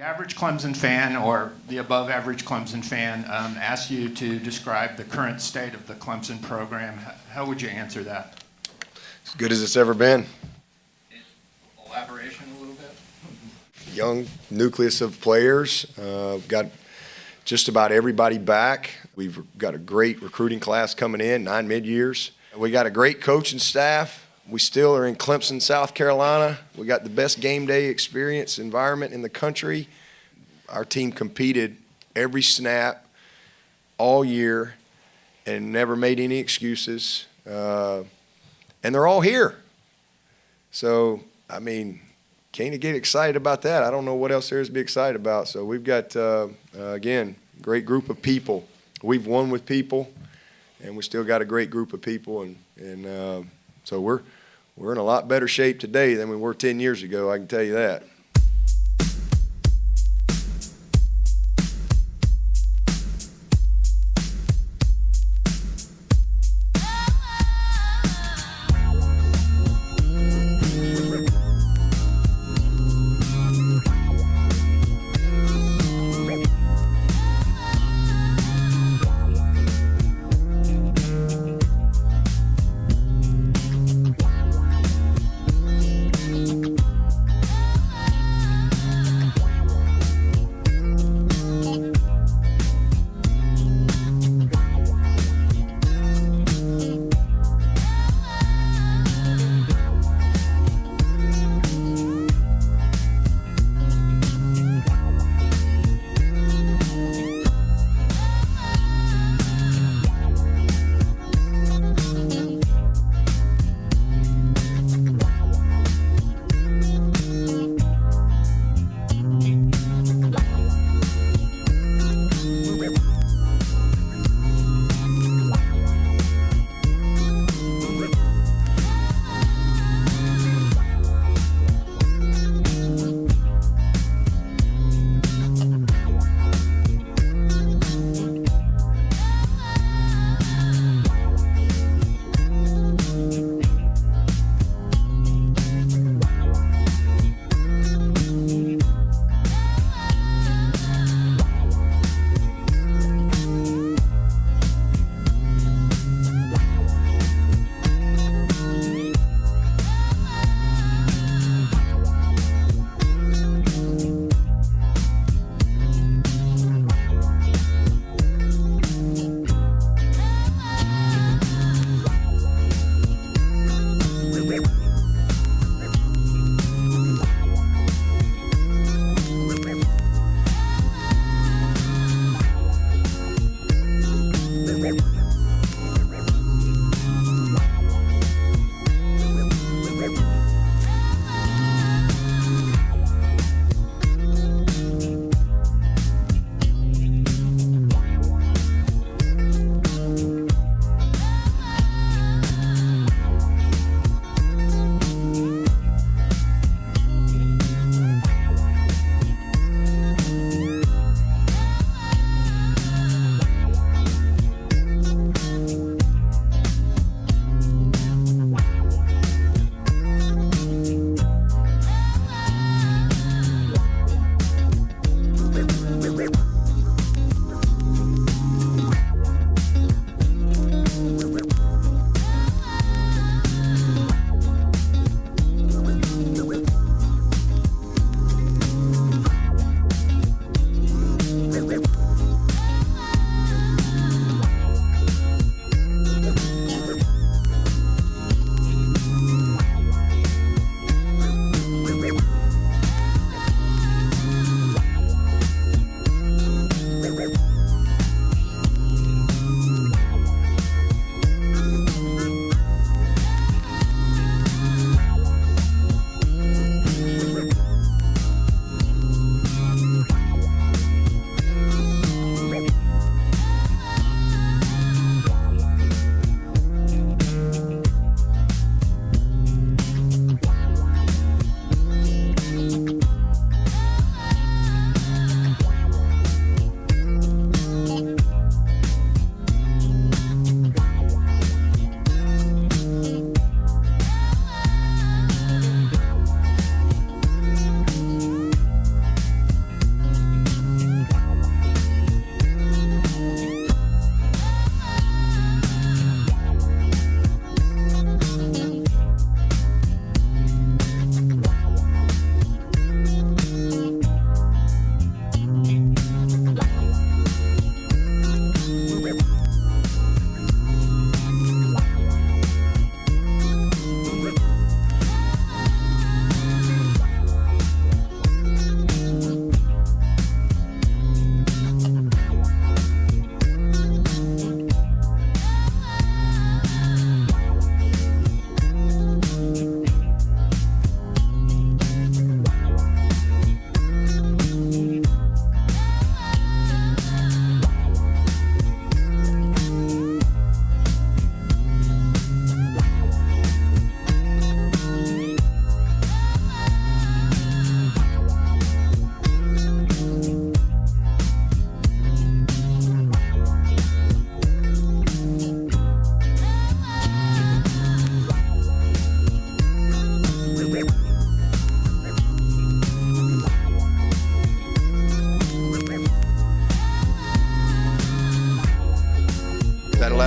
average Clemson fan or the above average Clemson fan asks you to describe the current state of the Clemson program, how would you answer that? As good as it's ever been. Elaboration a little bit? Young nucleus of players. Got just about everybody back. We've got a great recruiting class coming in, 9 mid-years. We got a great coaching staff. We still are in Clemson, South Carolina. We got the best game day experience environment in the country. Our team competed every snap all year and never made any excuses. And they're all here. So, I mean, can't you get excited about that? I don't know what else there is to be excited about. So we've got, again, great group of people. We've won with people, and we still got a great group of people. And so we're in a lot better shape today than we were 10 years ago, I can tell you that.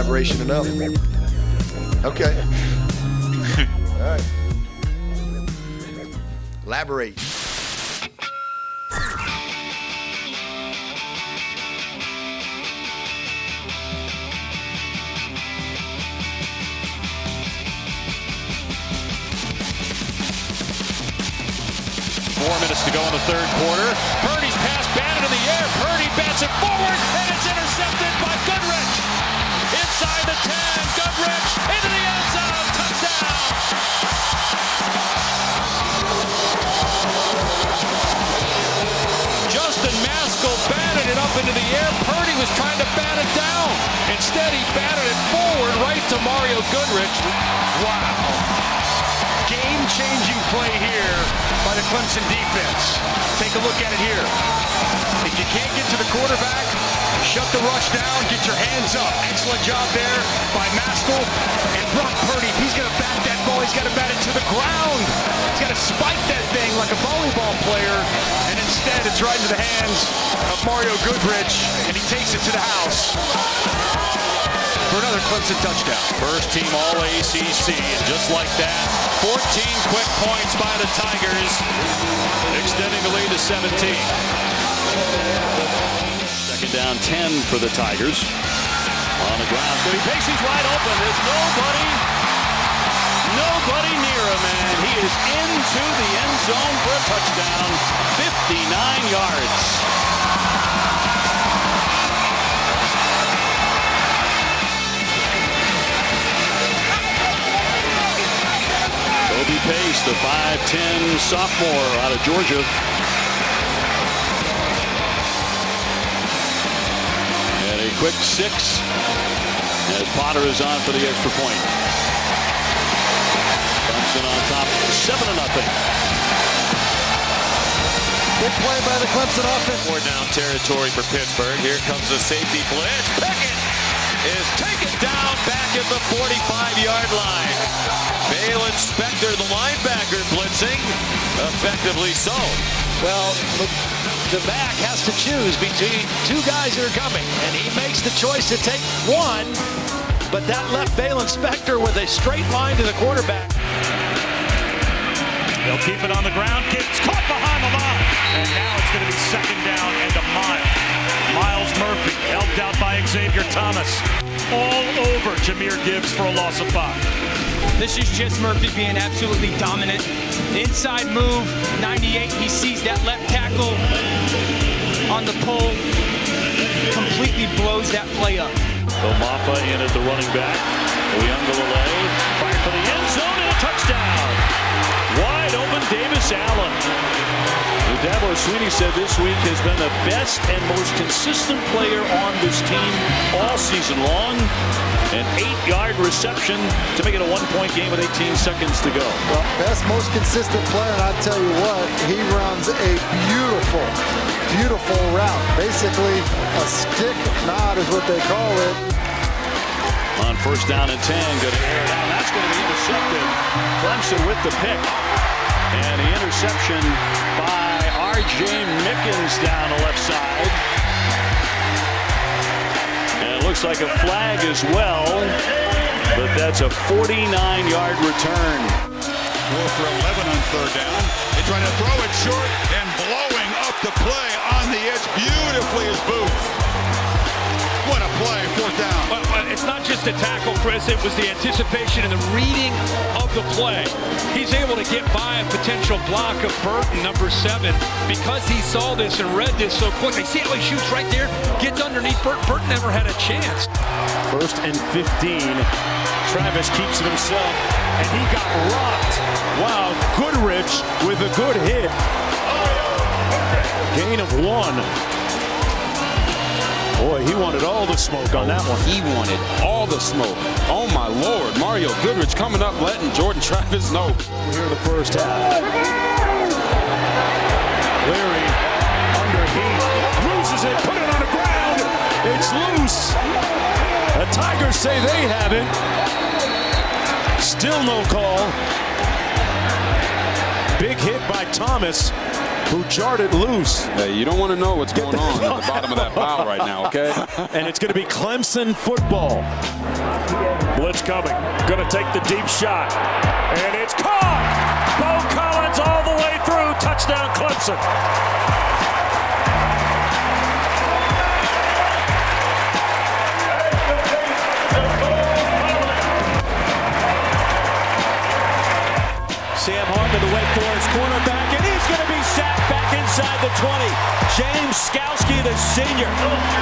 elaboration enough? Okay. All right. Elaborate. Minutes to go in the third quarter. Purdy's pass batted in the air. Purdy bats it forward, and it's intercepted by Goodrich. Inside the 10, Goodrich into the end zone. Touchdown! Justin Maskell batted it up into the air. Purdy was trying to bat it down. Instead, he batted it forward right to Mario Goodrich. Wow. Game-changing play here by the Clemson defense. Take a look at it here. If you can't get to the quarterback, shut the rush down, get your hands up. Excellent job there by Maskell. And Brock Purdy, if he's going to bat that ball, he's got to bat it to the ground. He's got to spike that thing like a volleyball player. And instead, it's right into the hands of Mario Goodrich, and he takes it to the house for another Clemson touchdown. First team All-ACC, and just like that, 14 quick points by the Tigers, extending the lead to 17. Second down 10 for the Tigers. On the ground, Goody Pacey's wide open. There's nobody near him, and he is into the end zone for a touchdown, 59 yards. Pace, the 5'10" sophomore out of Georgia. And a quick 6 as Potter is on for the extra point. Clemson on top, 7-0. Good play by the Clemson offense. 4 down territory for Pittsburgh. Here comes the safety blitz. Pickett is taken down back at the 45-yard line. Balen Spector, the linebacker, blitzing, effectively so. Well, the back has to choose between two guys that are coming, and he makes the choice to take one, but that left Balen Spector with a straight line to the quarterback. They'll keep it on the ground. Gets caught behind the line. And now it's going to be second down and a mile. Myles Murphy helped out by Xavier Thomas. All over Jahmyr Gibbs for a loss of 5. This is just Murphy being absolutely dominant. Inside move, 98, he sees that left tackle on the pull, completely blows that play up. Phil Mafah in at the running back. Uyunglele fired for the end zone and a touchdown. Wide open Davis Allen. Dabo Swinney said this week has been the best and most consistent player on this team all season long. An 8-yard reception to make it a 1-point game with 18 seconds to go. Well, best, most consistent player, and I tell you what, he runs a beautiful route. Basically, a stick nod is what they call it. On first down and 10, going to air it out. That's going to be intercepted. Clemson with the pick. And the interception by R.J. Mickens down the left side. And it looks like a flag as well, but that's a 49-yard return. 4 for 11 on third down. They try to throw it short and blowing up the play on the edge beautifully is Booth. What a play, fourth down. Well, it's not just a tackle, Chris. It was the anticipation and the reading of the play. He's able to get by a potential block of Burton, number 7, because he saw this and read this so quickly. See how he shoots right there? Gets underneath Burton. Burton never had a chance. First and 15. Travis keeps it himself, and he got rocked. Wow, Goodrich with a good hit. Gain of 1. Boy, he wanted all the smoke on that one. He wanted all the smoke. Oh, my Lord. Mario Goodrich coming up, letting Jordan Travis know. Here in the first half. Leary under heat. Loses it, put it on the ground. It's loose. The Tigers say they have it. Still no call. Big hit by Thomas. who jarred it loose. Hey, you don't want to know what's going on at the bottom of that pile right now, okay? And it's going to be Clemson football. Blitz coming. Going to take the deep shot. And it's caught! Bo Collins all the way through. Touchdown Clemson. Sam Hartman, the Wake Forest cornerback, and he's going to be sacked back inside the 20. James Skalski, the senior,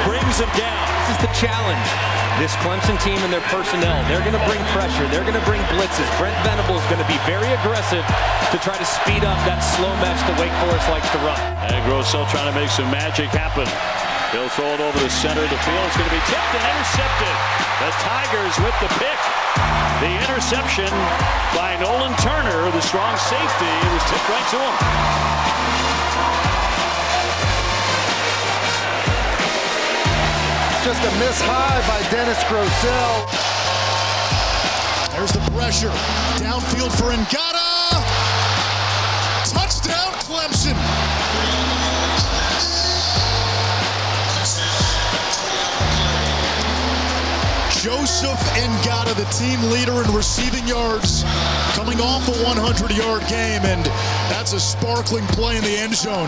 brings him down. This is the challenge. This Clemson team and their personnel, they're going to bring pressure. They're going to bring blitzes. Brent Venables is going to be very aggressive to try to speed up that slow mesh that Wake Forest likes to run. And Grossell trying to make some magic happen. He'll throw it over the center of the field. It's going to be tipped and intercepted. The Tigers with the pick. The interception by Nolan Turner, the strong safety. It was tipped right to him. Just a miss high by Dennis Grossell. There's the pressure. Downfield for Ngata. Touchdown, Clemson. Joseph Ngata, the team leader in receiving yards, coming off a 100-yard game, and that's a sparkling play in the end zone.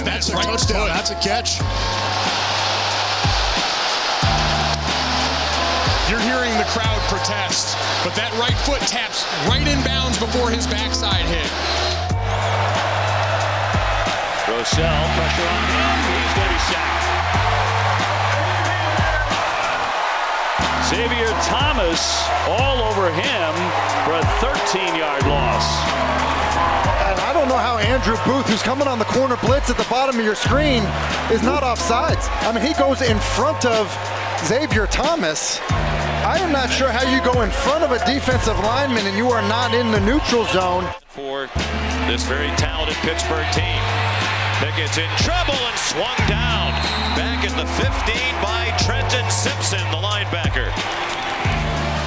That's a touchdown. That's a catch. You're hearing the crowd protest, but that right foot taps right in bounds before his backside hit. Grossell, pressure on him. He's going to be sacked. Xavier Thomas all over him for a 13-yard loss. And I don't know how Andrew Booth, who's coming on the corner blitz at the bottom of your screen, is not offsides. I mean, he goes in front of Xavier Thomas. I am not sure how you go in front of a defensive lineman and you are not in the neutral zone. For this very talented Pittsburgh team. Pickett's in trouble and swung down. Back at the 15 by Trenton Simpson, the linebacker.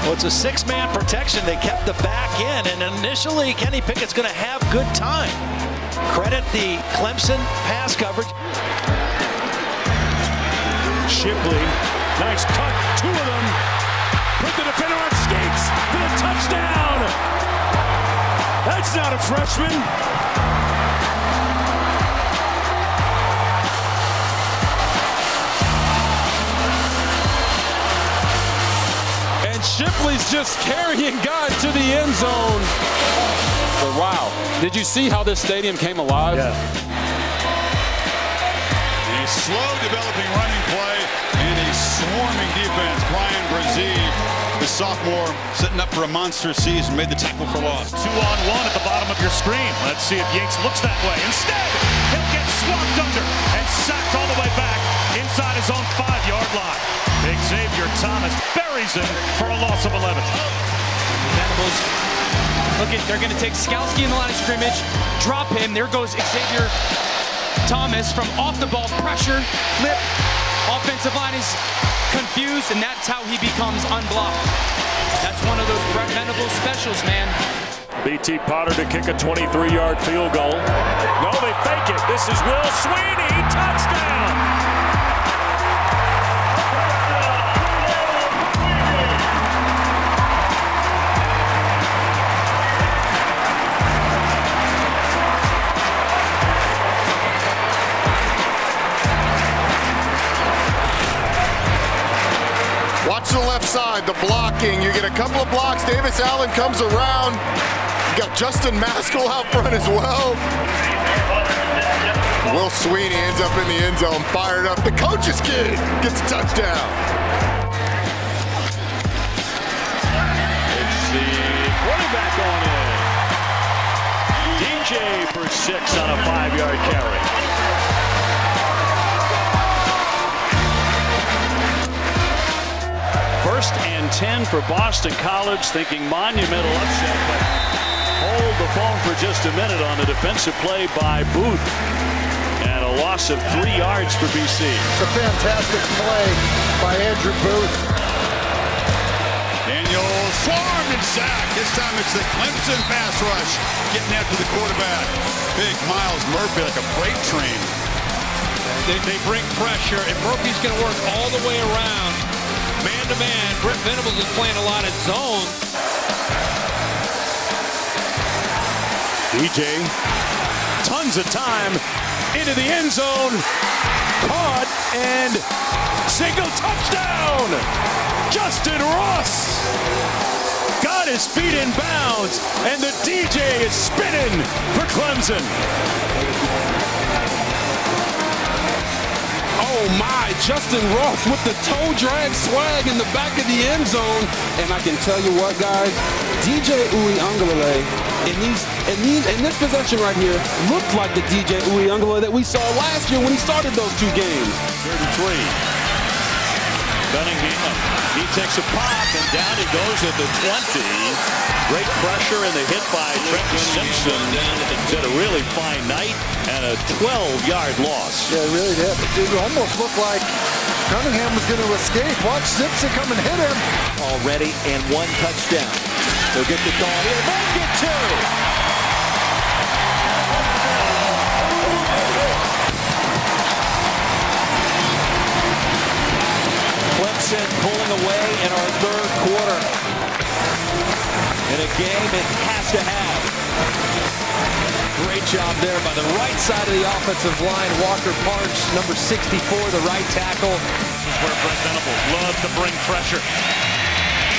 Well, it's a six-man protection. They kept the back in, and initially Kenny Pickett's going to have good time. Credit the Clemson pass coverage. Shipley, nice cut, two of them. Put the defender on skates for the touchdown. That's not a freshman. Shipley's just carrying guys to the end zone. But wow, did you see how this stadium came alive? Yeah. A slow developing running play and a swarming defense. Brian Brzee, the sophomore, setting up for a monster season, made the tackle for loss. 2-on-1 at the bottom of your screen. Let's see if Yates looks that way. Instead, he'll get swapped under and sacked all the way back inside his own 5-yard line. Big Xavier Thomas buries him for a loss of 11. Venables, look at, they're going to take Skalski in the line of scrimmage, drop him. There goes Xavier Thomas from off the ball pressure, flip. Offensive line is confused, and that's how he becomes unblocked. That's one of those Brent Venables specials, man. BT Potter to kick a 23-yard field goal. No, they fake it. This is Will Shipley. Touchdown. Watch the left side, the blocking. You get a couple of blocks. Davis Allen comes around. You got Justin Maskell out front as well. Will Shipley ends up in the end zone, fired up. The coach's kid gets a touchdown. It's the quarterback on in. DJ for 6 on a 5-yard carry. First and 10 for Boston College, thinking monumental upset, but hold the phone for just a minute on a defensive play by Booth. And a loss of 3 yards for BC. It's a fantastic play by Andrew Booth. Daniels swarmed and sacked. This time it's the Clemson pass rush getting after the quarterback. Big Myles Murphy like a freight train. They bring pressure, and Murphy's going to work all the way around. Man-to-man, Brent Venables is playing a lot of zone. DJ, tons of time into the end zone. Caught and single touchdown. Justin Ross got his feet in bounds, and the DJ is spinning for Clemson. Oh my, Justin Ross with the toe drag swag in the back of the end zone. And I can tell you what, guys, DJ Uiagalelei in this possession right here looked like the DJ Uiagalelei that we saw last year when he started those two games. 33. Cunningham, he takes a pop and down he goes at the 20. Great pressure and the hit by Trevor Simpson. It's had a really fine night and a 12-yard loss. Yeah, it really did. It almost looked like Cunningham was going to escape. Watch Simpson come and hit him. Already and one touchdown. They'll get the call here. Make it two. Clemson pulling away in our third quarter. In a game it has to have. Great job there by the right side of the offensive line. Walker Parks, number 64, the right tackle. This is where Brent Venables loves to bring pressure.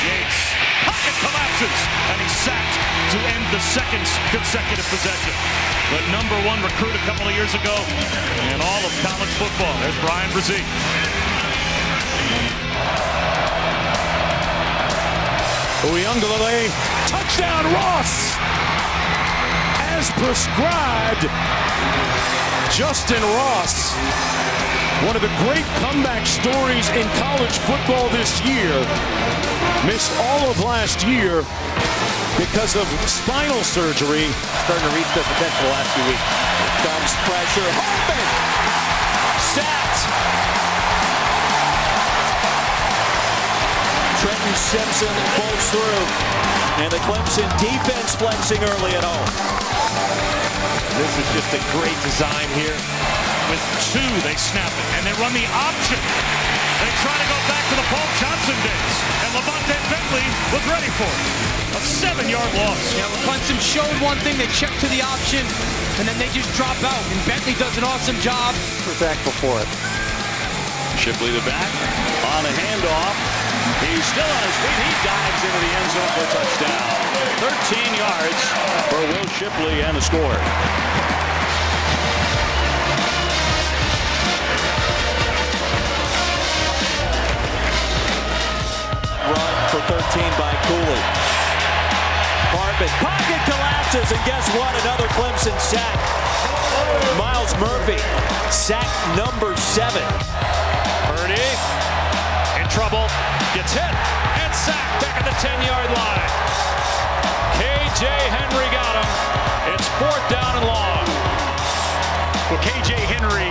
Yates, pocket collapses, and he's sacked to end the second consecutive possession. The number one recruit a couple of years ago in all of college football. There's Brian Brzee. Uiagalelei, touchdown Ross! As prescribed, Justin Ross, one of the great comeback stories in college football this year, missed all of last year because of spinal surgery. Starting to reach their potential the last few weeks. Comes pressure. Hartman! Sacked! Trenton Simpson pulls through. And the Clemson defense flexing early at home. This is just a great design here. With two, they snap it, and they run the option. They try to go back to the Paul Johnson days, and Levante Bentley was ready for it. A 7-yard loss. Yeah, Clemson showed one thing, they check to the option, and then they just drop out. And Bentley does an awesome job. We're thankful for it. Shipley the back on a handoff. He's still on his feet. He dives into the end zone for a touchdown. 13 yards for Will Shipley and the score. Run for 13 by Cooley. Hartman, pocket collapses, and guess what? Another Clemson sack. Myles Murphy, sack number 7. Purdy in trouble, gets hit, and sacked back at the 10-yard line. K.J. Henry got him. It's 4th down and long. Well, K.J. Henry,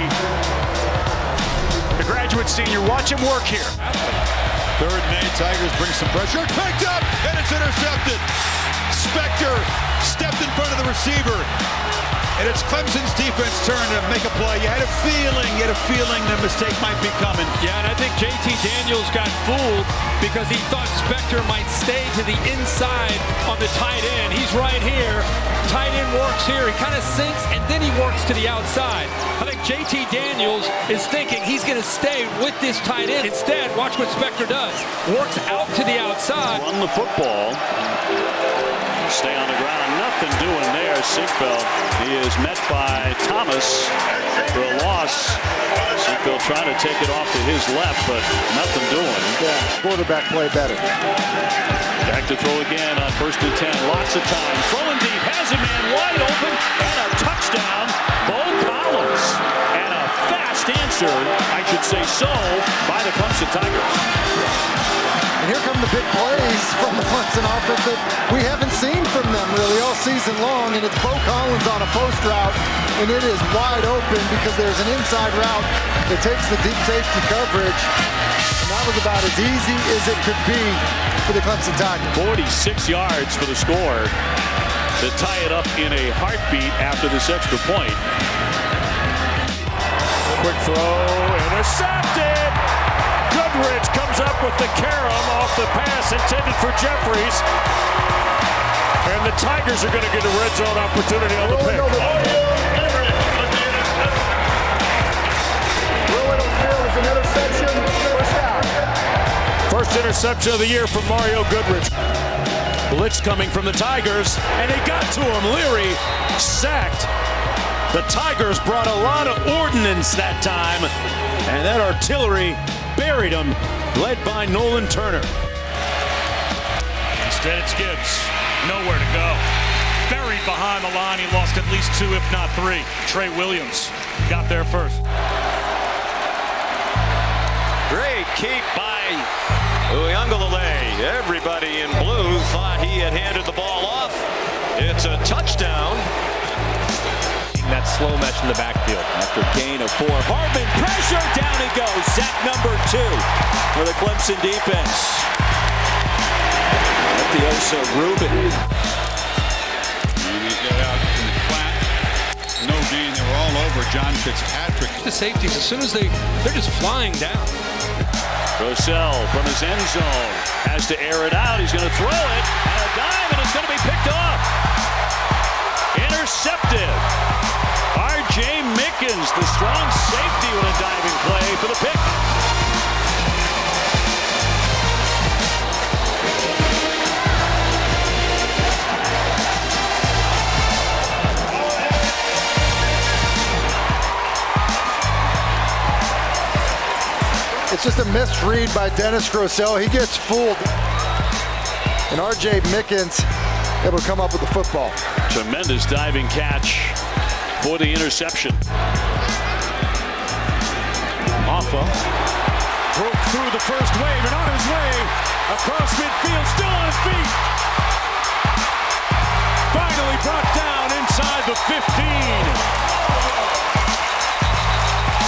the graduate senior, watch him work here. 3rd and 8, Tigers bring some pressure. Picked up, and it's intercepted. Spector stepped in front of the receiver. And it's Clemson's defense turn to make a play. You had a feeling the mistake might be coming. Yeah, and I think JT Daniels got fooled because he thought Spector might stay to the inside on the tight end. He's right here. Tight end works here. He kind of sinks, and then he works to the outside. I think JT Daniels is thinking he's going to stay with this tight end. Instead, watch what Spector does. Works out to the outside. Run the football. Stay on the ground. Nothing doing there. Seatbelt. He is met by Thomas for a loss. Seatbelt trying to take it off to his left, but nothing doing. Yeah, quarterback play better. Back to throw again on 1st and 10. Lots of time. Throwing deep. Has a man wide open. And a touchdown. Bo Collins. And a fast answer, I should say so, by the Clemson Tigers. And here come the big plays from the Clemson offense that we haven't seen from them really all season long, and it's Bo Collins on a post route, and it is wide open because there's an inside route that takes the deep safety coverage, and that was about as easy as it could be for the Clemson Tigers. 46 yards for the score to tie it up in a heartbeat after this extra point. Quick throw, intercepted! Goodrich comes up with the carom off the pass intended for Jeffries. And the Tigers are going to get a red zone opportunity on the pick. First interception of the year from Mario Goodrich. Blitz coming from the Tigers, and they got to him. Leary sacked. The Tigers brought a lot of ordnance that time, and that artillery buried him, led by Nolan Turner. Instead, it's Gibbs. Nowhere to go. Buried behind the line. He lost at least 2, if not 3. Trey Williams got there first. Great keep by Uiagalelei. Everybody in blue thought he had handed the ball off. It's a touchdown. That slow mesh in the backfield. After gain of 4. Hardman pressure, down he goes. Sack number 2 for the Clemson defense. Etienne Rubin. And he got out in the flat. No gain. They were all over John Fitzpatrick. The safeties, as soon as they're just flying down. Rossell from his end zone has to air it out. He's going to throw it, and a dive, and it's going to be picked off. Intercepted. R.J. Mickens, the strong safety, with a diving play for the pick. It's just a misread by Dennis Rossell. He gets fooled. And R.J. Mickens able to come up with the football. Tremendous diving catch for the interception. Mafah broke through the first wave and on his way across midfield, still on his feet. Finally brought down inside the 15.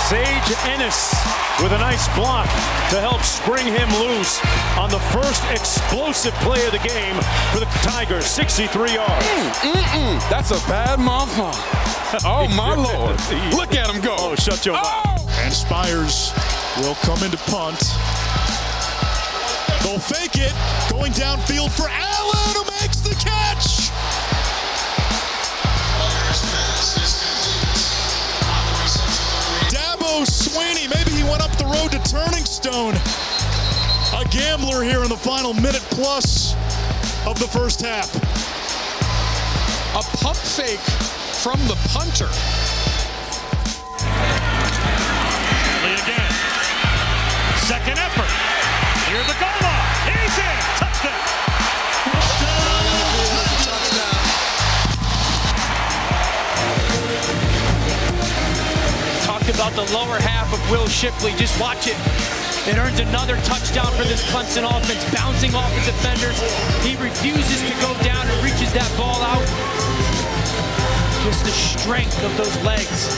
Sage Ennis with a nice block to help spring him loose on the first explosive play of the game for the Tigers, 63 yards. That's a bad Mafah. Oh, my Lord. Look at him go. Oh, shut your mouth. And Spires will come into punt. They'll fake it. Going downfield for Allen, who makes the catch. Dabo Swinney, maybe he went up the road to Turning Stone. A gambler here in the final minute plus of the first half. A pump fake from the punter. Again. Second effort. Here's the goal line. He's in. Touchdown. Talked about the lower half of Will Shipley. Just watch it. It earns another touchdown for this Clemson offense, bouncing off the defenders. He refuses to go down and reaches that ball out. Just the strength of those legs.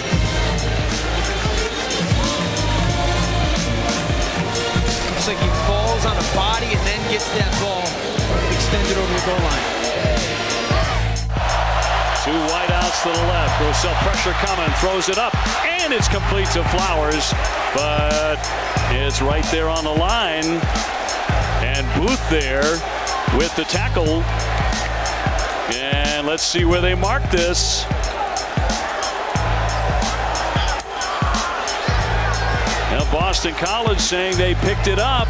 Looks like he falls on a body and then gets that ball extended over the goal line. 2 wideouts to the left. Rossell pressure coming, throws it up, and it's complete to Flowers, but it's right there on the line. And Booth there with the tackle. And let's see where they mark this. Now Boston College saying they picked it up.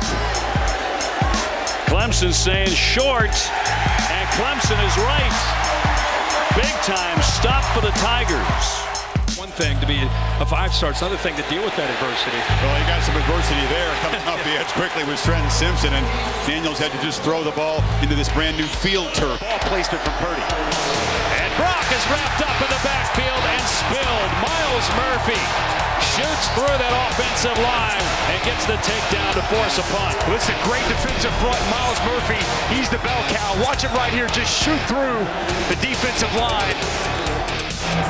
Clemson saying short, and Clemson is right. Big time stop for the Tigers. One thing to be a 5-star, it's another thing to deal with that adversity. Well, he got some adversity there. Coming off the edge quickly was Trenton Simpson, and Daniels had to just throw the ball into this brand new field turf. Ball placement from Purdy. And Brock is wrapped up in the backfield and spilled. Myles Murphy shoots through that offensive line and gets the takedown to force a punt. Listen, great defensive front. Myles Murphy, he's the bell cow. Watch him right here just shoot through the defensive line.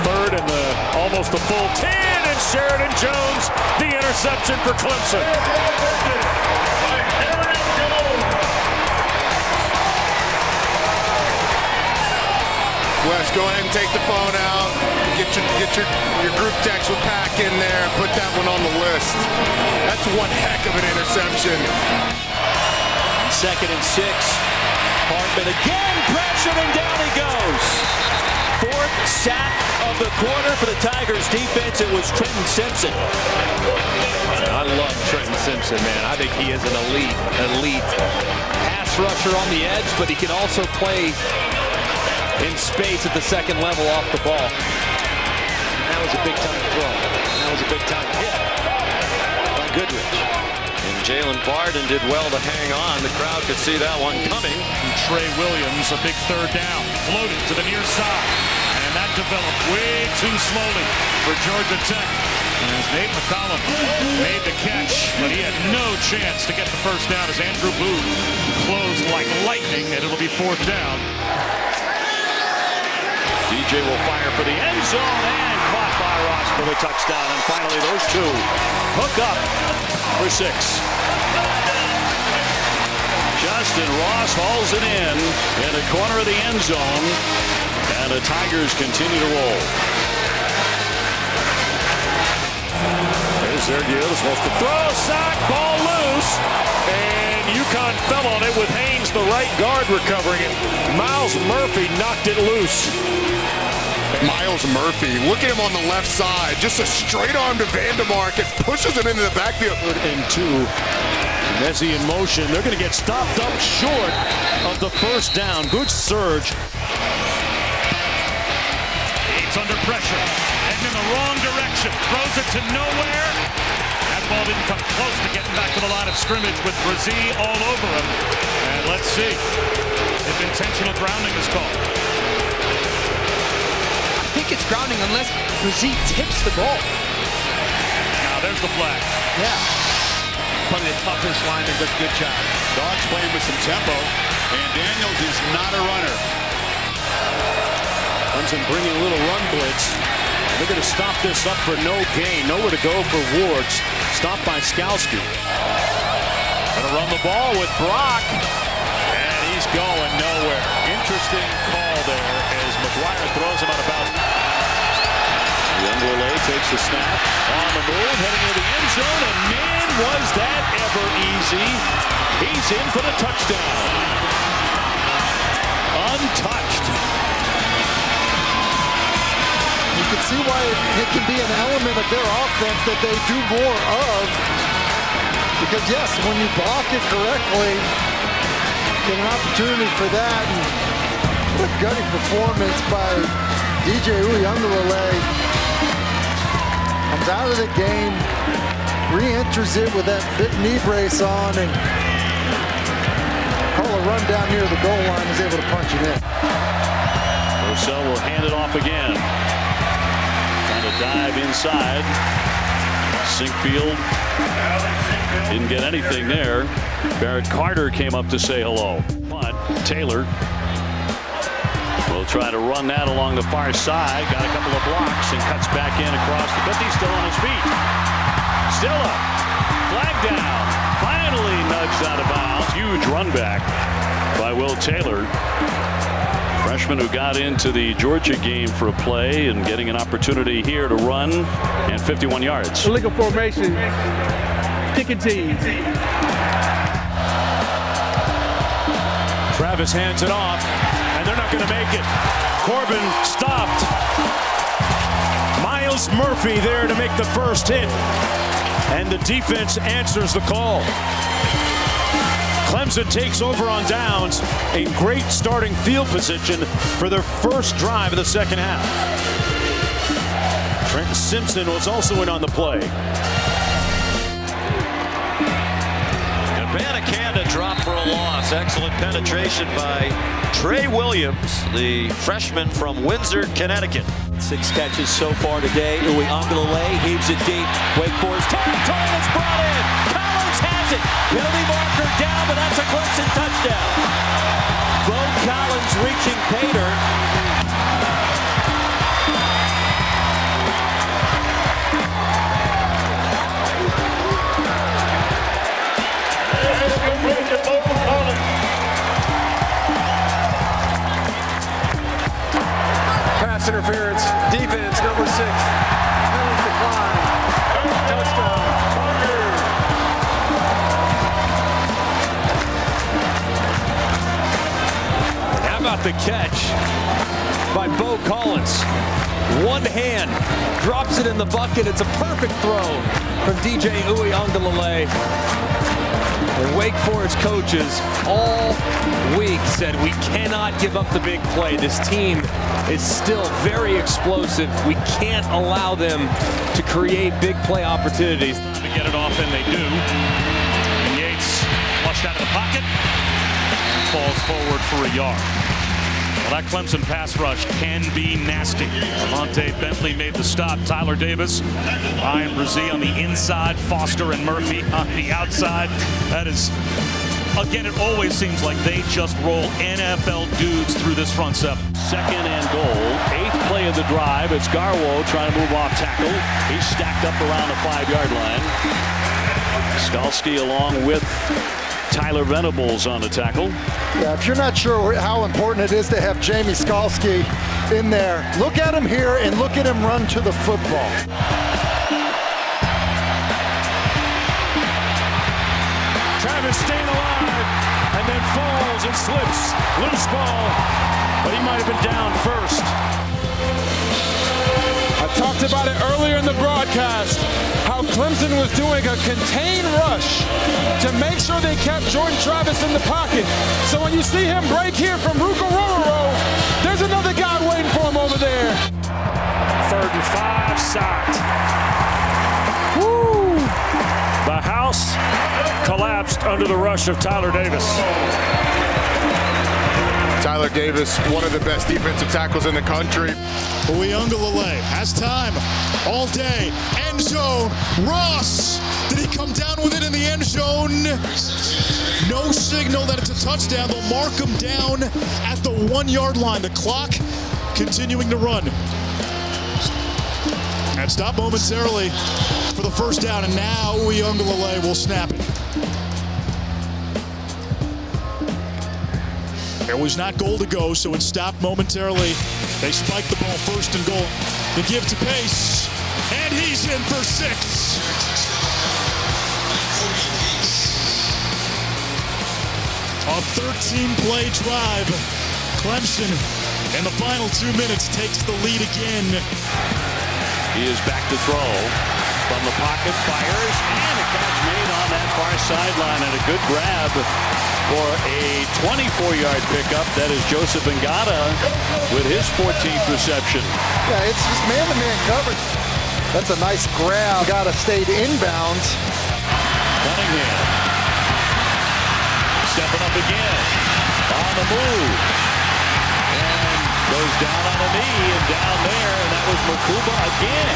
Third and almost a full 10, and Sheridan Jones, the interception for Clemson. Wes, go ahead and take the phone out. Get your group text with Pack in there and put that one on the list. That's one heck of an interception. 2nd and 6. Hartman again pressured, and down he goes. 4th sack of the quarter for the Tigers defense. It was Trenton Simpson. I love Trenton Simpson, man. I think he is an elite pass rusher on the edge, but he can also play in space at the second level off the ball. That was a big-time throw. That was a big-time hit by Goodrich. And Jalen Barden did well to hang on. The crowd could see that one coming. Trey Williams, a big third down, floated to the near side. And that developed way too slowly for Georgia Tech. And as Nate McCollum made the catch, but he had no chance to get the first down as Andrew Booth closed like lightning, and it'll be 4th down. DJ will fire for the end zone and caught by Ross for the touchdown. And finally, those two hook up for 6. Justin Ross hauls it in the corner of the end zone, and the Tigers continue to roll. There's their deal. Supposed to throw, sack, ball loose, and UConn fell on it with Haynes, the right guard, recovering it. Myles Murphy knocked it loose. Myles Murphy, look at him on the left side. Just a straight arm to Vandermark. It pushes him into the backfield. And 2. Messi in motion. They're going to get stopped up short of the first down. Good surge. It's under pressure. Heading in the wrong direction. Throws it to nowhere. That ball didn't come close to getting back to the line of scrimmage with Brazee all over him. And let's see if intentional grounding is called. I think it's grounding unless Brazee tips the ball. Now there's the flag. Yeah. Probably the toughest line that does a good job. Dogs playing with some tempo, and Daniels is not a runner. Clemson bringing a little run blitz. They're going to stop this up for no gain. Nowhere to go for Wards. Stopped by Skalski. Going to run the ball with Brock. And he's going nowhere. Interesting call there as McGuire throws him out of bounds. Youngwillet takes the snap. On the move, heading into the end zone. And man, was that ever easy. He's in for the touchdown. Untouched. You can see why it can be an element of their offense that they do more of. Because yes, when you block it correctly, you get an opportunity for that. And what a gutty performance by DJ Uiagalelei. Comes out of the game, re-enters it with that big knee brace on, and call a run down near the goal line, is able to punch it in. Purcell will hand it off again. Trying to dive inside. Sinkfield didn't get anything there. Barrett Carter came up to say hello. But Taylor will try to run that along the far side. Got a couple of blocks and cuts back in across the 50. Still on his feet. Still up. Flag down. Finally nudged out of bounds. Huge run back by Will Taylor. Freshman who got into the Georgia game for a play and getting an opportunity here to run and 51 yards. Illegal formation. Kicking team. Travis hands it off, and they're not going to make it. Corbin stopped. Myles Murphy there to make the first hit, and the defense answers the call. Clemson takes over on downs in great starting field position for their first drive of the second half. Trenton Simpson was also in on the play. And Banacanda drop for a loss. Excellent penetration by Trey Williams, the freshman from Windsor, Connecticut. 6 catches so far today. Uwe Ongelale heaves it deep. Wake Forest territory is brought in. Collins has it. Penalty marker down, but that's a Clemson touchdown. Bo Collins reaching Pater. Pass interference, defense, number 6. Penalty decline. Touchdown. How about the catch by Bo Collins? One hand drops it in the bucket. It's a perfect throw from DJ Uwe-Ongelale. The Wake Forest coaches all week said we cannot give up the big play. This team is still very explosive. We can't allow them to create big play opportunities. To get it off, and they do. And Yates flushed out of the pocket, falls forward for a yard. Well, that Clemson pass rush can be nasty. Monte Bentley made the stop. Tyler Davis, Ryan Brzee on the inside, Foster and Murphy on the outside. That is, again, it always seems like they just roll NFL dudes through this front seven. 2nd and goal. 8th play of the drive. It's Garwo trying to move off tackle. He's stacked up around the 5-yard line. Skalski along with Tyler Venables on the tackle. Yeah, if you're not sure how important it is to have Jamie Skalski in there, look at him here and look at him run to the football. Travis staying alive and then falls and slips. Loose ball, but he might have been down first. I talked about it earlier in the broadcast, how Clemson was doing a contained rush to make sure they kept Jordan Travis in the pocket. So when you see him break here from Rukororo, there's another guy waiting for him over there. 3rd and 5, sacked. Woo! The house collapsed under the rush of Tyler Davis. Tyler Davis, one of the best defensive tackles in the country. Uwe-Ongelale has time all day. End zone. Ross. Did he come down with it in the end zone? No signal that it's a touchdown. They'll mark him down at the 1-yard line. The clock continuing to run. And stop momentarily for the first down. And now Uwe-Ongelale will snap it. There was not goal to go, so it stopped momentarily. They spike the ball 1st and goal. They give to Pace, and he's in for 6. A 13-play drive. Clemson, in the final 2 minutes, takes the lead again. He is back to throw. From the pocket, fires, and a catch made on that far sideline, and a good grab for a 24-yard pickup. That is Joseph Ngata with his 14th reception. Yeah, it's just man-to-man coverage. That's a nice grab. Ngata stayed inbounds. Cunningham stepping up again on the move. And goes down on a knee and down there, and that was Makuba again.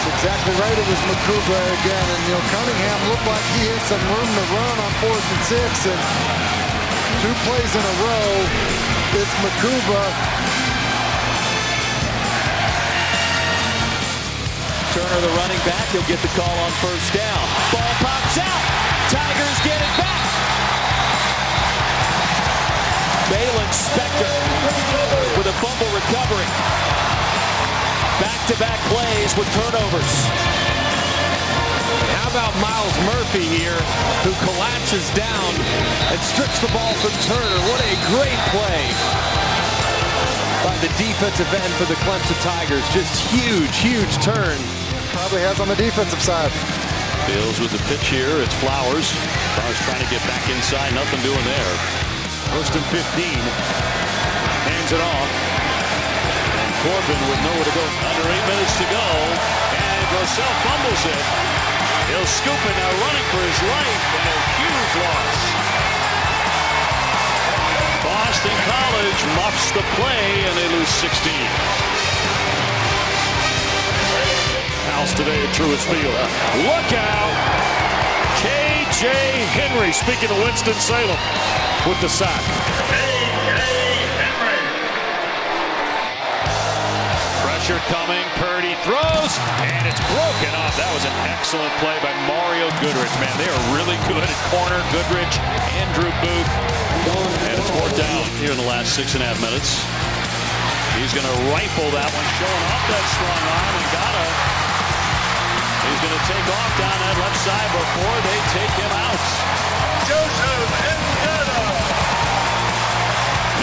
Exactly right, it was Makuba again, and Cunningham looked like he had some room to run on 4th and 6, and 2 plays in a row, it's Makuba. Turner, the running back, he'll get the call on 1st down. Ball pops out, Tigers get it back. Balin Spector with a fumble recovery. Back-to-back plays with turnovers. How about Myles Murphy here, who collapses down and strips the ball from Turner? What a great play by the defensive end for the Clemson Tigers. Just huge, huge turn. Probably has on the defensive side. Bills with the pitch here. It's Flowers. Flowers trying to get back inside. Nothing doing there. 1st and 15. Hands it off. Corbin with nowhere to go. Under 8 minutes to go. And Rossell fumbles it. He'll scoop it now, running for his life, and a huge loss. Boston College muffs the play, and they lose 16. House today at Truist Field. Look out! K.J. Henry, speaking of Winston-Salem, with the sack. Pressure coming, Purdy throws, and it's broken off. That was an excellent play by Mario Goodrich. Man, they are really good at corner. Goodrich, Andrew Booth, and it's 4th down here in the last 6.5 minutes. He's going to rifle that one, showing off that strong arm, and he's going to take off down that left side before they take him out. Joseph Ngata.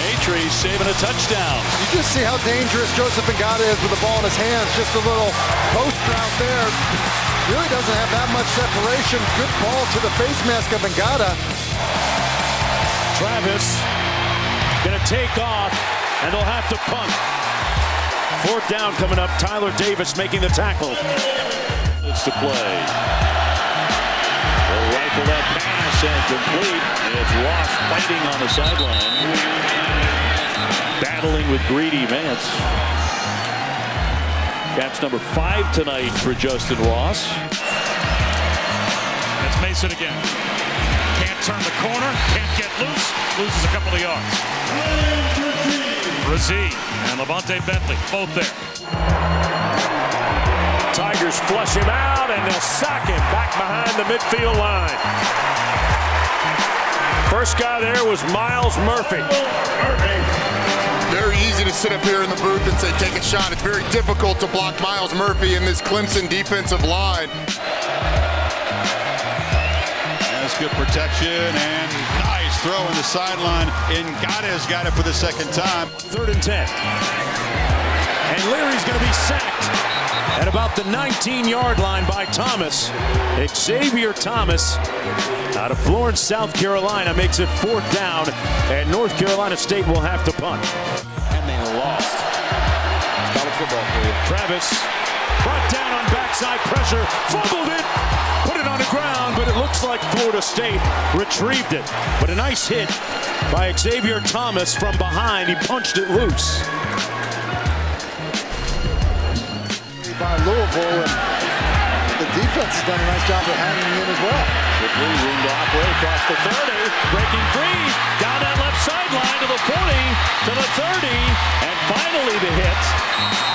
Maitre's saving a touchdown. You just see how dangerous Joseph Ngata is with the ball in his hands. Just a little post route there. Really doesn't have that much separation. Good ball to the face mask of Ngata. Travis going to take off, and they'll have to punt. 4th down coming up. Tyler Davis making the tackle. It's to play. They'll rifle that pass and complete. It's Ross fighting on the sideline. Battling with Greedy Vance. Caps number 5 tonight for Justin Ross. That's Mason again. Can't turn the corner, can't get loose, loses a couple of yards. Brazee and Levante Bentley, both there. Tigers flush him out, and they'll sack him back behind the midfield line. First guy there was Myles Murphy. Very easy to sit up here in the booth and say, take a shot. It's very difficult to block Myles Murphy in this Clemson defensive line. That's good protection, and nice throw in the sideline. Ngata's got it for the 2nd time. 3rd and 10. And Leary's going to be sacked at about the 19-yard line by Thomas. Xavier Thomas out of Florence, South Carolina, makes it 4th down, and North Carolina State will have to punt. And they lost. College football for you. Travis brought down on backside pressure, fumbled it, put it on the ground, but it looks like Florida State retrieved it. But a nice hit by Xavier Thomas from behind. He punched it loose. By Louisville, and the defense has done a nice job of hanging in as well. Shipley zoomed off way across the 30, breaking free, down that left sideline to the 40, to the 30, and finally the hit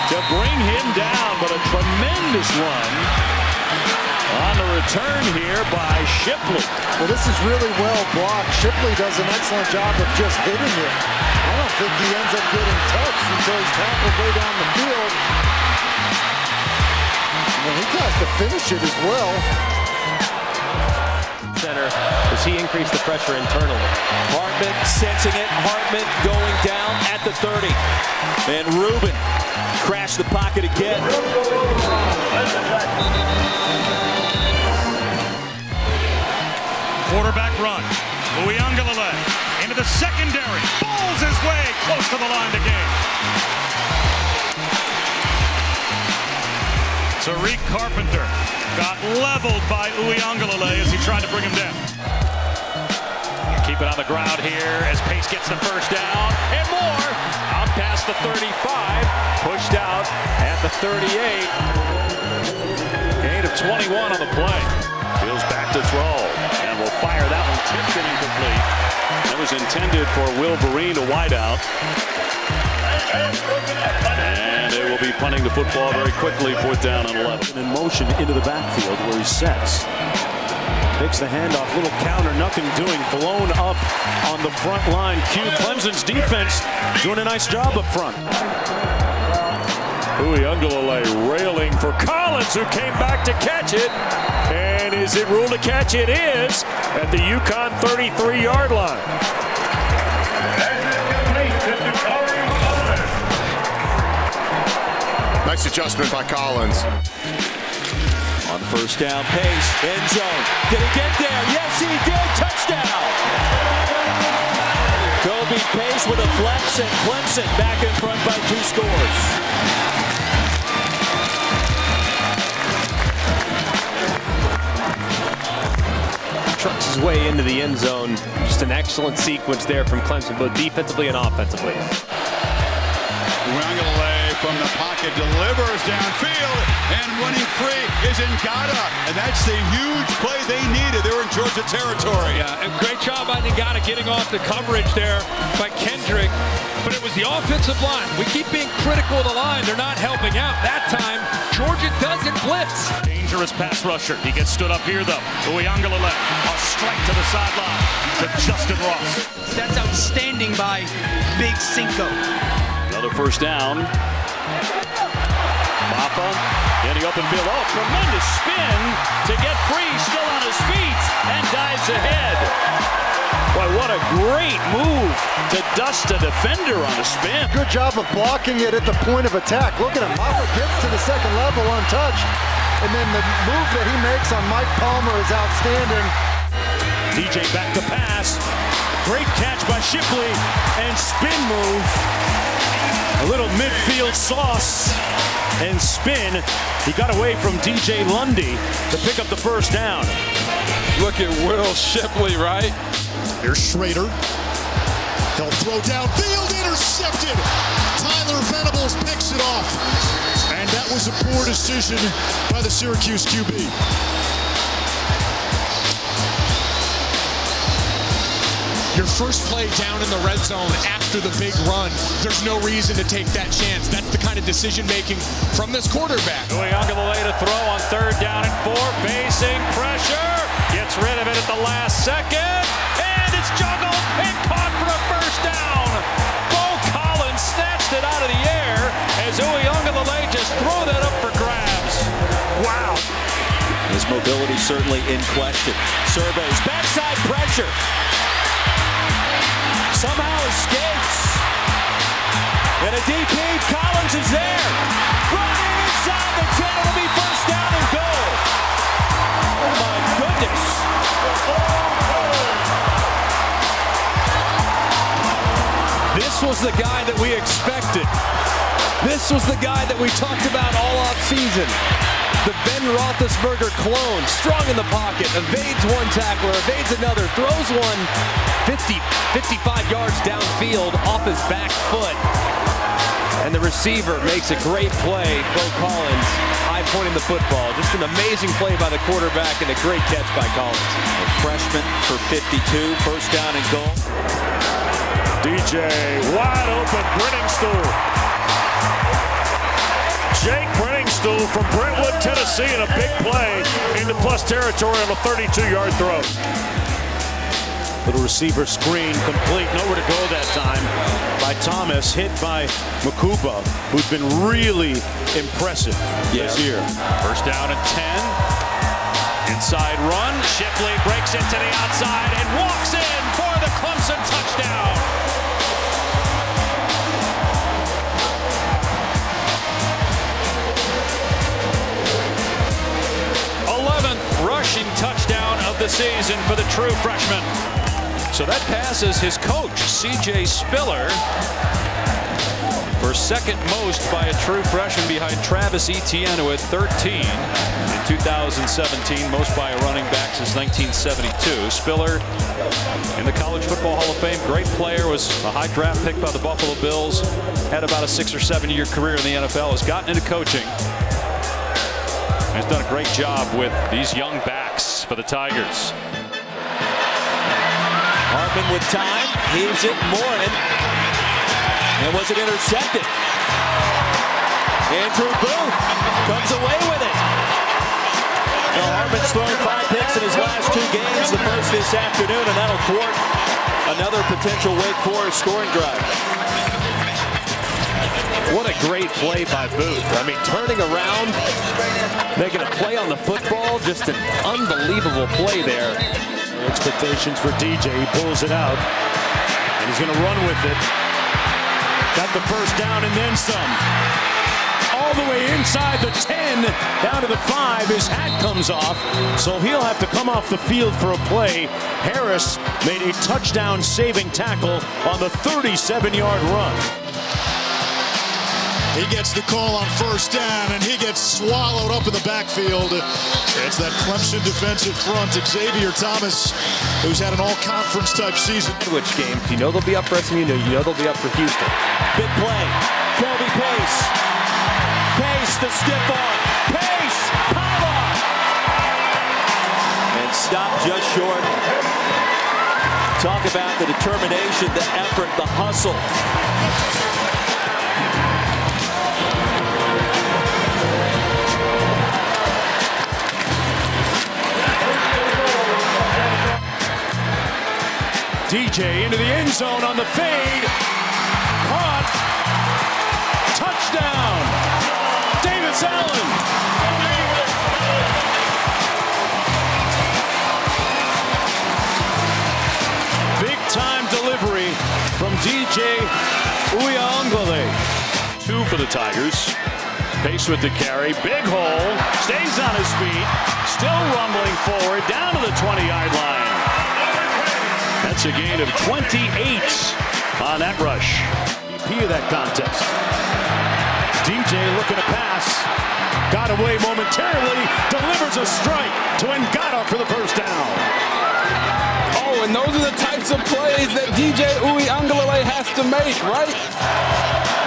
to bring him down, but a tremendous run on the return here by Shipley. Well, this is really well blocked. Shipley does an excellent job of just hitting it. I don't think he ends up getting touched until he's tackled way down the field. And he tries to finish it as well. Center, does he increase the pressure internally? Hartman sensing it. Hartman going down at the 30. And Rubin crashed the pocket again. Quarterback run. Uiagalelei into the secondary. Bowls his way close to the line to gain. Tariq Carpenter got leveled by Uiagalelei as he tried to bring him down. Keep it on the ground here as Pace gets the 1st down and more. Out past the 35, pushed out at the 38. Gain of 21 on the play. Fields back to throw and will fire that one, tipped and incomplete. That was intended for Will Vereen to wide out. And they will be punting the football very quickly, 4th down and 11. In motion into the backfield where he sets. Takes the handoff, little counter, nothing doing, blown up on the front line. Clemson's defense doing a nice job up front. Uiagalelei railing for Collins, who came back to catch it. And is it ruled a catch? It is at the UConn 33-yard line. Nice adjustment by Collins. On 1st down, Pace, end zone. Did he get there? Yes, he did. Touchdown. Kobe Pace with a flex, and Clemson back in front by 2 scores. trucks his way into the end zone. Just an excellent sequence there from Clemson, both defensively and offensively. Uiagalelei from the pocket delivers downfield, and running free is Ngata, and that's the huge play they needed. They were in Georgia territory. Yeah, a great job by Ngata getting off the coverage there by Kendrick, but it was the offensive line. We keep being critical of the line. They're not helping out. That time, Georgia doesn't blitz. Dangerous pass rusher. He gets stood up here, though. Uiagalelei, a strike to the sideline to Justin Ross. That's outstanding by Big Cinco. Another first down. Mafah in the open field. Oh, tremendous spin to get free, still on his feet, and dives ahead. Boy, what a great move to dust a defender on a spin. Good job of blocking it at the point of attack. Look at him. Mafah gets to the second level untouched. And then the move that he makes on Mike Palmer is outstanding. DJ back to pass. Great catch by Shipley and spin move. A little midfield sauce and spin. He got away from DJ Lundy to pick up the first down. Look at Will Shipley, right? Here's Schrader. He'll throw downfield, intercepted. Tyler Venables picks it off. And that was a poor decision by the Syracuse QB. Your first play down in the red zone after the big run, there's no reason to take that chance. That's the kind of decision-making from this quarterback. Uiagalelei to throw on 3rd down and 4, facing pressure. Gets rid of it at the last second, and it's juggled and caught for a first down. Bo Collins snatched it out of the air as Uiagalelei just threw that up for grabs. Wow. His mobility certainly in question. Surveys, backside pressure. Somehow escapes. And a DP, Collins is there. Running inside the 10, it'll be first down and goal. Oh my goodness. This was the guy that we expected. This was the guy that we talked about all offseason. The Ben Roethlisberger clone, strong in the pocket, evades one tackler, evades another, throws one 50, 55 yards downfield off his back foot. And the receiver makes a great play. Bo Collins high-pointing the football. Just an amazing play by the quarterback and a great catch by Collins. A freshman for 52, first down and goal. DJ wide open, Brenningstool. Jake Brenningstool from Brentwood, Tennessee, in a big play into plus territory on a 32-yard throw. Little receiver screen complete, nowhere to go that time by Thomas, hit by Makuba, who's been really impressive this year. First down and 10. Inside run, Shipley breaks it to the outside and walks in for the Clemson touchdown. Rushing touchdown of the season for the true freshman. So that passes his coach, C.J. Spiller, for second most by a true freshman behind Travis Etienne, who had 13 in 2017, most by a running back since 1972. Spiller in the College Football Hall of Fame, great player, was a high draft pick by the Buffalo Bills, had about a 6 or 7 year career in the NFL, has gotten into coaching. He's done a great job with these young backs for the Tigers. Hartman with time, heaves it, Morin, and was it intercepted? Andrew Booth comes away with it. Now Hartman's thrown 5 picks in his last 2 games, the first this afternoon, and that'll thwart another potential Wake Forest scoring drive. What a great play by Booth. I mean, turning around, making a play on the football, just an unbelievable play there. Expectations for DJ, he pulls it out, and he's going to run with it. Got the first down and then some. All the way inside the 10, down to the 5, his hat comes off, so he'll have to come off the field for a play. Harris made a touchdown-saving tackle on the 37-yard run. He gets the call on first down, and he gets swallowed up in the backfield. It's that Clemson defensive front, Xavier Thomas, who's had an all-conference type season. Which game? You know they'll be up for SMU. You know they'll be up for Houston. Big play. Kobe Pace. Pace, the stiff arm. Pace, pylon. And stopped just short. Talk about the determination, the effort, the hustle. DJ into the end zone on the fade. Caught. Touchdown. Davis Allen. Big time delivery from DJ Uiagalelei. 2 for the Tigers. Pace with the carry. Big hole. Stays on his feet. Still rumbling forward. Down to the 20-yard line. That's a gain of 28 on that rush. MVP of that contest. DJ looking to pass. Got away momentarily. Delivers a strike to Ngata for the first down. Oh, and those are the types of plays that DJ Uiagalelei has to make, right?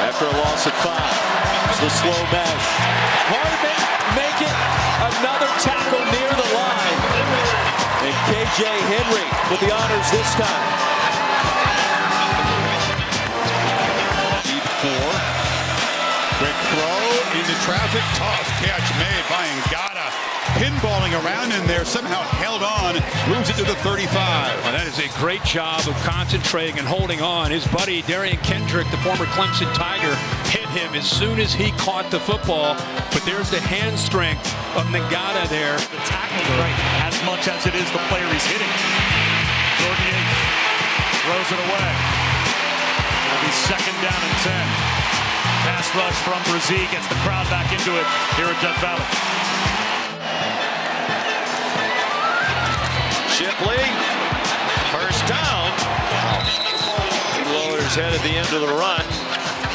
After a loss of 5. It's the slow mesh. Hardman make it. Another tackle near the line. And KJ Henry with the honors this time. Deep 4. Quick throw into traffic. Tough catch made by Ngata. Pinballing around in there, somehow held on. Moves it to the 35. Well, that is a great job of concentrating and holding on. His buddy Darian Kendrick, the former Clemson Tiger, hit him as soon as he caught the football. But there's the hand strength of Ngata there. The tackle right as much as it is the player he's hitting. Jordan Yates throws it away. It'll be 2nd down and 10. Pass rush from Brazil gets the crowd back into it here at Death Valley. Shipley, first down. He lowered his head at the end of the run.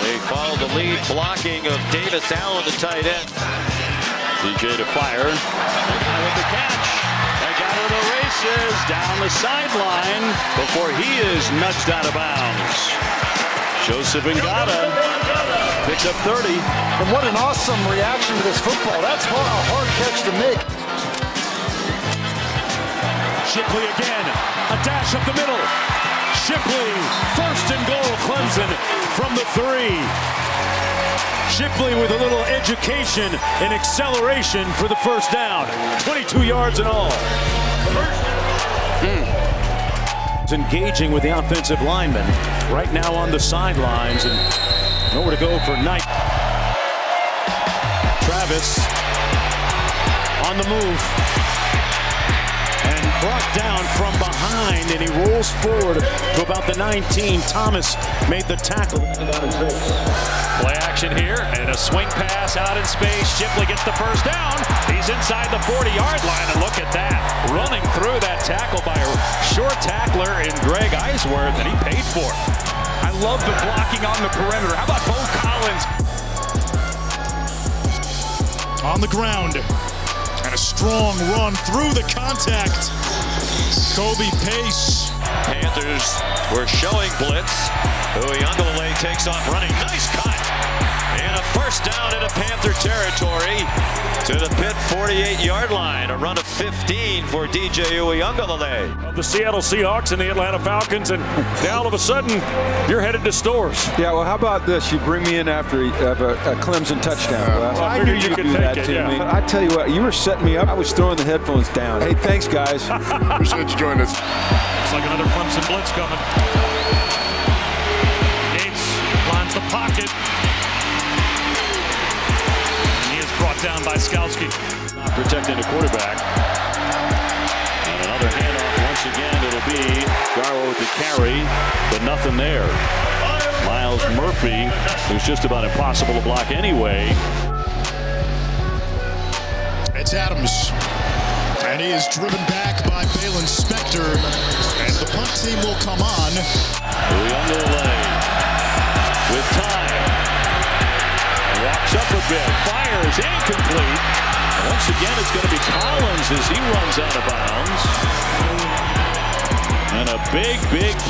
They follow the lead blocking of Davis Allen, the tight end. DJ to fire. With the catch. Ngata to the races down the sideline before he is nudged out of bounds. Joseph Ngata picks up 30. And what an awesome reaction to this football. That's a hard catch to make. Shipley again, a dash up the middle. Shipley, 1st and goal, Clemson from the 3. Shipley with a little education and acceleration for the first down. 22 yards in all. It's engaging with the offensive lineman right now on the sidelines and nowhere to go for Knight. Travis on the move. Brought down from behind, and he rolls forward to about the 19. Thomas made the tackle. Play action here, and a swing pass out in space. Shipley gets the first down. He's inside the 40-yard line, and look at that. Running through that tackle by a short tackler in Greg Eisworth, and he paid for it. I love the blocking on the perimeter. How about Bo Collins? On the ground. And a strong run through the contact. Kobe Pace. Panthers were showing blitz. Uiagalelei takes off running. Nice cut. And a first down into Panther territory to the Pitt 48-yard line. A run of 15 for DJ Uiagalelei. The Seattle Seahawks and the Atlanta Falcons, and now all of a sudden, you're headed to Stores. Yeah, well, how about this? You bring me in after a Clemson touchdown. Well, I knew you could do that take it, to yeah. me. I tell you what, you were setting me up. I was throwing the headphones down. Hey, thanks, guys. Appreciate you joining us. Looks like another Clemson blitz coming. Yates lines the pocket. And he is brought down by Skalski. Protecting the quarterback. And another handoff once again. It'll be Garwo with the carry, but nothing there. Myles Murphy, who's just about impossible to block anyway. It's Adams. And he is driven back by Balin Spector. And the punt team will come on. Uiagalelei with time. bit. Fires incomplete. Once again, it's going to be Collins as he runs out of bounds. And a big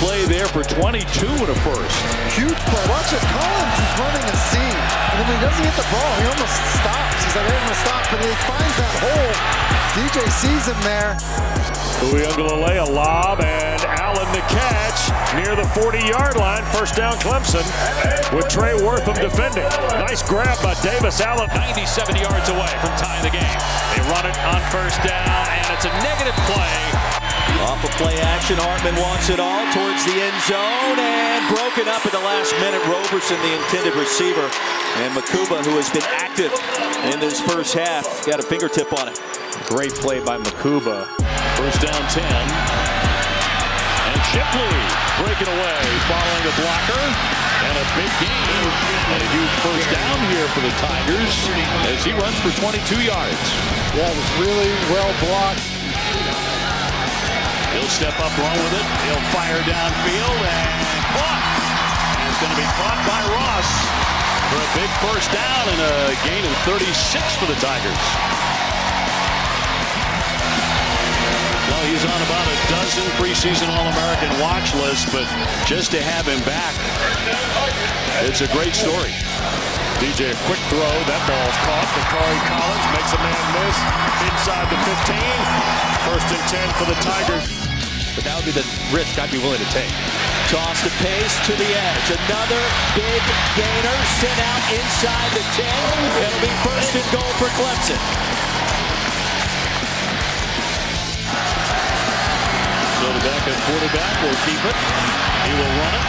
play there for 22 in a first. Huge play. Watch it. Collins is running a seam. And when he doesn't get the ball, he almost stops. He's like, I'm going to stop. But he finds that hole. DJ sees him there. Uiagalelei, a lob, and Allen the catch near the 40-yard line. First down, Clemson, with Trey Wortham defending. Nice grab by Davis Allen. 97 yards away from tying the game. They run it on first down, and it's a negative play. Off of play action, Hartman wants it all towards the end zone, and broken up at the last minute. Roberson, the intended receiver, and Makuba, who has been active in this first half, got a fingertip on it. Great play by Makuba. First down 10. And Shipley breaking away, following the blocker. And a big gain. And a huge first down here for the Tigers as he runs for 22 yards. Yeah, it was really well blocked. He'll step up, run with it. He'll fire downfield and caught. And it's going to be caught by Ross for a big first down and a gain of 36 for the Tigers. Well, he's on about a dozen preseason All-American watch lists, but just to have him back, it's a great story. DJ, a quick throw. That ball's caught. Bakari Collins makes a man miss inside the 15. First and 10 for the Tigers. But that would be the risk I'd be willing to take. Toss to Pace to the edge. Another big gainer sent out inside the 10. It'll be first and goal for Clemson. So the backup quarterback will keep it. He will run it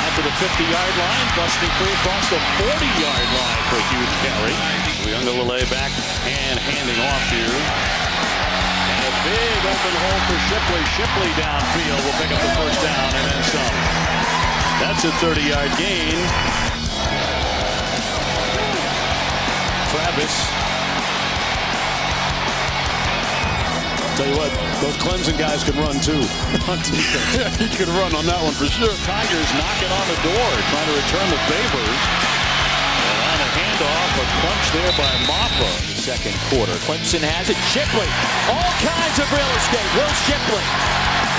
out to the 50-yard line, busting free across the 40-yard line for a huge carry. Uiagalelei back and handing off here. And a big open hole for Shipley. Shipley downfield will pick up the first down and then some. That's a 30-yard gain. Travis. Tell you what, those Clemson guys can run too. On defense. Yeah, he could run on that one for sure. Tigers knocking on the door, trying to return the favors. And on a handoff, a punch there by Mafah. Second quarter. Clemson has it. Shipley. All kinds of real estate. Will Shipley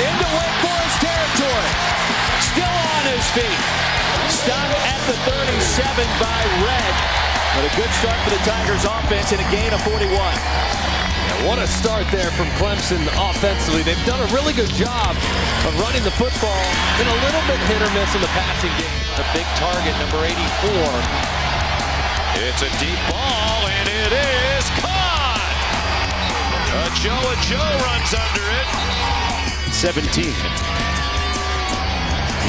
into Wake Forest territory. Still on his feet. Stopped at the 37 by Red. But a good start for the Tigers offense and a gain of 41. What a start there from Clemson offensively. They've done a really good job of running the football. Been a little bit hit or miss in the passing game. A big target, number 84. It's a deep ball, and it is caught. Joe runs under it. 17.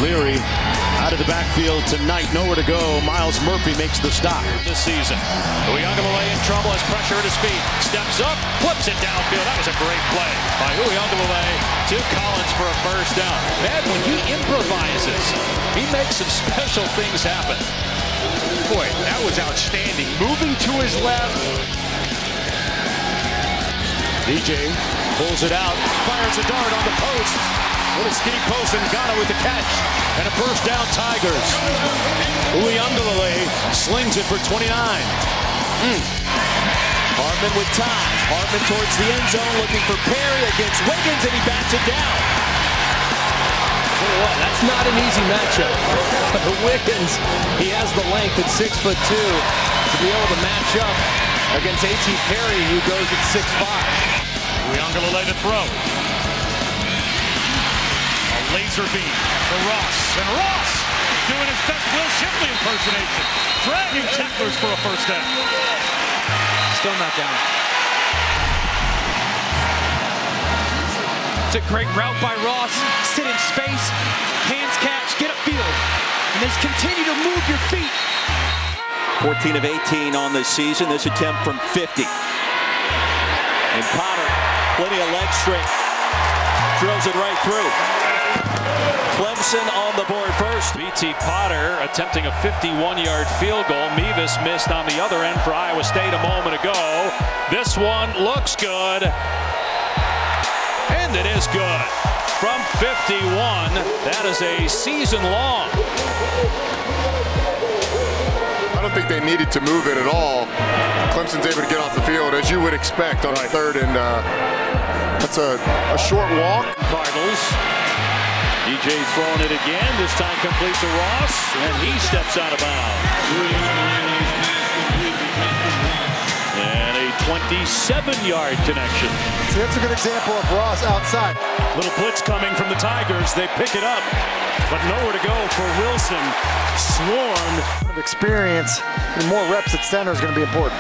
Leary out of the backfield tonight, nowhere to go. Myles Murphy makes the stop. This season, Uiagalelei in trouble, has pressure at his feet, steps up, flips it downfield. That was a great play by Uiagalelei to Collins for a first down. Man, when he improvises, he makes some special things happen. Boy, that was outstanding. Moving to his left. DJ pulls it out, fires a dart on the post. With a skinny post, and Ngata with the catch. And a first down, Tigers. Uiagalelei slings it for 29. Hartman with time. Hartman towards the end zone, looking for Perry against Wiggins, and he bats it down. Well, that's not an easy matchup. Wiggins, he has the length at 6'2" to be able to match up against A.T. Perry, who goes at 6'5". Uiagalelei to throw. Laser beam for Ross, and Ross doing his best Will Shipley impersonation, dragging tacklers for a first down. Still not down. It's a great route by Ross. Sit in space, hands catch, get upfield, and just continue to move your feet. 14 of 18 on the season. This attempt from 50. And Potter, plenty of leg strength, drills it right through. Clemson on the board first. B.T. Potter attempting a 51-yard field goal. Mevis missed on the other end for Iowa State a moment ago. This one looks good. And it is good. From 51, that is a season long. I don't think they needed to move it at all. Clemson's able to get off the field, as you would expect, on the third, and that's a short walk. Cardinals. DJ throwing it again. This time complete to Ross, and he steps out of bounds. And a 27-yard connection. See, that's a good example of Ross outside. Little blitz coming from the Tigers. They pick it up, but nowhere to go for Wilson. Swarmed. Experience and more reps at center is going to be important.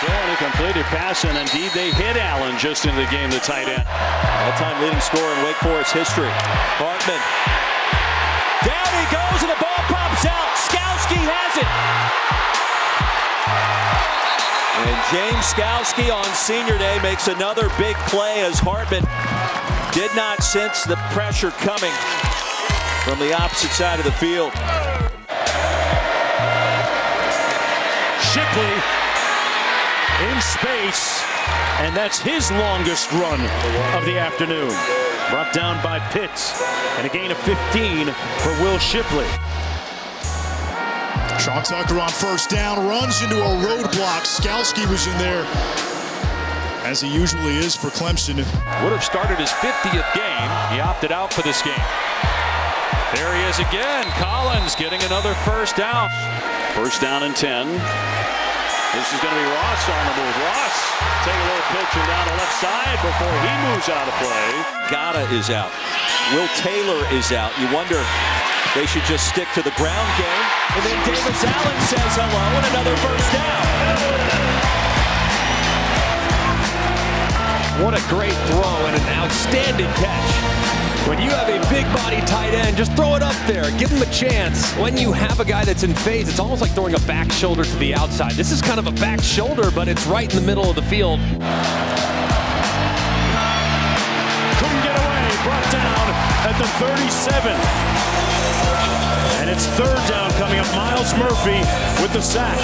Throwing a completed pass, and indeed they hit Allen just into the game, the tight end. All-time leading scorer in Wake Forest history. Hartman. Down he goes, and the ball pops out. Skalski has it. And James Skalski on senior day makes another big play as Hartman did not sense the pressure coming from the opposite side of the field. Shipley in space, and that's his longest run of the afternoon. Brought down by Pitts, and a gain of 15 for Will Shipley. Sean Tucker on first down, runs into a roadblock. Skalski was in there, as he usually is for Clemson. Would have started his 50th game. He opted out for this game. There he is again. Collins getting another first down. First down and 10. This is going to be Ross on the move. Ross take a little picture down the left side before he moves out of play. Gata is out. Will Taylor is out. You wonder they should just stick to the ground game. And then Davis Allen says hello and another first down. What a great throw and an outstanding catch. When you have a big body tight end, just throw it up there. Give him a chance. When you have a guy that's in phase, it's almost like throwing a back shoulder to the outside. This is kind of a back shoulder, but it's right in the middle of the field. Couldn't get away. Brought down at the 37. And it's third down coming up. Myles Murphy with the sack.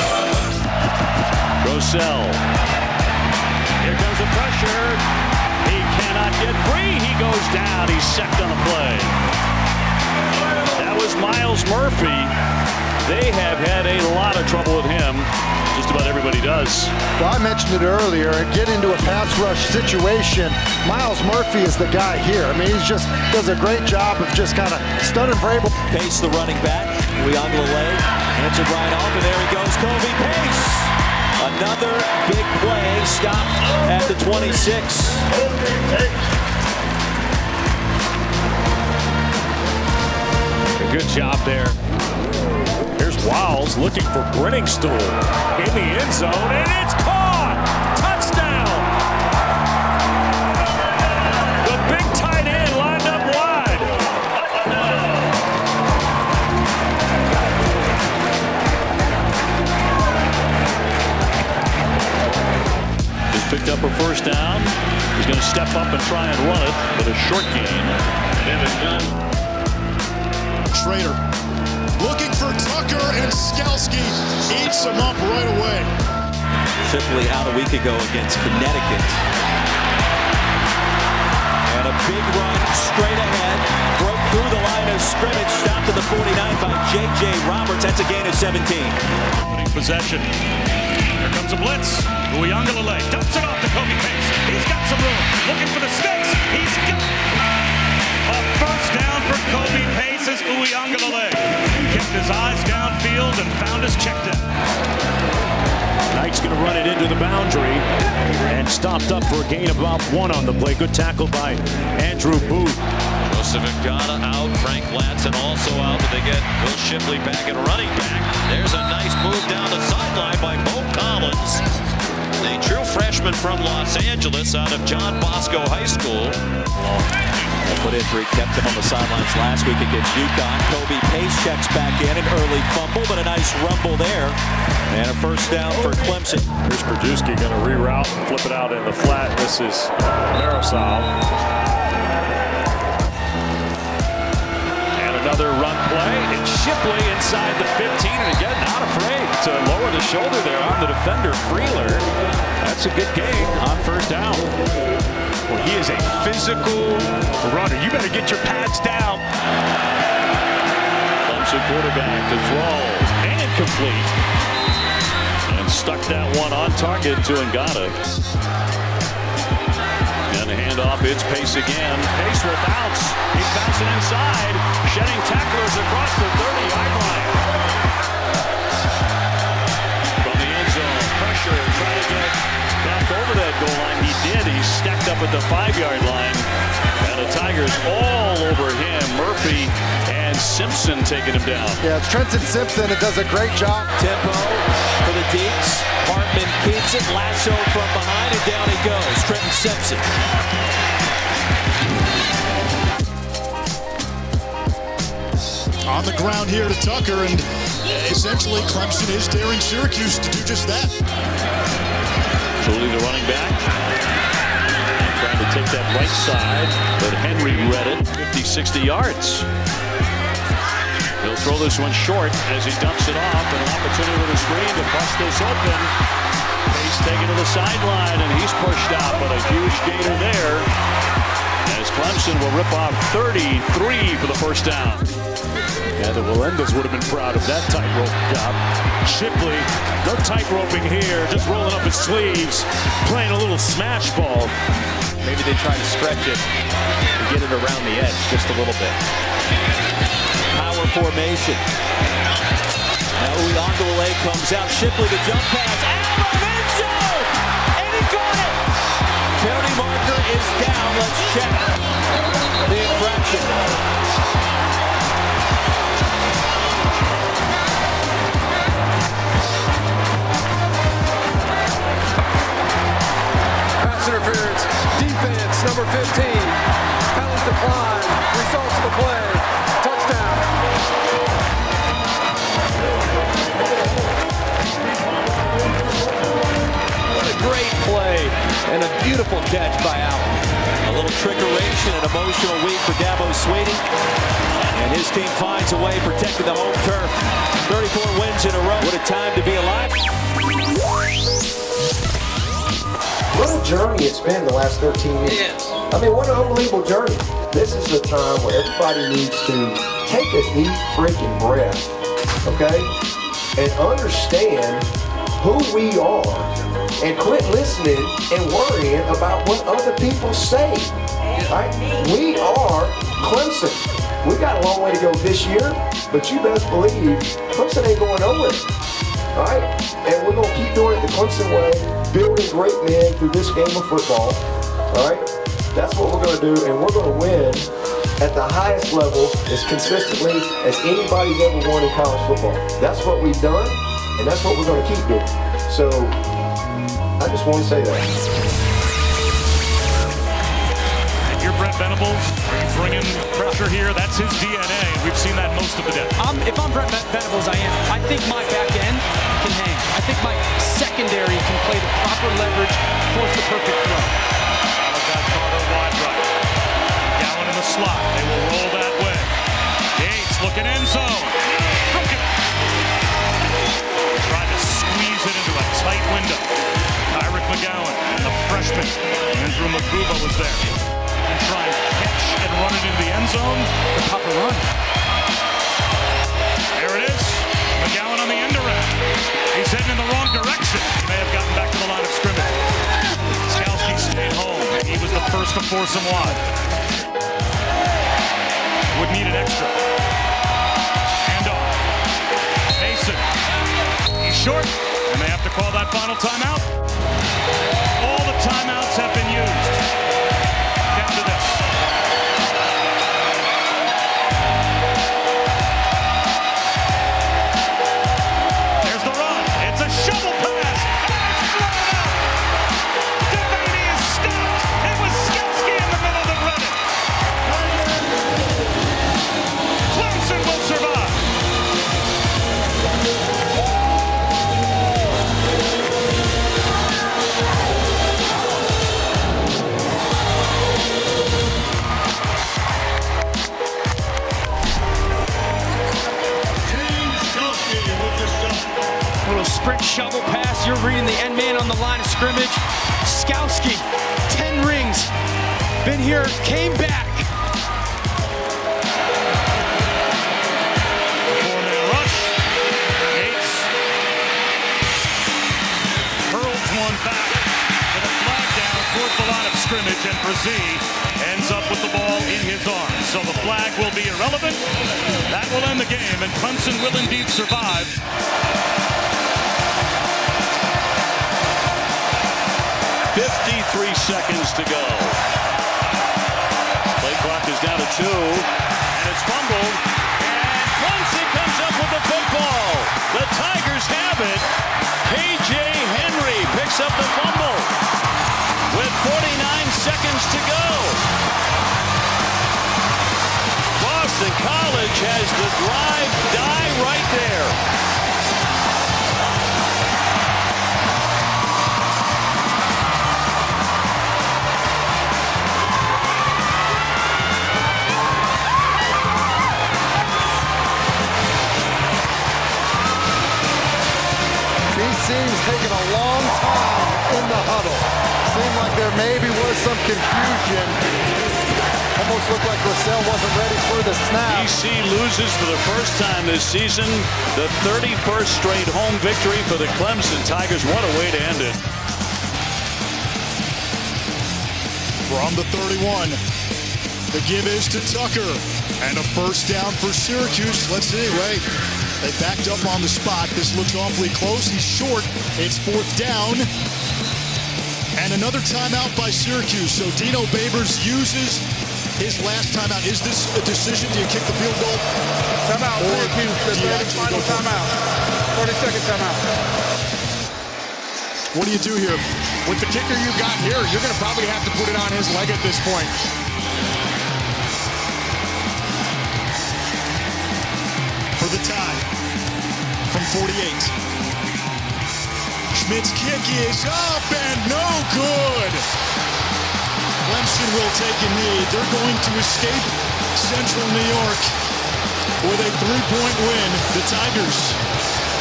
Rossell. Here comes the pressure. He cannot get free. He goes down. He's sacked on the play. That was Myles Murphy. They have had a lot of trouble with him. Just about everybody does. Well, I mentioned it earlier. Get into a pass rush situation. Myles Murphy is the guy here. I mean, he just does a great job of just kind of stunning Vrabel. Pace, the running back. Uiagalelei hands it right off, and there he goes. Kobe Pace. Another big play stopped at the 26. A good job there. Here's Wiles looking for Brenningstool in the end zone, and it's caught! Touchdown! The big tight end lined up wide. Just picked up a first down. He's going to step up and try and run it, but a short gain. Schrader looking for Tucker, and Skalski eats him up right away. Shipley out a week ago against Connecticut. And a big run straight ahead. Broke through the line of scrimmage. Stopped at the 49 by J.J. Roberts. That's a gain of 17. Possession. Here comes a blitz. Uiagalelei dumps it off to Kobe Pace. He's got some room. Looking for the sticks. He's got a first down for Kobe Pace as Uiagalelei kept his eyes downfield and found his check down. Knight's going to run it into the boundary and stopped up for a gain of about 1 on the play. Good tackle by Andrew Booth. Joseph Ngata out. Frank Latson also out. But they get Will Shipley back at running back. There's a nice move down the sideline by Bo Collins, the true freshman from Los Angeles out of John Bosco High School. That foot injury kept him on the sidelines last week against UConn. Kobe Pace checks back in, an early fumble, but a nice rumble there. And a first down for Clemson. Here's Krajewski going to reroute and flip it out in the flat. This is carousel. And another run play. It's Shipley inside the 15. And again, not afraid to lower the shoulder there on the defender, Freeler. That's a good gain on first down. Well, he is a physical runner. You better get your pads down. Clemson quarterback to throw. And complete. stuck that one on target to Ngata. And a handoff, it's Pace again. Pace will bounce. He's bouncing inside, shedding tacklers across the 30-yard line. From the end zone, pressure, trying to get back over that goal line. He did. He's stacked up at the 5-yard line. And the Tigers all over him. Murphy and Simpson taking him down. Yeah, Trenton Simpson, it does a great job. Tempo for the Deeks. Hartman keeps it. Lasso from behind, and down he goes. Trenton Simpson. On the ground here to Tucker, and essentially Clemson is daring Syracuse to do just that. Truly the running back. Trying to take that right side, but Henry read it. 50, 60 yards. He'll throw this one short as he dumps it off, and an opportunity with a screen to bust this open. Pace taken to the sideline, and he's pushed out, but a huge gainer there. As Clemson will rip off 33 for the first down. Yeah, the Melendez would have been proud of that tightrope job. Shipley, no tightroping here, just rolling up his sleeves, playing a little smash ball. Maybe they try to stretch it and get it around the edge just a little bit. Power formation. Now Uiagalelei comes out. Shipley the jump pass. Allen end zone! And he got it! Penalty marker is down. Let's check the infraction. Interference, defense, number 15. Penalties decline. Results of the play. Touchdown. What a great play and a beautiful catch by Allen. A little trickeration, an emotional week for Dabo Swinney. And his team finds a way protecting the home turf. 34 wins in a row. What a time to be alive. What a journey it's been the last 13 years. Yes. I mean, what an unbelievable journey. This is a time where everybody needs to take a deep freaking breath, okay? And understand who we are and quit listening and worrying about what other people say, right? We are Clemson. We got a long way to go this year, but you best believe Clemson ain't going nowhere, all right? And we're going to keep doing it the Clemson way, building great men through this game of football, all right? That's what we're going to do, and we're going to win at the highest level as consistently as anybody's ever won in college football. That's what we've done, and that's what we're going to keep doing. So, I just want to say that. If you're Brent Venables, are you bringing pressure here? That's his DNA. We've seen that most of the day. If I'm Brent Venables, I am. I think my back end can hang. I think my secondary can play the proper leverage, force the perfect throw. Got Carter wide right. Gowan in the slot. They will roll that way. Yates looking end zone. Broken. Trying to squeeze it into a tight window. Tyrick McGowan and the freshman Andrew Mabuba was there. And try and catch and run it into the end zone. The proper run. There it is. McGowan on the end around. He's heading in the wrong direction. He may have gotten back to the line of scrimmage. Skalski stayed home. He was the first to force him wide. Would need an extra. Handoff. Mason. He's short, and they have to call that final timeout. All the timeouts have been used. Down to this. There's the run. It's a shovel pass. And it's thrown out. Devaney is stopped. It was Skalski in the middle that read it. Clemson will survive. Little sprint shovel pass. You're reading the end man on the line of scrimmage. Skalski, 10 rings. Been here, came back. Four-man rush. Yates. scrimmage, and Brazee ends up with the ball in his arms. So the flag will be irrelevant. That will end the game, and Clemson will indeed survive. 53 seconds to go. Play clock is down to 2, and it's fumbled. And Clemson comes up with the football. The Tigers have it. K.J. Henry picks up the fumble with 49 seconds to go. Boston College has the drive die right there. Seems taking a long time in the huddle. Seemed like there maybe was some confusion. Almost looked like Russell wasn't ready for the snap. BC loses for the first time this season. The 31st straight home victory for the Clemson Tigers. What a way to end it. From the 31, the give is to Tucker. And a first down for Syracuse. Let's see, Ray. They backed up on the spot. This looks awfully close. He's short. It's 4th down. And another timeout by Syracuse. So Dino Babers uses his last timeout. Is this a decision? Do you kick the field goal? Timeout. Syracuse. Final timeout. 30-second timeout. What do you do here? With the kicker you got here, you're going to probably have to put it on his leg at this point. For the tie from 48. Schmidt's kick is up and no good. Clemson will take a knee. They're going to escape Central New York with a 3-point win. The Tigers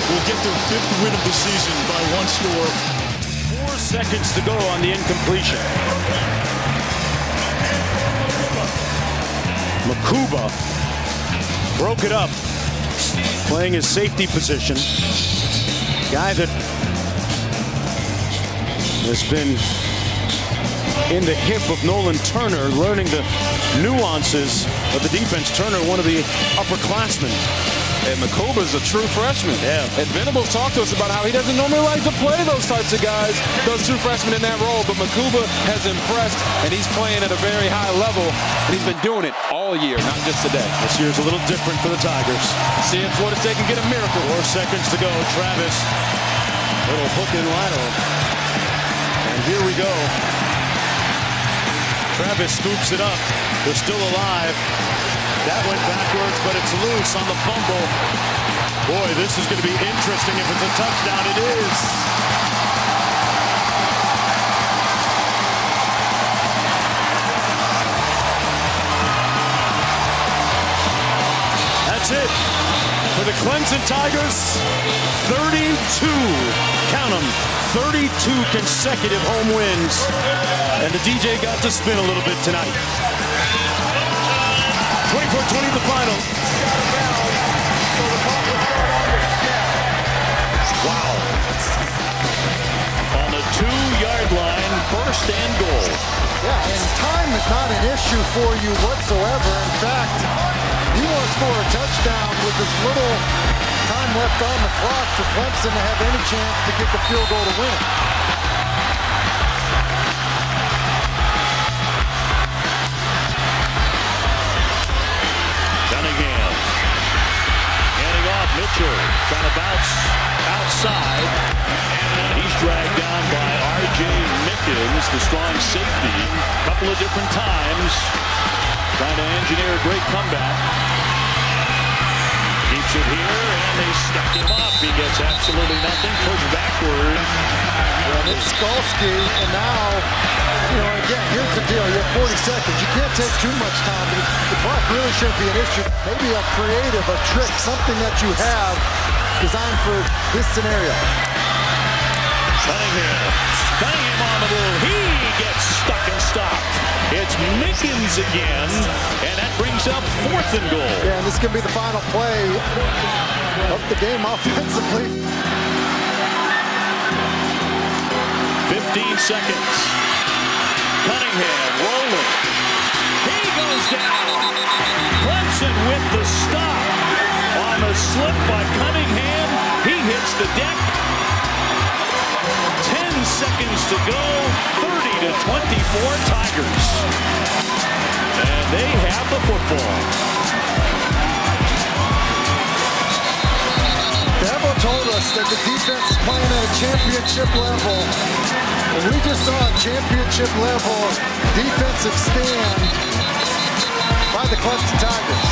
will get their 5th win of the season by 1 score. 4 seconds to go on the incompletion. Makuba broke it up, playing his safety position. Guy that has been in the hip of Nolan Turner, learning the nuances of the defense. Turner, one of the upperclassmen. And Makuba's a true freshman. Yeah. And Venables talked to us about how he doesn't normally like to play those types of guys, those true freshmen in that role. But Makuba has impressed, and he's playing at a very high level. And he's been doing it all year, not just today. This year's a little different for the Tigers. See if Florida State can get a miracle. 4 seconds to go. Travis, little hook and lateral. And here we go. Travis scoops it up. They're still alive. That went backwards, but it's loose on the fumble. Boy, this is going to be interesting. If it's a touchdown, it is. That's it. For the Clemson Tigers, 32, count them, 32 consecutive home wins. And the DJ got to spin a little bit tonight. 24-20 the final. Wow. On the 2-yard line, first and goal. Yeah, and time is not an issue for you whatsoever. In fact, you want to score a touchdown with as little time left on the clock for Clemson to have any chance to get the field goal to win. Cunningham. Handing off Mitchell. Trying to bounce outside. And he's dragged down by R.J. Mickens, the strong safety. A couple of different times. Trying to engineer a great comeback. Keeps it here, and they step him up. He gets absolutely nothing. Pushed backward. And it's Skalski, and now, again, here's the deal. You have 40 seconds. You can't take too much time. The clock really shouldn't be an issue. Maybe a creative, a trick, something that you have designed for this scenario. Cunningham on the move. He gets stuck and stopped. It's Mickens again, and that brings up 4th and goal. Yeah, and this could be the final play of the game offensively. 15 seconds. Cunningham rolling. He goes down. Clemson with the stop on the slip by Cunningham. He hits the deck. 10 seconds to go. 30-24 Tigers. And they have the football. Dabo told us that the defense is playing at a championship level. And we just saw a championship level defensive stand by the Clemson Tigers.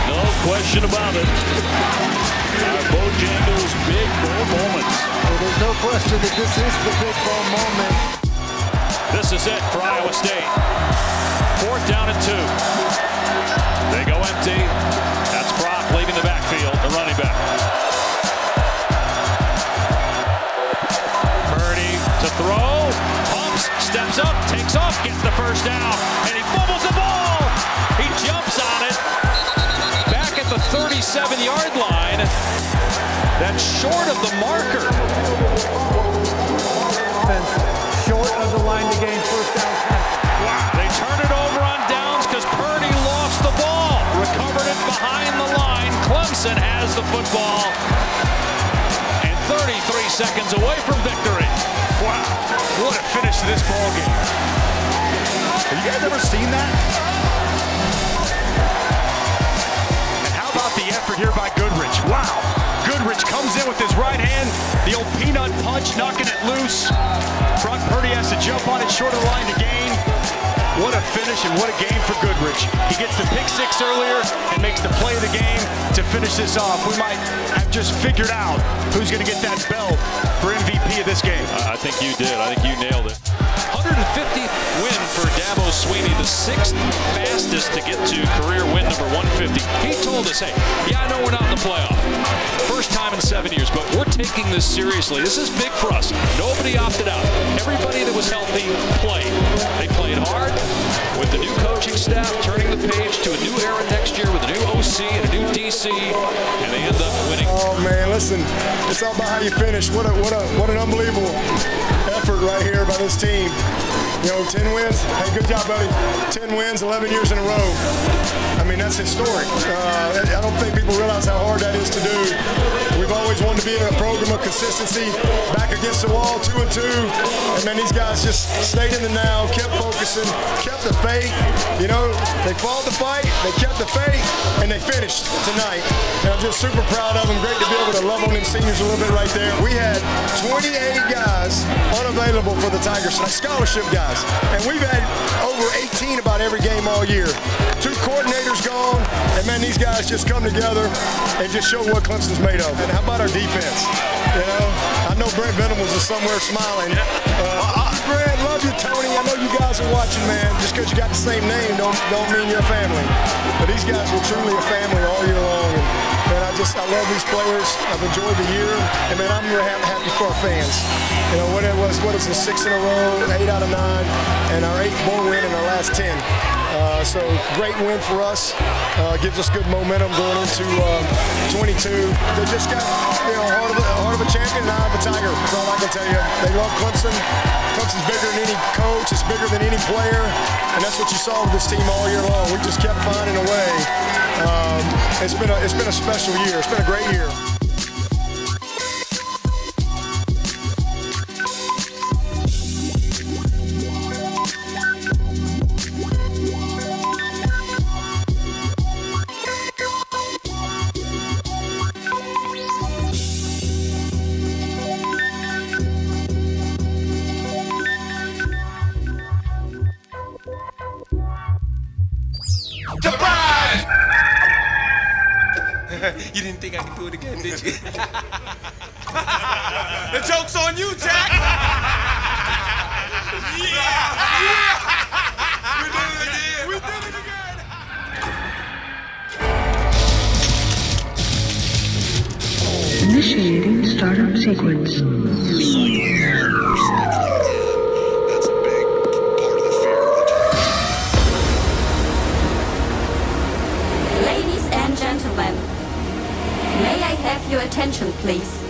No question about it. Bojangles' big bowl moment. Well, there's no question that this is the big bowl moment. This is it for Iowa State. 4th down and 2. They go empty. That's Brock leaving the backfield, the running back. Purdy to throw. Pumps, steps up, takes off, gets the first down, and he fumbles the ball. He jumps on it. Back at the 37-yard line. That's short of the marker. Short of the line to gain first down. Wow. They turn it over on downs because Purdy lost the ball. Recovered it behind the line. Clemson has the football. And 33 seconds away from victory. Wow. What a finish to this ball game. Have you guys ever seen that? And how about the effort here by Goodrich? Wow. Goodrich comes in with his right hand, the old peanut punch, knocking it loose. Brock Purdy has to jump on it short of the line to gain. What a finish and what a game for Goodrich. He gets the pick six earlier and makes the play of the game to finish this off. We might have just figured out who's going to get that belt for MVP of this game. I think you did. I think you nailed it. 150th win for Dabo Swinney, the 6th fastest to get to career win number 150. He told us, hey, yeah, I know we're not in the playoff. First time in 7 years, but we're taking this seriously. This is big for us. Nobody opted out. Everybody that was healthy played. They played hard with the new coaching staff, turning the page to a new era next year with a new OC and a new DC, and they end up winning. Oh man, listen, it's all about how you finish. What an unbelievable effort right here by this team. You know, 10 wins. Hey, good job, buddy. 10 wins, 11 years in a row. I mean, that's historic. I don't think people realize how hard that is to do. We've always wanted to be a program of consistency, back against the wall, 2-2. And man, these guys just stayed in the now, kept focusing, kept the faith. You know, they fought the fight, they kept the faith, and they finished tonight. And I'm just super proud of them. Great to be able to love on them seniors a little bit right there. We had 28 guys unavailable for the Tigers, like scholarship guys. And we've had over 18 about every game all year. 2 coordinators gone, and man, these guys just come together and just show what Clemson's made of. And how about our defense? You know, I know Brent Venables is somewhere smiling. Brent, love you, Tony. I know you guys are watching, man. Just because you got the same name don't mean you're a family. But these guys were truly a family all year long. And man, I love these players. I've enjoyed the year, and man, I'm really happy for our fans. You know, what is it, 6 in a row, 8 out of 9, and our 8th bowl win in our last 10. So great win for us. Gives us good momentum going into 22. They just got, you know, heart of a champion and eye of a tiger. That's all I can tell you. They love Clemson. Clemson's bigger than any coach. It's bigger than any player, and that's what you saw with this team all year long. We just kept finding a way. It's been a special year. It's been a great year. You didn't think I could do it again, did you? The joke's on you, Jack! Yeah! We did it again! Initiating startup sequence. Ladies and gentlemen, may I have your attention, please?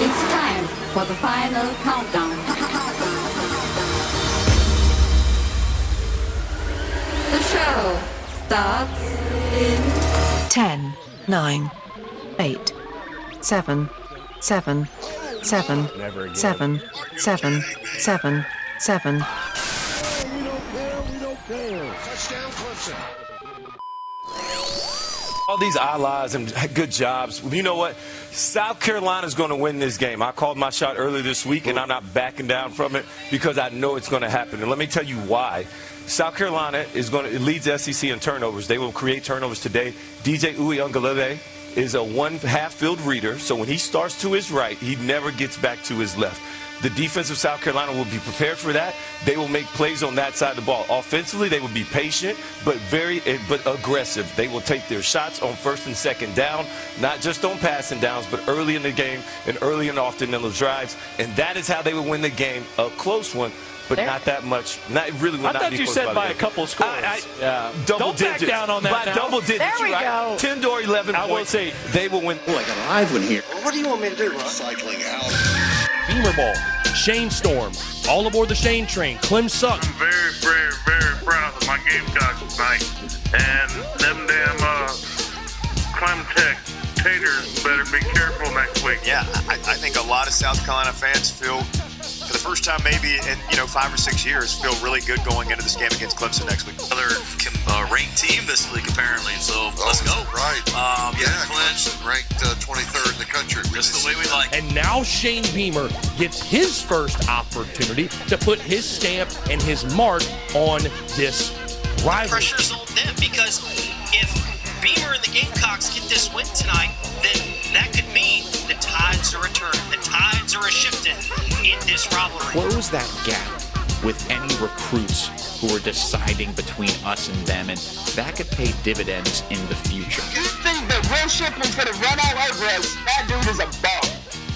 It's time for the final countdown. show starts in 10, 9, 8, 7, 7, 7, 7, 7, 7, 7. All these allies and good jobs. You know what? South Carolina's going to win this game. I called my shot earlier this week, and I'm not backing down from it because I know it's going to happen. And let me tell you why. South Carolina leads SEC in turnovers. They will create turnovers today. DJ Uiagalelei is a one half-field reader, so when he starts to his right, he never gets back to his left. The defense of South Carolina will be prepared for that. They will make plays on that side of the ball. Offensively, they will be patient, but aggressive. They will take their shots on first and second down, not just on passing downs, but early in the game and early and often in those drives. And that is how they will win the game. A close one, but not that much. Not really. I thought you said by a couple scores. Double Don't digits. back down on that By now. double digits. There we go. 10 or 11 I will points. say They will win. Oh, I got a live one here. What do you want me to do, Ron? Cycling out. Beamer Ball, Shane Storm, all aboard the Shane train. Clemson. I'm very, very, very proud of my Gamecocks tonight. And them damn Clemtech taters better be careful next week. Yeah, I think a lot of South Carolina fans feel, for the first time maybe in 5 or 6 years, feel really good going into this game against Clemson next week. Another ranked team this week apparently, so let's go. Right. Clemson ranked 23rd in the country. Just the way we like. And now Shane Beamer gets his first opportunity to put his stamp and his mark on this rivalry. Pressure's on them because if Beamer and the Gamecocks get this win tonight, then that could mean the tides are returning. The tides are shifting in this rivalry. Close that gap with any recruits who are deciding between us and them, and that could pay dividends in the future. You think that Will Shipley's gonna run all over us? That dude is a bum.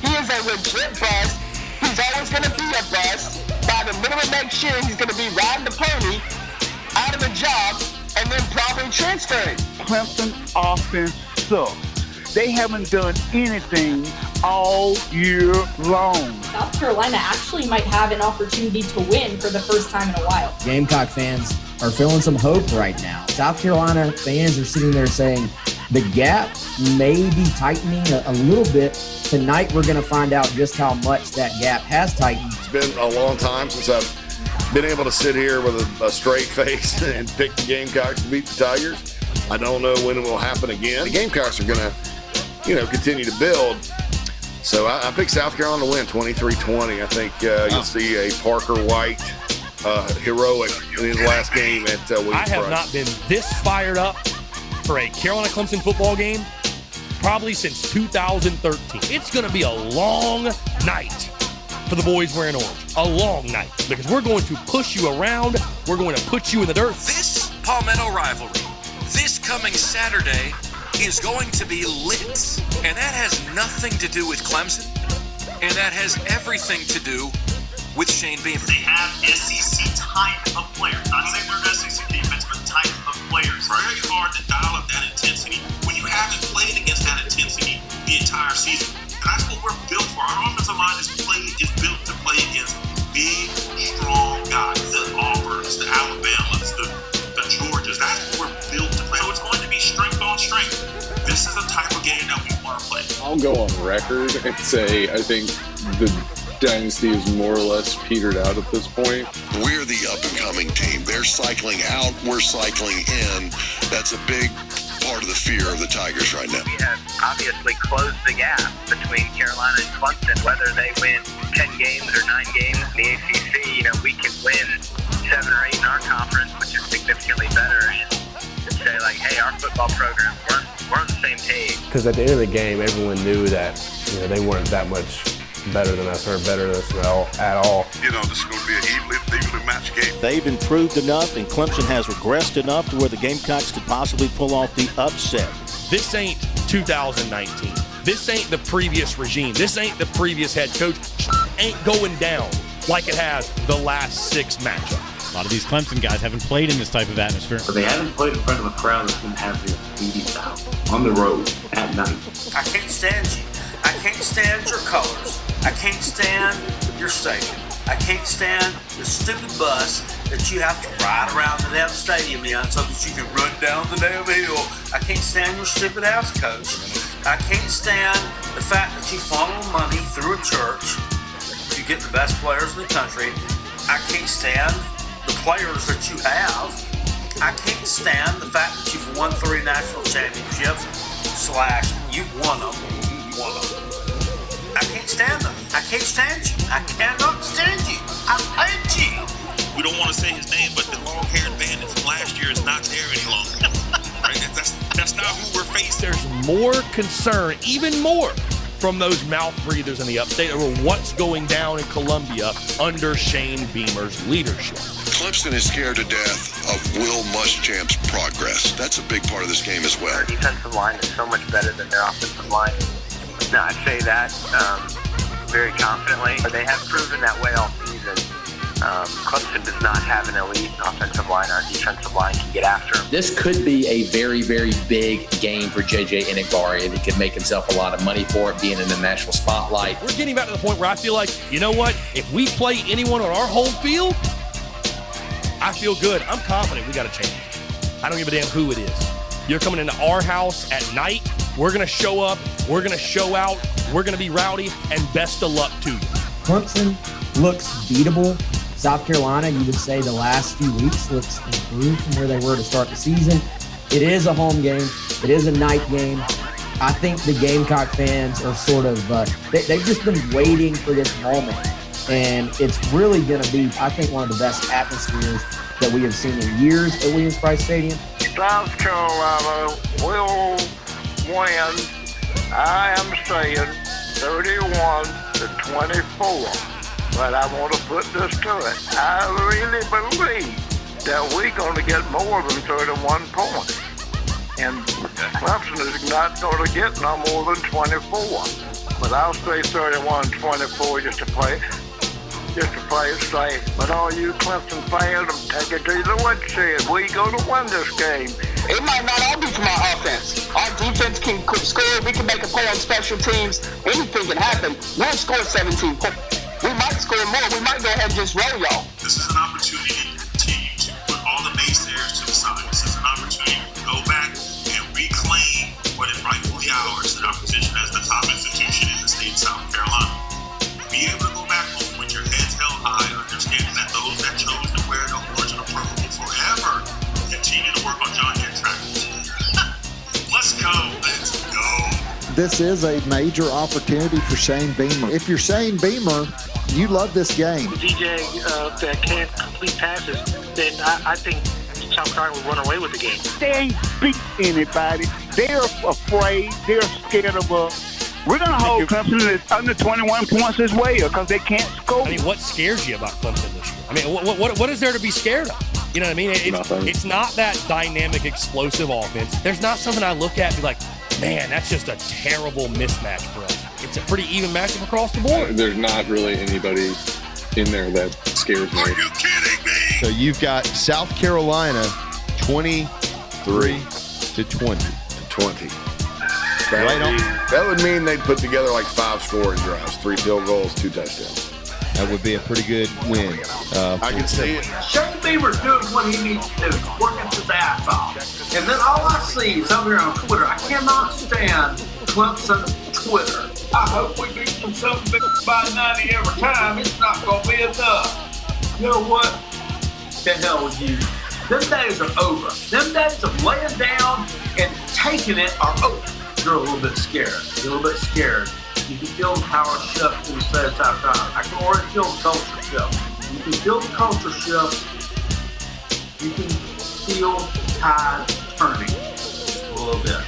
He is a legit bust. He's always gonna be a bust. By the middle of next year, he's gonna be riding the pony, out of a job, and then probably transferring. Clemson offense sucks. They haven't done anything all year long. South Carolina actually might have an opportunity to win for the first time in a while. Gamecock fans are feeling some hope right now. South Carolina fans are sitting there saying the gap may be tightening a little bit. Tonight we're going to find out just how much that gap has tightened. It's been a long time since I've been able to sit here with a straight face and pick the Gamecocks to beat the Tigers. I don't know when it will happen again. The Gamecocks are going to continue to build. So I picked South Carolina to win 23-20. I think you'll see a Parker White heroic in his last game at Williams-Brice. I have not been this fired up for a Carolina-Clemson football game probably since 2013. It's going to be a long night for the boys wearing orange. A long night because we're going to push you around. We're going to put you in the dirt. This Palmetto rivalry, this coming Saturday, is going to be lit. And that has nothing to do with Clemson. And that has everything to do with Shane Beamer. They have SEC type of players. Not saying they're SEC defense, but type of players. Very hard to dial up that intensity when you haven't played against that intensity the entire season. And that's what we're built for. Our offensive line is built to play against big, strong guys. The Auburns, the Alabamas, the Georgias. That's what we're built to play. So it's going to be strength on strength. This is the type of game that we want to play. I'll go on record and say I think the dynasty is more or less petered out at this point. We're the up-and-coming team. They're cycling out. We're cycling in. That's a big part of the fear of the Tigers right now. We have obviously closed the gap between Carolina and Clemson. Whether they win 10 games or 9 games in the ACC, we can win 7 or 8 in our conference, which is significantly better. And say, like, hey, our football program, we're on the same page. Because at the end of the game, everyone knew that they weren't that much better than us or better than us at all. This is going to be an evenly matched game. They've improved enough, and Clemson has regressed enough to where the Gamecocks could possibly pull off the upset. This ain't 2019. This ain't the previous regime. This ain't the previous head coach. Ain't going down like it has the last 6 matchups. A lot of these Clemson guys haven't played in this type of atmosphere. But they haven't played in front of a crowd that's going to have their beating out on the road at night. I can't stand you. I can't stand your colors. I can't stand your stadium. I can't stand your stupid bus that you have to ride around the damn stadium in so that you can run down the damn hill. I can't stand your stupid ass coach. I can't stand the fact that you funnel money through a church to get the best players in the country. I can't stand the players that you have. I can't stand the fact that you've won 3 national championships / you've won them. I can't stand them. I can't stand you. I cannot stand you. I hate you. We don't want to say his name, but the long-haired bandit from last year is not there any longer. Right? That's not who we're facing. There's more concern, even more, from those mouth breathers in the upstate over what's going down in Columbia under Shane Beamer's leadership. Clemson is scared to death of Will Muschamp's progress. That's a big part of this game as well. Their defensive line is so much better than their offensive line. No, I say that very confidently. They have proven that way all season. Clemson does not have an elite offensive line. Our defensive line can get after him. This could be a very, very big game for J.J. Enagbare, and he could make himself a lot of money for it, being in the national spotlight. We're getting back to the point where I feel like, you know what? If we play anyone on our home field, I feel good. I'm confident we got to change it. I don't give a damn who it is. You're coming into our house at night. We're going to show up. We're going to show out. We're going to be rowdy, and best of luck to you. Clemson looks beatable. South Carolina, you would say the last few weeks looks improved from where they were to start the season. It is a home game. It is a night game. I think the Gamecock fans are sort of, they've just been waiting for this moment. And it's really going to be, I think, one of the best atmospheres that we have seen in years at Williams-Brice Stadium. South Carolina will win, I am saying, 31-24. But I want to put this to it. I really believe that we're going to get more than 31 points. And Clemson is not going to get no more than 24. But I'll say 31-24 just to play it safe. But all you Clemson fans, take it to the woodshed. We're going to win this game. It might not all be from our offense. Our defense can score. We can make a play on special teams. Anything can happen. We'll score 17 points. We might score more. We might go ahead and just roll y'all. This is an opportunity to continue to put all the naysayers to the side. This is an opportunity to go back and reclaim what is rightfully ours in our position as the top institution in the state of South Carolina. Be able to go back home with your heads held high, understanding that those that chose to wear the orange and the purple will forever continue to work on John Deere tractors. Let's go. Let's go. This is a major opportunity for Shane Beamer. If you're Shane Beamer, you love this game. DJ that can't complete passes, then I think South Carolina will run away with the game. They ain't beat anybody. They're afraid. They're scared of us. We're going to hold Clemson under 21 points as well because they can't score. I mean, what scares you about Clemson this year? I mean, what is there to be scared of? You know what I mean? It's not that dynamic, explosive offense. There's not something I look at and be like, man, that's just a terrible mismatch for us. It's a pretty even matchup across the board. There's not really anybody in there that scares me. Are you kidding me? So you've got South Carolina 23-20. That would mean they'd put together like 5 scoring drives, 3 field goals, 2 touchdowns. That would be a pretty good win. I can see it. Shane Beamer's doing what he needs to do, working his ass off. And then all I see is over here on Twitter. I cannot stand Clemson Twitter. I hope we beat them something by 90 every time. It's not going to be enough. You know what? The hell with you. Them days are over. Them days of laying down and taking it are over. You're a little bit scared. You're a little bit scared. You can feel the power shift in the state of South Carolina. I can already feel the culture shift. You can feel the culture shift. You can feel tide turning a little bit.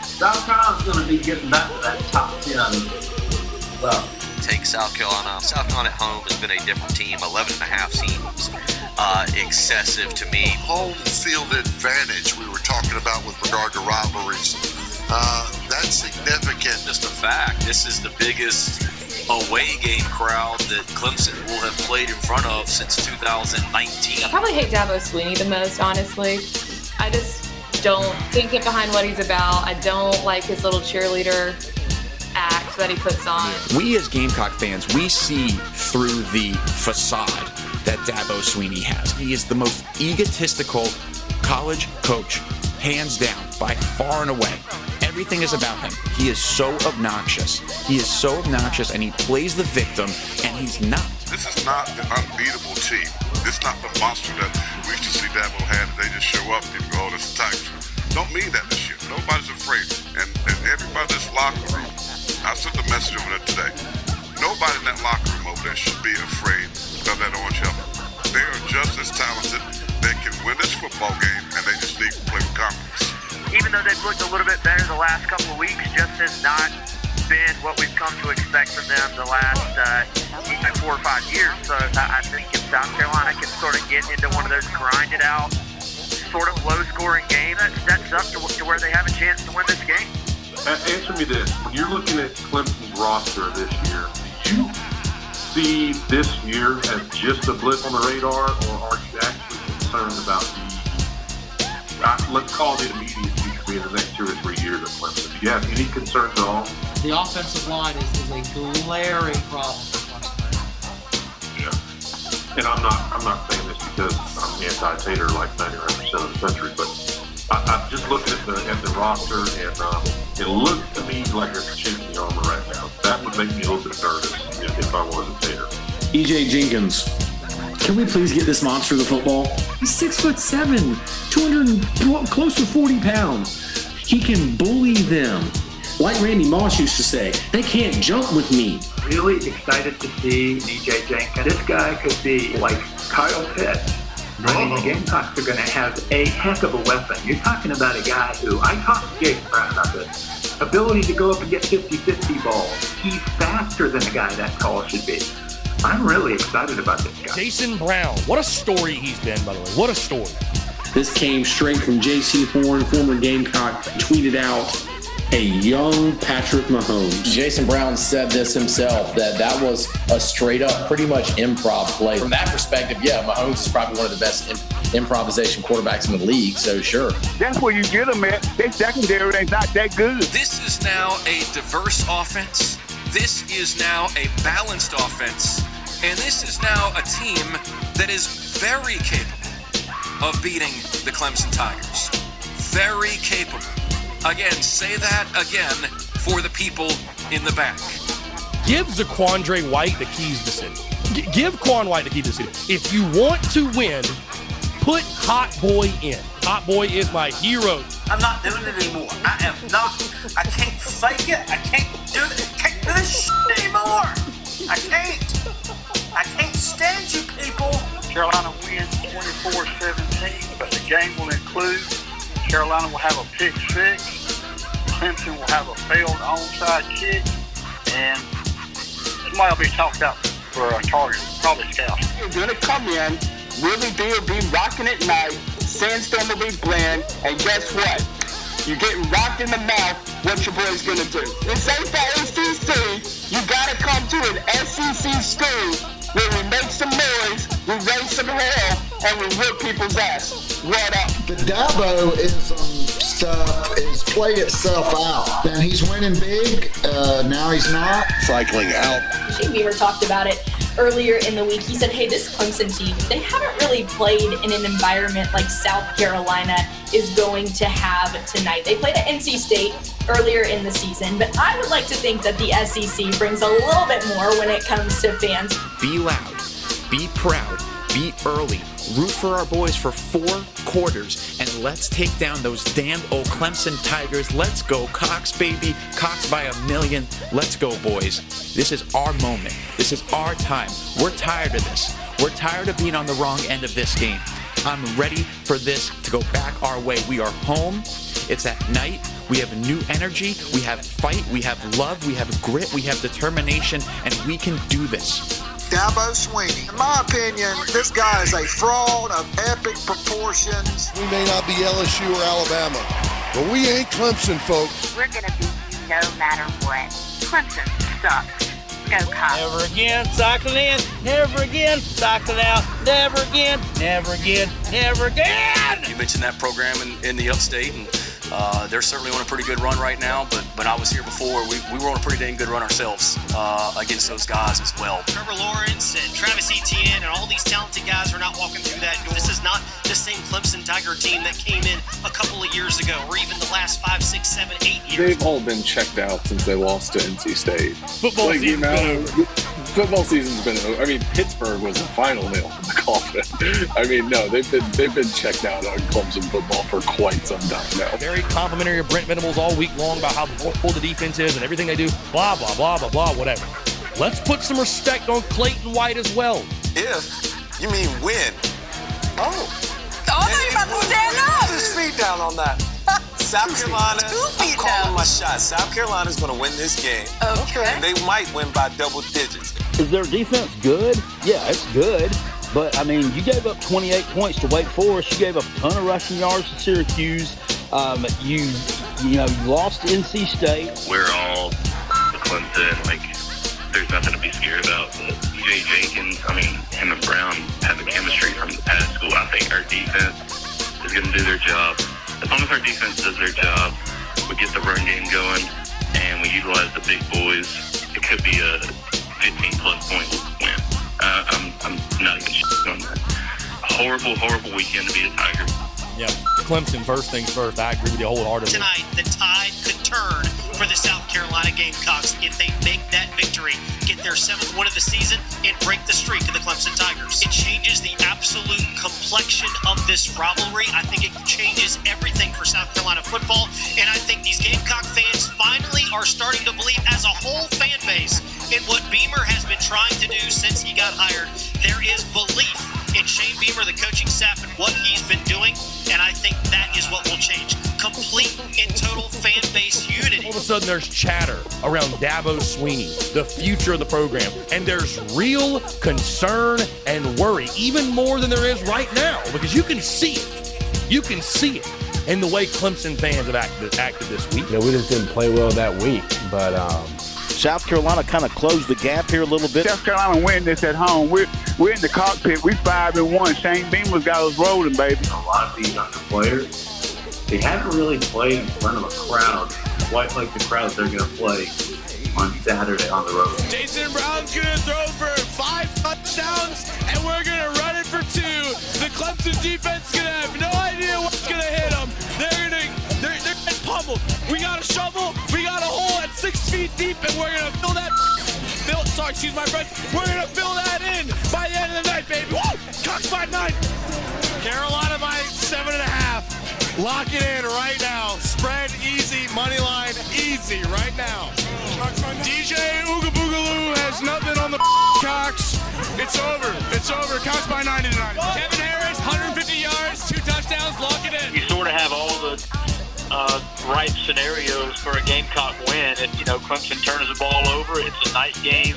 South Carolina's going to be getting back to that top 10 level. Take South Carolina. South Carolina at home has been a different team. 11.5 seems excessive to me. Home field advantage we were talking about with regard to rivalries. That's significant. Just a fact. This is the biggest away game crowd that Clemson will have played in front of since 2019. I probably hate Dabo Swinney the most, honestly. I just don't think it behind what he's about. I don't like his little cheerleader act that he puts on. We as Gamecock fans, we see through the facade that Dabo Swinney has. He is the most egotistical college coach, hands down, by far and away. Everything is about him. He is so obnoxious. He is so obnoxious, and he plays the victim, and he's not. This is not the unbeatable team. This is not the monster that we used to see Dabo had. They just show up and go, oh, this is Tigers. Don't mean that this year. Nobody's afraid. And everybody in this locker room, I sent the message over there today. Nobody in that locker room over there should be afraid of that orange helmet. They are just as talented. They can win this football game, and they just need to play with confidence. Even though they've looked a little bit better the last couple of weeks, just has not been what we've come to expect from them the last 4 or 5 years. So I think if South Carolina can sort of get into one of those grinded out, sort of low-scoring games, that sets up to where they have a chance to win this game. Answer me this. When you're looking at Clemson's roster this year, do you see this year as just a blip on the radar, or are you actually concerned about let's call it immediate future being the next 2 or 3 years at Clemson? Do you have any concerns at all? The offensive line is a glaring problem for Clemson. Yeah. And I'm not saying this because I'm anti-Tater like 99% of the country, but I'm just looking at the roster, and it looks to me like they're shooting the armor right now. That would make me a little bit nervous if I was a Tater. EJ Jenkins. Can we please get this monster the football? He's 6'7", 200, close to 40 pounds. He can bully them. Like Randy Moss used to say, they can't jump with me. Really excited to see EJ Jenkins. This guy could be like Kyle Pitts. I mean, the Gamecocks are going to have a heck of a weapon. You're talking about a guy who, I talked to Jason Brown about this, ability to go up and get 50-50 balls. He's faster than a guy that tall should be. I'm really excited about this guy. Jason Brown, what a story he's been, by the way. What a story. This came straight from J.C. Horn, former Gamecock, tweeted out, a young Patrick Mahomes. Jason Brown said this himself, that was a straight up, pretty much improv play. From that perspective, yeah, Mahomes is probably one of the best improvisation quarterbacks in the league, so sure. That's where you get them at. Their secondary ain't not that good. This is now a diverse offense. This is now a balanced offense. And this is now a team that is very capable of beating the Clemson Tigers. Very capable. Again, say that again for the people in the back. Give Zaquandre White the keys to the city. Give Quan White the keys to the city. If you want to win, put Hot Boy in. Hot Boy is my hero. I'm not doing it anymore. I can't fake it. I can't do it. I can't do this shit anymore. I can't stand you people. Carolina wins 24-17, but the game will include Carolina will have a pick six, Clemson will have a failed onside kick, and somebody will be talked out for a target, probably Skalski. You're going to come in, really be rocking at night, Sandstorm will be bland, and guess what? You're getting rocked in the mouth, what your boy's going to do. This ain't the SEC. You got to come to an SEC school where we make some noise, we raise some hell, and we whip people's ass. What up? The Dabo stuff is played itself out. And he's winning big. Now he's not. Cycling out. Shane Beamer talked about it earlier in the week. He said, hey, this Clemson team, they haven't really played in an environment like South Carolina is going to have tonight. They played at NC State earlier in the season, but I would like to think that the SEC brings a little bit more when it comes to fans. Be loud, be proud, be early, root for our boys for 4 quarters, and let's take down those damn old Clemson Tigers. Let's go, Cox, baby. Cox by 1,000,000. Let's go, boys. This is our moment. This is our time. We're tired of this. We're tired of being on the wrong end of this game. I'm ready for this to go back our way. We are home. It's at night. We have new energy. We have fight. We have love. We have grit. We have determination. And we can do this. Dabo Swinney. In my opinion, this guy is a fraud of epic proportions. We may not be LSU or Alabama, but we ain't Clemson, folks. We're going to beat you no matter what. Clemson sucks. Go Cox. Never again, cycling in. Never again, cycling out. Never again, never again, never again. You mentioned that program in the upstate, and They're certainly on a pretty good run right now, but I was here before. We were on a pretty dang good run ourselves against those guys as well. Trevor Lawrence and Travis Etienne and all these talented guys are not walking through that door. This is not the same Clemson Tiger team that came in a couple of years ago, or even the last 5, 6, 7, 8 years. They've all been checked out since they lost to NC State. Football season's been over. Football season's been over. I mean, Pittsburgh was the final nail in the coffin. I mean, no, they've been checked out on Clemson football for quite some time now. Very complimentary of Brent Venables all week long about how poor the defense is and everything they do. Blah, blah, blah, blah, blah, whatever. Let's put some respect on Clayton White as well. If you mean win. Oh, I thought you were about to stand up. Put his feet down on that. South Carolina, I'm calling my shot. South Carolina's going to win this game. Okay. And they might win by double digits. Is their defense good? Yeah, it's good. But, I mean, you gave up 28 points to Wake Forest. You gave up a ton of rushing yards to Syracuse. You lost to NC State. We're all Clemson. Like, there's nothing to be scared about. But Jay Jenkins, I mean, him and Brown have the chemistry from the past school. I think our defense is going to do their job. As long as our defense does their job, we get the run game going, and we utilize the big boys, it could be a 15-plus point win. I'm not even on that. Horrible weekend to be a Tiger. Yeah, Clemson, first things first. I agree with you wholeheartedly. Tonight, the tide could turn for the South Carolina Gamecocks if they make that victory, get their 7th win of the season, and break the streak of the Clemson Tigers. It changes the absolute complexion of this rivalry. I think it changes everything for South Carolina football, and I think these Gamecock fans finally are starting to believe, as a whole fan base, in what Beamer has been trying to do since he got hired. There is belief in Shane Beamer, the coaching staff, and what he's been doing, and I think that is what will change. Complete and total fan base unity. All of a sudden, there's chatter around Dabo Swinney, the future of the program, and there's real concern and worry, even more than there is right now, because you can see it. You can see it in the way Clemson fans have acted this week. We just didn't play well that week, but South Carolina kind of closed the gap here a little bit. South Carolina win this at home. We're in the cockpit. We 5-1. Shane Beamer's got us rolling, baby. A lot of these younger players, they haven't really played in front of a crowd quite like the crowd they're going to play on Saturday on the road. Jason Brown's going to throw for 5 touchdowns, and we're going to run it for 2. The Clemson defense is going to have no idea what's going to hit them. They're getting pummeled. We got a shovel. We got a hole at 6 feet deep, and we're going to fill that. Excuse my friend. We're going to fill that in by the end of the night, baby. Woo! Cox by 9. Carolina by 7.5. Lock it in right now. Spread easy. Money line easy right now. DJ Ooga Boogaloo has nothing on the Cox. It's over. It's over. Cox by 9 tonight. Kevin Harris, 150 yards, 2 touchdowns. Lock it in. You sort of have all the right scenarios for a Gamecock win. If Clemson turns the ball over, it's a night game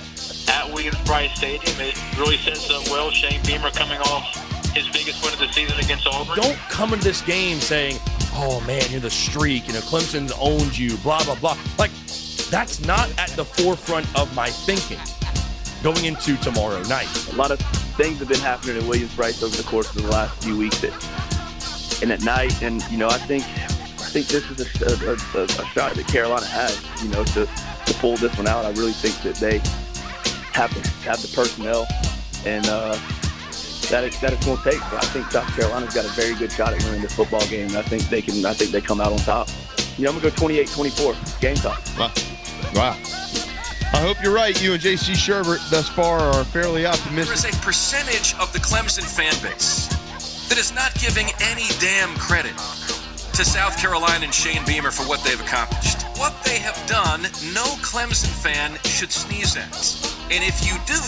at Williams-Brice Stadium. It really sets up well. Shane Beamer coming off his biggest win of the season against Auburn. Don't come into this game saying, "Oh man, you're the streak. Clemson's owned you." Blah blah blah. Like, that's not at the forefront of my thinking going into tomorrow night. A lot of things have been happening at Williams-Brice over the course of the last few weeks, and at night. And I think this is a shot that Carolina has, to pull this one out. I really think that they have the personnel, and that it's going to take. But I think South Carolina's got a very good shot at winning this football game, and I think they come out on top. I'm going to go 28-24, Gamecock. Wow. I hope you're right. You and J.C. Sherbert thus far are fairly optimistic. There is a percentage of the Clemson fan base that is not giving any damn credit to South Carolina and Shane Beamer for what they've accomplished. What they have done, no Clemson fan should sneeze at. And if you do,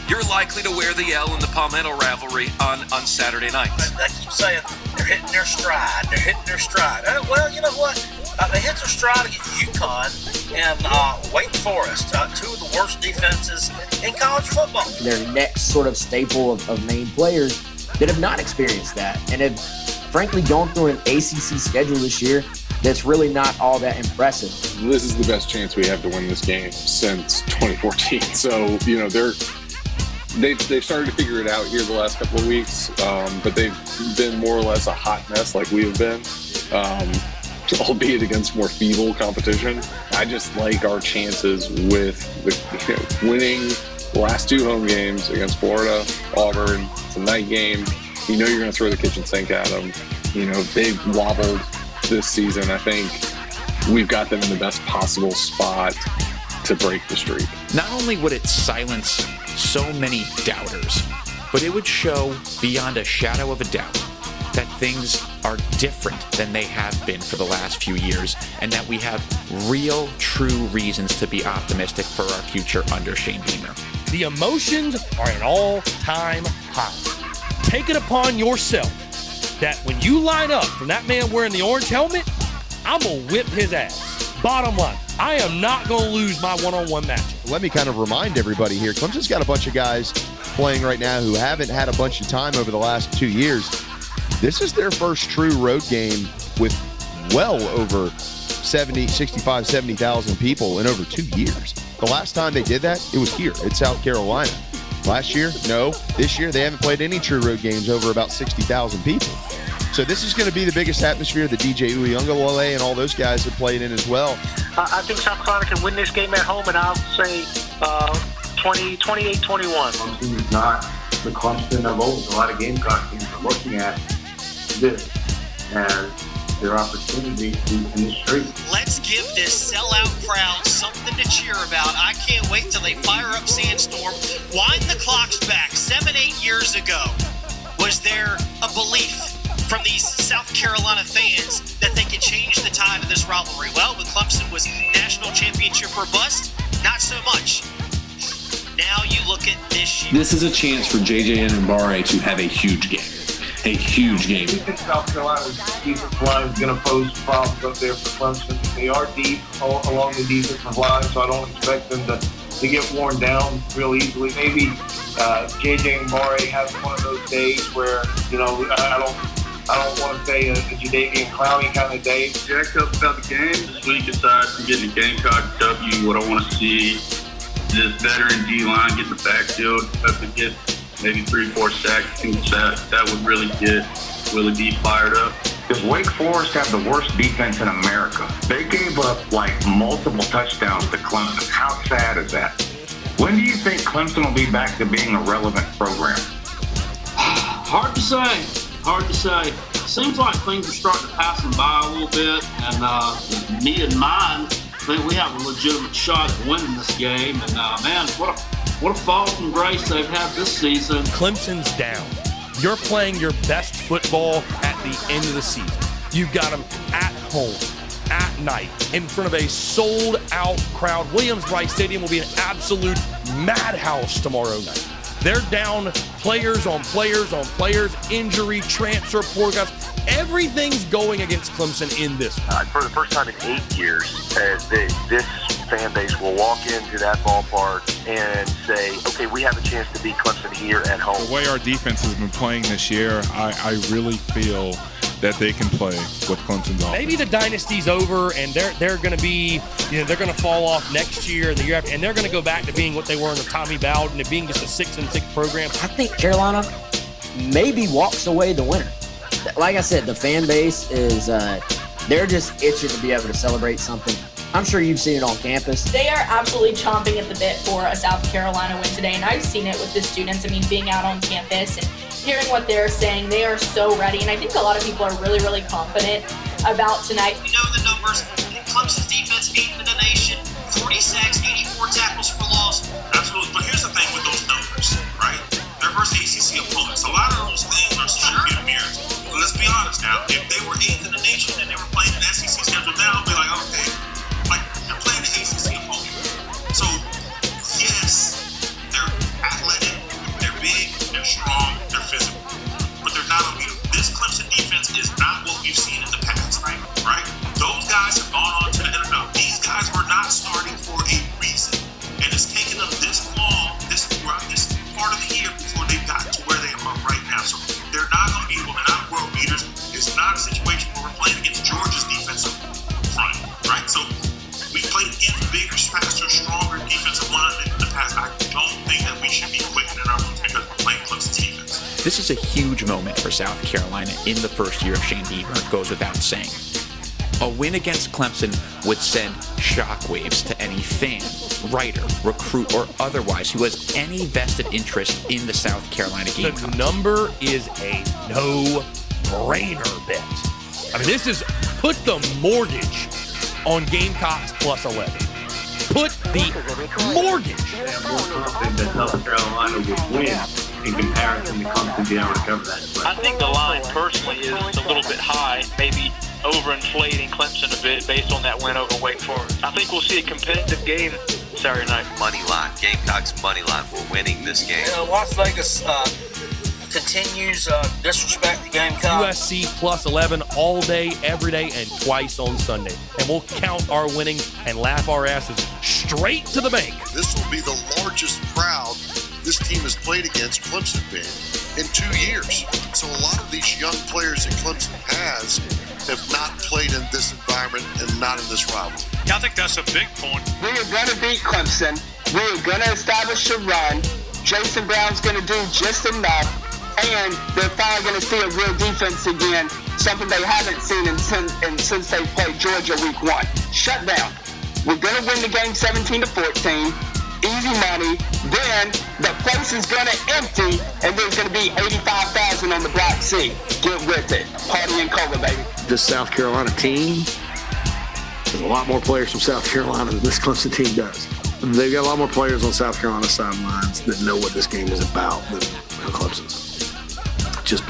you're likely to wear the L in the Palmetto rivalry on Saturday night. I keep saying they're hitting their stride. They're hitting their stride. Well, you know what? They hit their stride against UConn and Wake Forest, 2 of the worst defenses in college football. Their next sort of staple of main players that have not experienced that and have frankly gone through an ACC schedule this year that's really not all that impressive. This is the best chance we have to win this game since 2014. So, they've started to figure it out here the last couple of weeks, but they've been more or less a hot mess like we have been. albeit against more feeble competition. I just like our chances with winning the last 2 home games against Florida, Auburn. It's a night game. You know you're going to throw the kitchen sink at them. They've wobbled this season. I think we've got them in the best possible spot to break the streak. Not only would it silence so many doubters, but it would show beyond a shadow of a doubt that things are different than they have been for the last few years, and that we have real, true reasons to be optimistic for our future under Shane Beamer. The emotions are at an all-time high. Take it upon yourself that when you line up from that man wearing the orange helmet, I'm going to whip his ass. Bottom line, I am not going to lose my one-on-one match. Let me kind of remind everybody here, Clemson's got a bunch of guys playing right now who haven't had a bunch of time over the last 2 years. This is their first true road game with well over 65, 70,000 people in over 2 years. The last time they did that, it was here at South Carolina. Last year, no. This year, they haven't played any true road games over about 60,000 people. So this is going to be the biggest atmosphere that DJ Uyunglele and all those guys have played in as well. I think South Carolina can win this game at home, and I'll say 28-21. Clemson is not the Clemson of old. A lot of Gamecock teams are looking at this as their opportunity to win the streak. Let's give this sellout crowd something to cheer about. I can't wait till they fire up Sandstorm. Wind the clocks back 7-8 years ago. Was there a belief from these South Carolina fans that they could change the tide of this rivalry? Well, when Clemson was national championship or bust, not so much. Now you look at this year. This is a chance for JJ Enagbare to have a huge game. A huge game. I think South Carolina's defensive line is going to pose problems up there for Clemson. They are deep along the defensive line, so I don't expect them to get worn down real easily. Maybe JJ Enagbare has one of those days where, I don't want to say a Jadeveon Clowney kind of day. Jacked up about the game this week, aside from getting a Gamecock W, what I want to see this veteran D-line get the backfield up to get maybe 3-4 sacks. I think that would really get Willie B fired up. Does Wake Forest have the worst defense in America? They gave up multiple touchdowns to Clemson. How sad is that? When do you think Clemson will be back to being a relevant program? Hard to say. Seems like things are starting to pass them by a little bit, and me and mine, I think we have a legitimate shot at winning this game. And man, what a fall from grace they've had this season. Clemson's down. You're playing your best football at the end of the season. You've got them at home, at night, in front of a sold-out crowd. Williams-Brice Stadium will be an absolute madhouse tomorrow night. They're down players on players on players, injury, transfer, poor guys. Everything's going against Clemson in this. For the first time in 8 years, this fan base will walk into that ballpark and say, okay, we have a chance to beat Clemson here at home. The way our defense has been playing this year, I really feel that they can play with Clemson's offense. Maybe the dynasty's over, and they're going to be, they're going to fall off next year and the year after, and they're going to go back to being what they were under Tommy Bowden and being just a 6-6 program. I think Carolina maybe walks away the winner. Like I said, the fan base is they're just itching to be able to celebrate something. I'm sure you've seen it on campus. They are absolutely chomping at the bit for a South Carolina win today, and I've seen it with the students. I mean, being out on campus and hearing what they're saying, they are so ready, and I think a lot of people are really, really confident about tonight. We know the numbers. Clemson's defense, 8th in the nation, 40 sacks, 84 tackles for loss. Absolutely, but here's the thing with those numbers, right? They're versus ACC opponents. A lot of those things are smoke and mirrors. But let's be honest now. If they were 8th in the nation and they were playing an SEC schedule now, I'd be like, okay, they're playing the ACC opponent. So, yes, they're athletic, they're big, they're strong, they're physical. But they're not unbeatable. This Clemson defense is not what we've seen in the past, right? Those guys have gone on to the NFL. These guys were not starting for a reason. And it's taken them this long, this part of the year before they got to where they are right now. So they're not going to be not world beaters. It's not a situation where we're playing against Georgia's defensive front, right? So we played against bigger, faster, stronger defensive line in the past. I don't think that we should be quickening our boots because we're playing Clemson's defense. This is a huge moment for South Carolina in the first year of Shane Beamer, it goes without saying. A win against Clemson would send shockwaves to any fan, writer, recruit, or otherwise who has any vested interest in the South Carolina Gamecocks. The number is a no-brainer bet. I mean, this is put the mortgage on Gamecocks plus 11. Put the mortgage. I'm more confident that South Carolina will win in comparison to Clemson being able to cover that. I think the line personally is a little bit high, maybe overinflating Clemson a bit based on that win over Wake Forest. I think we'll see a competitive game Saturday night. Money line, Gamecocks money line. We're winning this game. Las Vegas continues disrespect the Gamecocks. USC plus 11 all day, every day, and twice on Sunday. And we'll count our winning and laugh our asses straight to the bank. This will be the largest crowd this team has played against Clemson in 2 years. So a lot of these young players that Clemson has have not played in this environment and not in this rivalry. I think that's a big point. We are going to beat Clemson. We are going to establish a run. Jason Brown's going to do just enough. And they're finally going to see a real defense again, something they haven't seen since they played Georgia week 1. Shut down. We're going to win the game 17-14. Easy money. Then the place is going to empty, and there's going to be 85,000 on the Black Sea. Get with it. Party and cola, baby. This South Carolina team, there's a lot more players from South Carolina than this Clemson team does. They've got a lot more players on South Carolina sidelines that know what this game is about than Clemson's. Just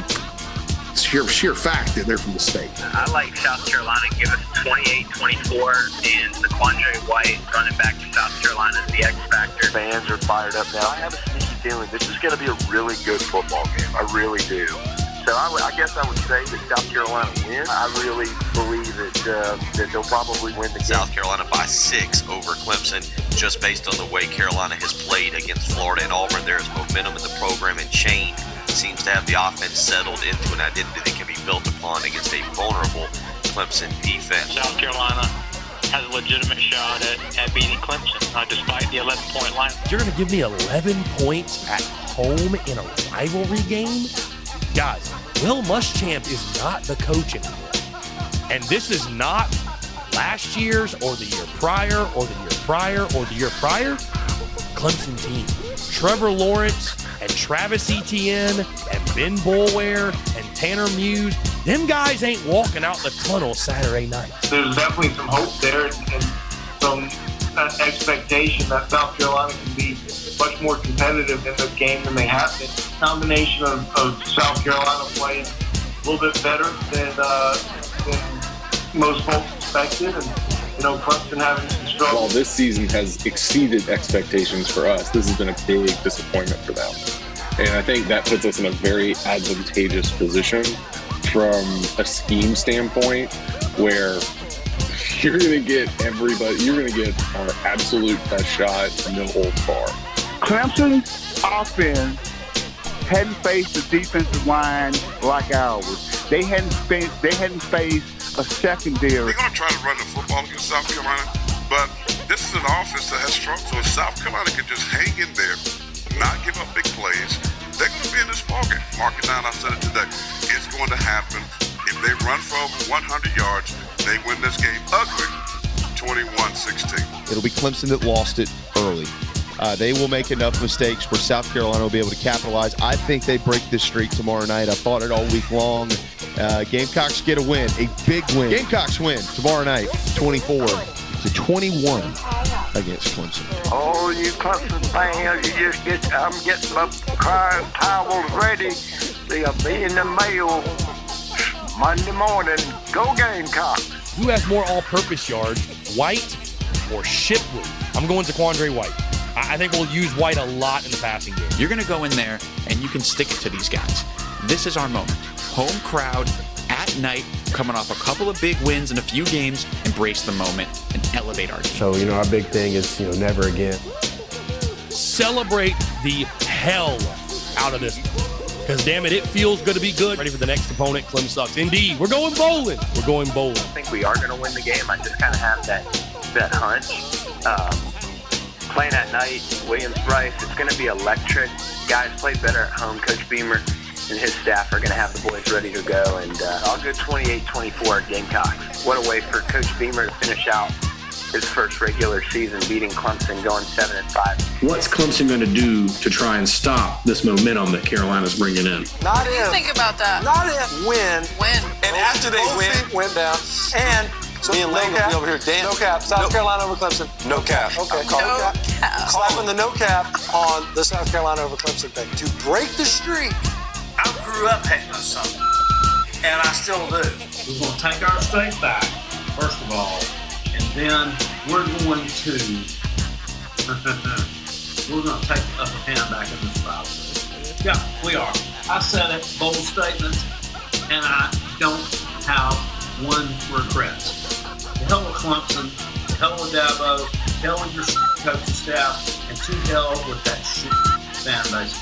sheer fact that they're from the state. I like South Carolina. Give us 28-24, and Zaquandre White running back to South Carolina is the X factor. Fans are fired up now. I have a sneaky feeling this is going to be a really good football game. I really do. So I guess I would say that South Carolina wins. I really believe that they'll probably win the game. South Carolina by 6 over Clemson, just based on the way Carolina has played against Florida and Auburn. There is momentum in the program, and Shane seems to have the offense settled into an identity that can be built upon against a vulnerable Clemson defense. South Carolina has a legitimate shot at beating Clemson, despite the 11-point line. You're going to give me 11 points at home in a rivalry game? Guys, Will Muschamp is not the coach anymore. And this is not last year's or the year prior or the year prior or the year prior Clemson team. Trevor Lawrence and Travis Etienne and Ben Boulware and Tanner Muse, them guys ain't walking out the tunnel Saturday night. There's definitely some hope there and some expectation that South Carolina can be much more competitive in this game than they have been. Combination of South Carolina playing a little bit better than most folks expected, and Clemson having some struggles. While this season has exceeded expectations for us, this has been a big disappointment for them. And I think that puts us in a very advantageous position from a scheme standpoint, where you're going to get everybody, you're going to get our absolute best shot, no holds barred. Clemson's offense hadn't faced a defensive line like ours. They hadn't faced a secondary. We're going to try to run the football against South Carolina, but this is an offense that has struggled. So if South Carolina can just hang in there, not give up big plays, they're going to be in this ballgame. Mark it down, I said it today. It's going to happen. If they run for over 100 yards, they win this game ugly, 21-16. It'll be Clemson that lost it early. They will make enough mistakes where South Carolina will be able to capitalize. I think they break this streak tomorrow night. I thought it all week long. Gamecocks get a win, a big win. Gamecocks win tomorrow night, 24-21 against Clemson. Oh, you Clemson fans, I'm getting my crying towels ready. They'll be in the mail Monday morning. Go Gamecocks. Who has more all-purpose yards, White or Shipley? I'm going to Zaquandre White. I think we'll use White a lot in the passing game. You're going to go in there and you can stick it to these guys. This is our moment. Home crowd at night, coming off a couple of big wins in a few games, embrace the moment and elevate our game. So, our big thing is, never again. Celebrate the hell out of this. Because, damn it feels good to be good. Ready for the next opponent. Clem sucks. Indeed. We're going bowling. We're going bowling. I think we are going to win the game. I just kind of have that hunch. Playing at night, Williams-Brice, it's going to be electric. Guys play better at home. Coach Beamer and his staff are going to have the boys ready to go. And I'll go 28-24 Gamecocks. What a way for Coach Beamer to finish out his first regular season, beating Clemson, going 7-5. What's Clemson going to do to try and stop this momentum that Carolina's bringing in? Not if. Think about that. Not if. When. And after they went down. And so me and Lane will be over here dancing. No cap. South Carolina over Clemson. No cap. Okay. No cap. Slapping the no cap on the South Carolina over Clemson thing to break the streak. I grew up hating us something, and I still do. We're going to take our state back, first of all, and then we're going to take the upper hand back in this battle. Yeah, we are. I said it, bold statement, and I don't have one regret. To hell with Clemson, to hell with Dabo, to hell with your coaching staff, and to hell with that shit fan base.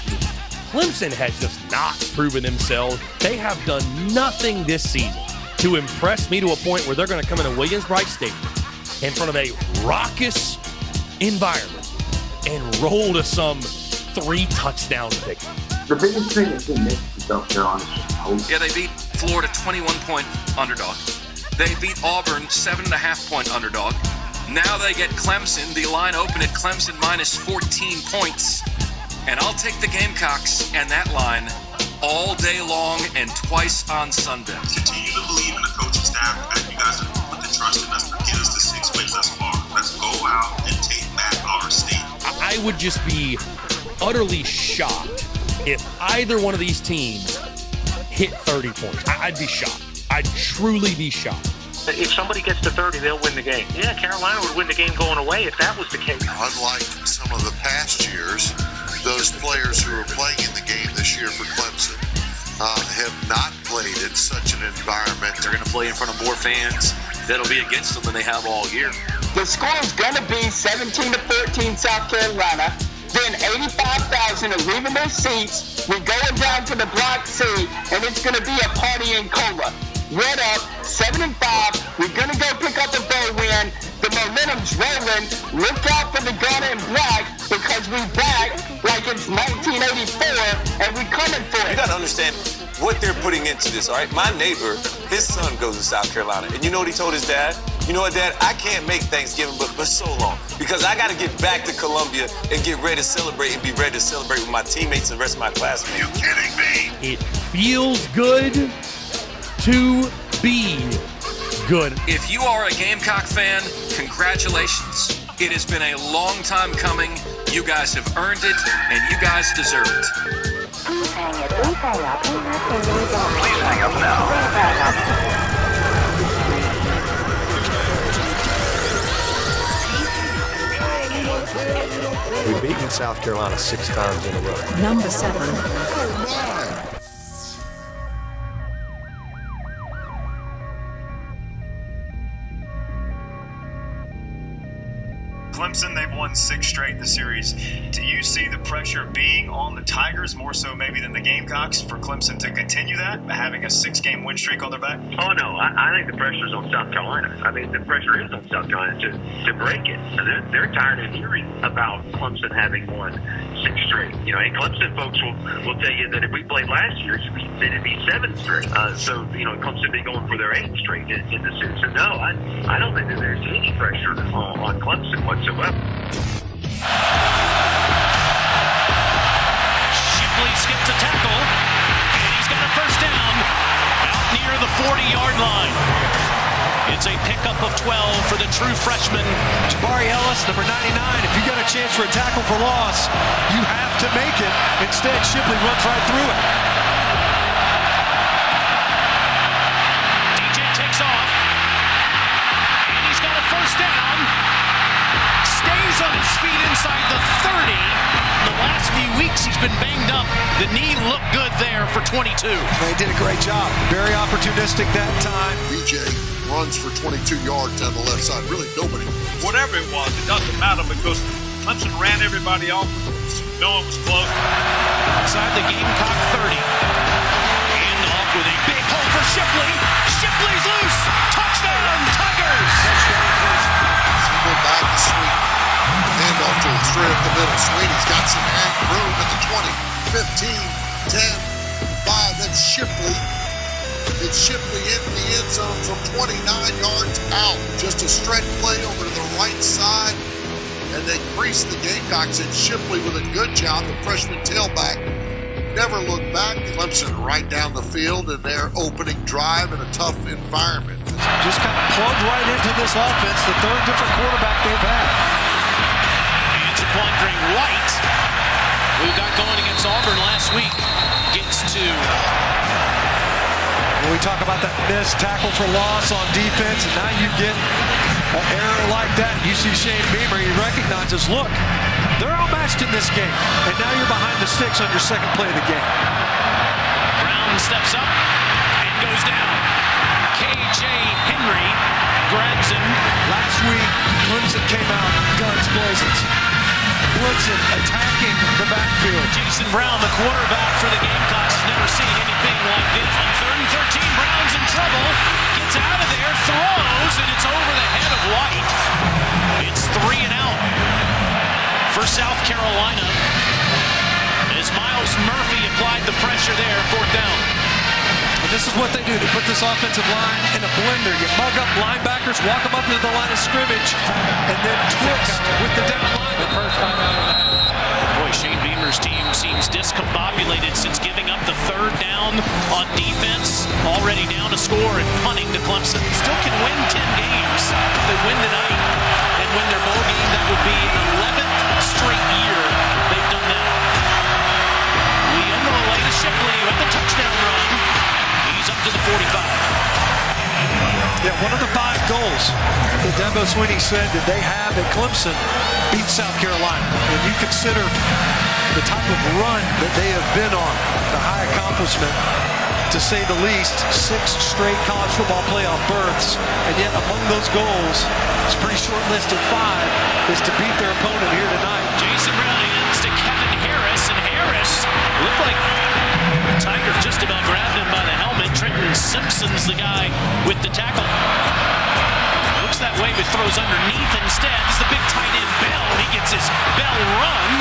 Clemson has just not proven themselves. They have done nothing this season to impress me to a point where they're going to come into Williams-Brice Stadium in front of a raucous environment and roll to some 3-touchdown victory. The biggest thing that's been missed is South Carolina. Yeah, they beat Florida 21-point underdog. They beat Auburn 7.5-point underdog. Now they get Clemson. The line opened at Clemson minus 14 points. And I'll take the Gamecocks and that line all day long and twice on Sunday. Continue to believe in the coaching staff and you guys have put the trust in us to get us to 6 wins thus far. Let's go out and take back our state. I would just be utterly shocked if either one of these teams hit 30 points. I'd be shocked. I'd truly be shocked. If somebody gets to 30, they'll win the game. Yeah, Carolina would win the game going away if that was the case. Unlike some of the past years, those players who are playing in the game this year for Clemson have not played in such an environment. They're going to play in front of more fans that'll be against them than they have all year. The score is going to be 17-14 South Carolina. Then 85,000 are leaving their seats. We're going down to the Black Sea, and it's going to be a party in Cola. Red up, 7-5. We're going to go pick up a bowl win. The momentum's rolling. Look out for the Ghana and Black because we back like it's 1984, and we're coming for it. You got to understand what they're putting into this, all right? My neighbor, his son goes to South Carolina, and you know what he told his dad? You know what, Dad? I can't make Thanksgiving but so long because I got to get back to Columbia and get ready to celebrate and be ready to celebrate with my teammates and the rest of my classmates. You kidding me? It feels good to be good. If you are a Gamecock fan, congratulations. It has been a long time coming. You guys have earned it, and you guys deserve it. Please hang up now. We've beaten South Carolina 6 times in a row. Number 7. Clemson, they've won 6 straight this series. Do you see the pressure being on the Tigers more so maybe than the Gamecocks for Clemson to continue that, having a 6-game win streak on their back? Oh, no. I think the pressure's on South Carolina. I mean, the pressure is on South Carolina to break it. They're tired of hearing about Clemson having won 6 straight. You know, and Clemson folks will tell you that if we played last year, it'd be 7 straight. So, you know, Clemson be going for their 8th straight in the series. So, no, I don't think that there's any pressure on Clemson whatsoever. Shipley skipped a tackle, and he's got a first down out near the 40-yard line. It's a pickup of 12 for the true freshman. Jabari Ellis, number 99. If you got a chance for a tackle for loss, you have to make it. Instead, Shipley runs right through it. DJ takes off, and he's got a first down. Stays on his feet inside the 30. The last few weeks he's been banged up. The knee looked good there for 22. They did a great job. Very opportunistic that time. DJ runs for 22 yards down the left side. Really nobody. Whatever it was, it doesn't matter because Clemson ran everybody off. No one was close. Inside the Gamecock 30. And off with a big hole for Shipley. Shipley's loose. Touchdown, Tigers. Touchdown, Clemson. Single back to Sweet. Hand off to him straight up the middle. Swinney's got some room at the 20, 15, 10, That's Shipley. It's Shipley in the end zone from 29 yards out. Just a stretch play over to the right side. And they crease the Gamecocks, and Shipley with a good job. The freshman tailback never looked back. Clemson right down the field in their opening drive in a tough environment. Just kind of plugged right into this offense, the third different quarterback they've had. And Jaquandre White, who got going against Auburn last week, gets two. When we talk about that missed tackle for loss on defense, and now you get an error like that, you see Shane Beamer, he recognizes, look, they're outmatched in this game, and now you're behind the sticks on your second play of the game. Brown steps up and goes down. K.J. Henry grabs him. Last week, Clemson came out guns blazing. Clemson attacking the backfield. Jason Brown, the quarterback for the Gamecocks, has never seen anything like this. On 3rd and 13, Brown's in trouble. Gets out of there, throws, and it's over the head of White. It's 3 and out for South Carolina as Myles Murphy applied the pressure there, 4th down. And this is what they do. They put this offensive line in a blender. You mug up linebackers, walk them up to the line of scrimmage, and then twist with the down line. The first time out of that. Boy, Shane Beamer's team seems discombobulated since giving up the 3rd down on defense. Already down to score and punting to Clemson. Still can win 10 games. If they win tonight and win their bowl game, that would be an 11th straight year they've done that. Leonard to Shipley with the touchdown run. He's up to the 45. Yeah, one of the 5 goals that Dabo Swinney said that they have at Clemson beat South Carolina. And you consider the type of run that they have been on, the high accomplishment, to say the least, 6 straight college football playoff berths, and yet among those goals, it's a pretty short list of 5, is to beat their opponent here tonight. Jason Brown hands to Kevin Harris, and Harris looked like Tiger just about grabbed him by the helmet. Trenton Simpson's the guy with the tackle. Looks that way, but throws underneath instead. It's the big tight end Bell. He gets his Bell run.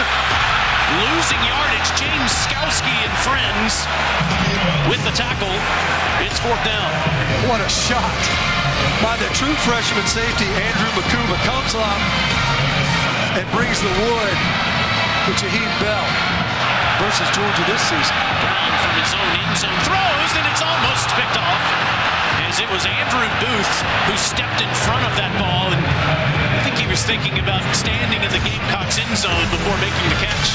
Losing yardage, James Skalski and friends with the tackle. It's 4th down. What a shot by the true freshman safety, Andrew Makuba, comes up and brings the wood to Jaheim Bell versus Georgia this season. Brown from his own end zone throws, and it's almost picked off, as it was Andrew Booth who stepped in front of that ball, and I think he was thinking about standing in the Gamecocks end zone before making the catch.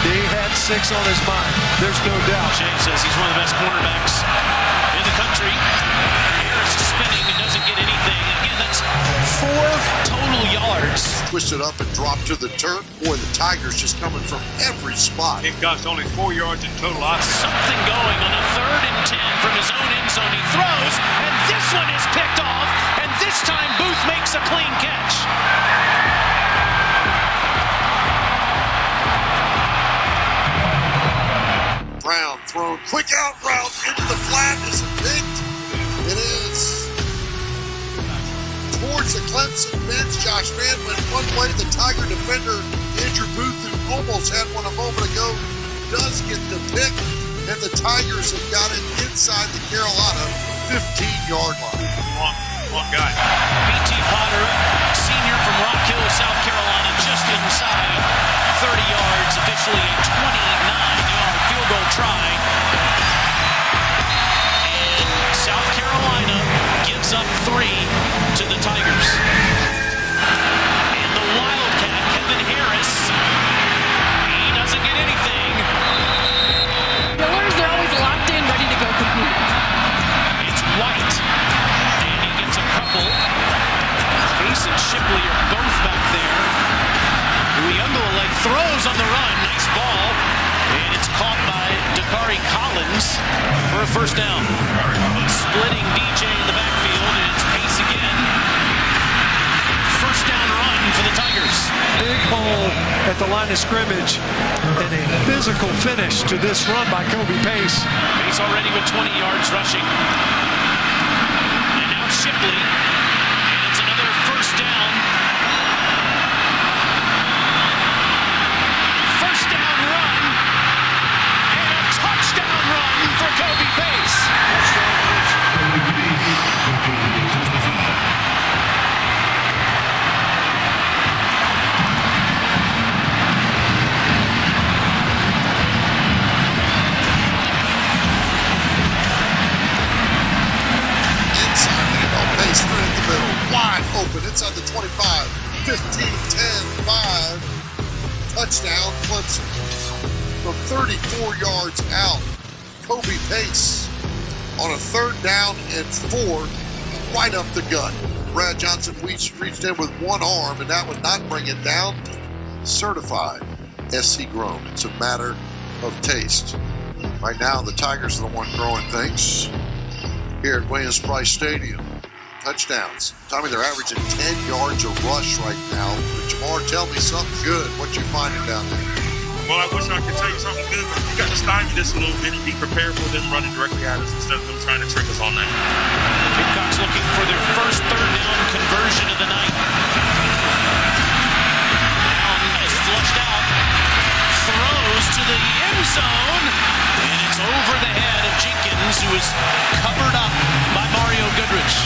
He had 6 on his mind, there's no doubt. Shea says he's one of the best cornerbacks in the country. Harris is spinning and doesn't get anything. Again, that's 4 total yards. Twisted up and dropped to the turf. Boy, the Tigers just coming from every spot. Gamecocks only 4 yards in total. Something going on a 3rd and 10 from his own end zone. He throws, and this one is picked off, and this time Booth makes a clean catch. Brown thrown, quick out route into the flat. Is it picked? It is. Towards the Clemson bench, Josh Vann went one way. The Tiger defender, Andrew Booth, who almost had one a moment ago, does get the pick. And the Tigers have got it inside the Carolina 15-yard line. One guy. B.T. Potter, senior from Rock Hill, South Carolina, just inside 30 yards, officially a 29-yard field goal try. And South Carolina gives up 3 to the Tigers. And the Wildcat, Kevin Harris, he doesn't get anything. Pillars, they're always locked in, ready to go compete. It's White, and he gets a couple. Case and Shipley are both back there. Uyunglele throws on the run, nice ball, and it's caught by Dakari Collins for a 1st down. Splitting DJ in the backfield, and it's Pace again. 1st down run for the Tigers. Big hole at the line of scrimmage, and a physical finish to this run by Kobe Pace. Pace already with 20 yards rushing. And now it's Shipley, and it's another 1st down. 1st down run, and a touchdown run. 15-10-5. Touchdown, Clemson. From 34 yards out, Kobe Pace on a 3rd down and 4, right up the gut. Brad Johnson reached in with one arm, and that would not bring it down. Certified SC grown. It's a matter of taste. Right now, the Tigers are the one growing things here at Williams-Brice Stadium. Touchdowns. Tommy, they're averaging 10 yards a rush right now. But Jamar, tell me something good. What you finding down there? Well, I wish I could tell you something good, but we got to stymie this a little bit and be prepared for them running directly at us instead of them trying to trick us all night. Gamecocks looking for their first 3rd down conversion of the night. Down is flushed out. Throws to the end zone. And it's over the head of Jenkins, who is covered up by Mario Goodrich.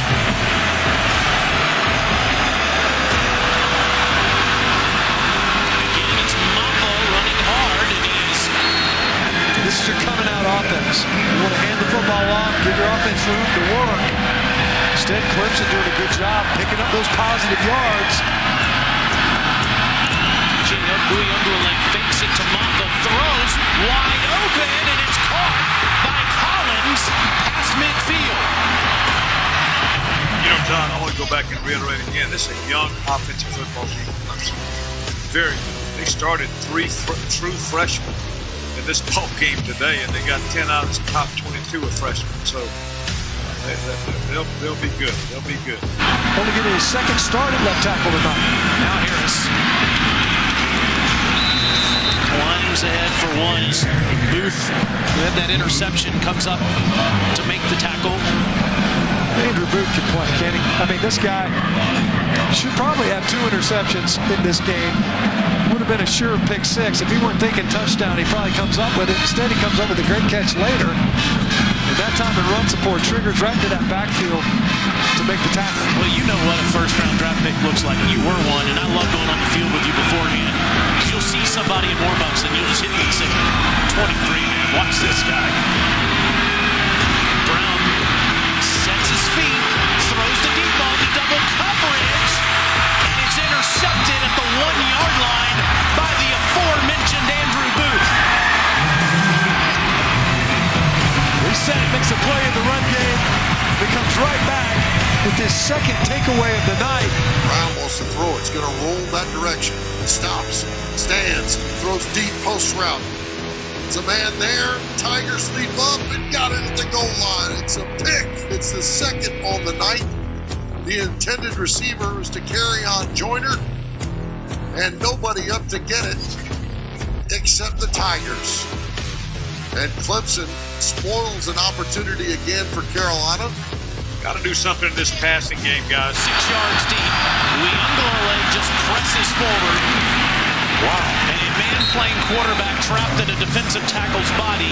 Again, it's Mafah running hard, and this is your coming out offense. You want to hand the football off, give your offense room to work. Instead, Clemson doing a good job picking up those positive yards. Fakes it to Mafah, throws wide open, and it's caught by Collins past midfield. You know, John, I want to go back and reiterate again, this is a young offensive football team. Very young. They started 3 true freshmen in this ball game today, and they got 10 out of the top 22 of freshmen. So they'll be good. They'll be good. Only getting his 2nd start at left tackle tonight. Now Harris climbs ahead for one. Booth, who had that interception, comes up to make the tackle. Andrew Booth can play, can't he? I mean, this guy should probably have 2 interceptions in this game. Would have been a sure pick 6. If he weren't thinking touchdown, he probably comes up with it. Instead, he comes up with a great catch later. And that time in run support, triggers right into that backfield to make the tackle. Well, you know what a first-round draft pick looks like. You were one, and I love going on the field with you beforehand. You'll see somebody in warm-ups, and you'll just hit me and say, 23, watch this guy. Brown sets his feet, throws the deep ball to double coverage, and it's intercepted at the 1-yard line by the aforementioned Andrew Booth. Reset, makes a play in the run game, becomes right back with his 2nd takeaway of the night. Brown wants to throw. It's going to roll that direction. Stops, stands, throws deep post route. It's a man there. Tigers leap up and got it at the goal line. It's a pick. It's the 2nd on the night. The intended receiver is to carry on Joyner, and nobody up to get it except the Tigers. And Clemson spoils an opportunity again for Carolina. Got to do something in this passing game, guys. 6 yards deep. Leandole just presses forward. Wow. And a man playing quarterback trapped in a defensive tackle's body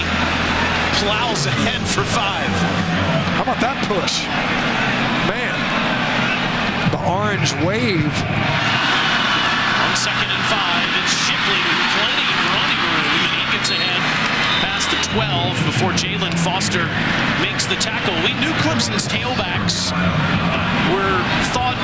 plows ahead for 5. How about that push? Man, the orange wave. On 2nd and 5, it's Shipley with plenty of running room, and he gets ahead past the 12 before Jalen Foster makes the tackle. We knew Clemson's tailbacks were thought,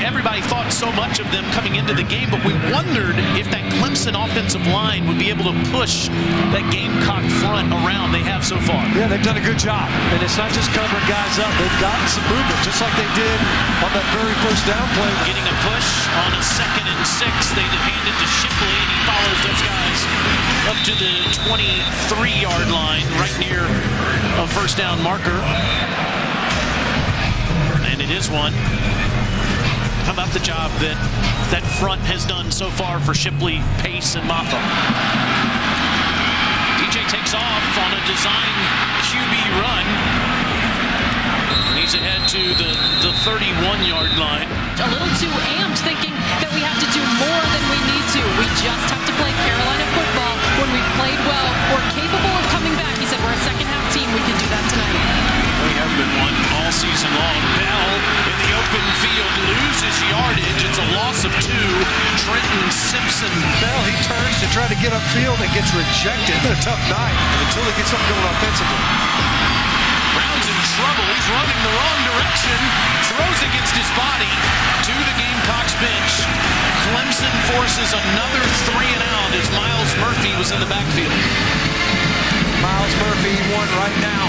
everybody thought so much of them coming into the game, but we wondered if that Clemson offensive line would be able to push that Gamecock front around they have so far. Yeah, they've done a good job, and it's not just covering guys up. They've gotten some movement, just like they did on that very first down play. Getting a push on a 2nd and 6. They hand it to Shipley, and he follows those guys up to the 23-yard line, right near a first down marker. And it is one. How about the job that front has done so far for Shipley, Pace, and Mafah? DJ takes off on a design QB run. He's ahead to the 31-yard line. A little too amped, thinking that we have to do more than we need to. We just have to play Carolina football. When we played well, we're capable of coming back. He said we're a second-half team. We can do that tonight. We have been one all season long. Bell in the open field loses yardage. It's a loss of 2. Trenton Simpson. Bell, he turns to try to get upfield and gets rejected. A tough night until he gets something going offensively. Brown's in trouble. He's running the wrong direction. Throws against his body to the game Gamecocks bench. Clemson forces another 3 and out as Myles Murphy was in the backfield. Myles Murphy won right now.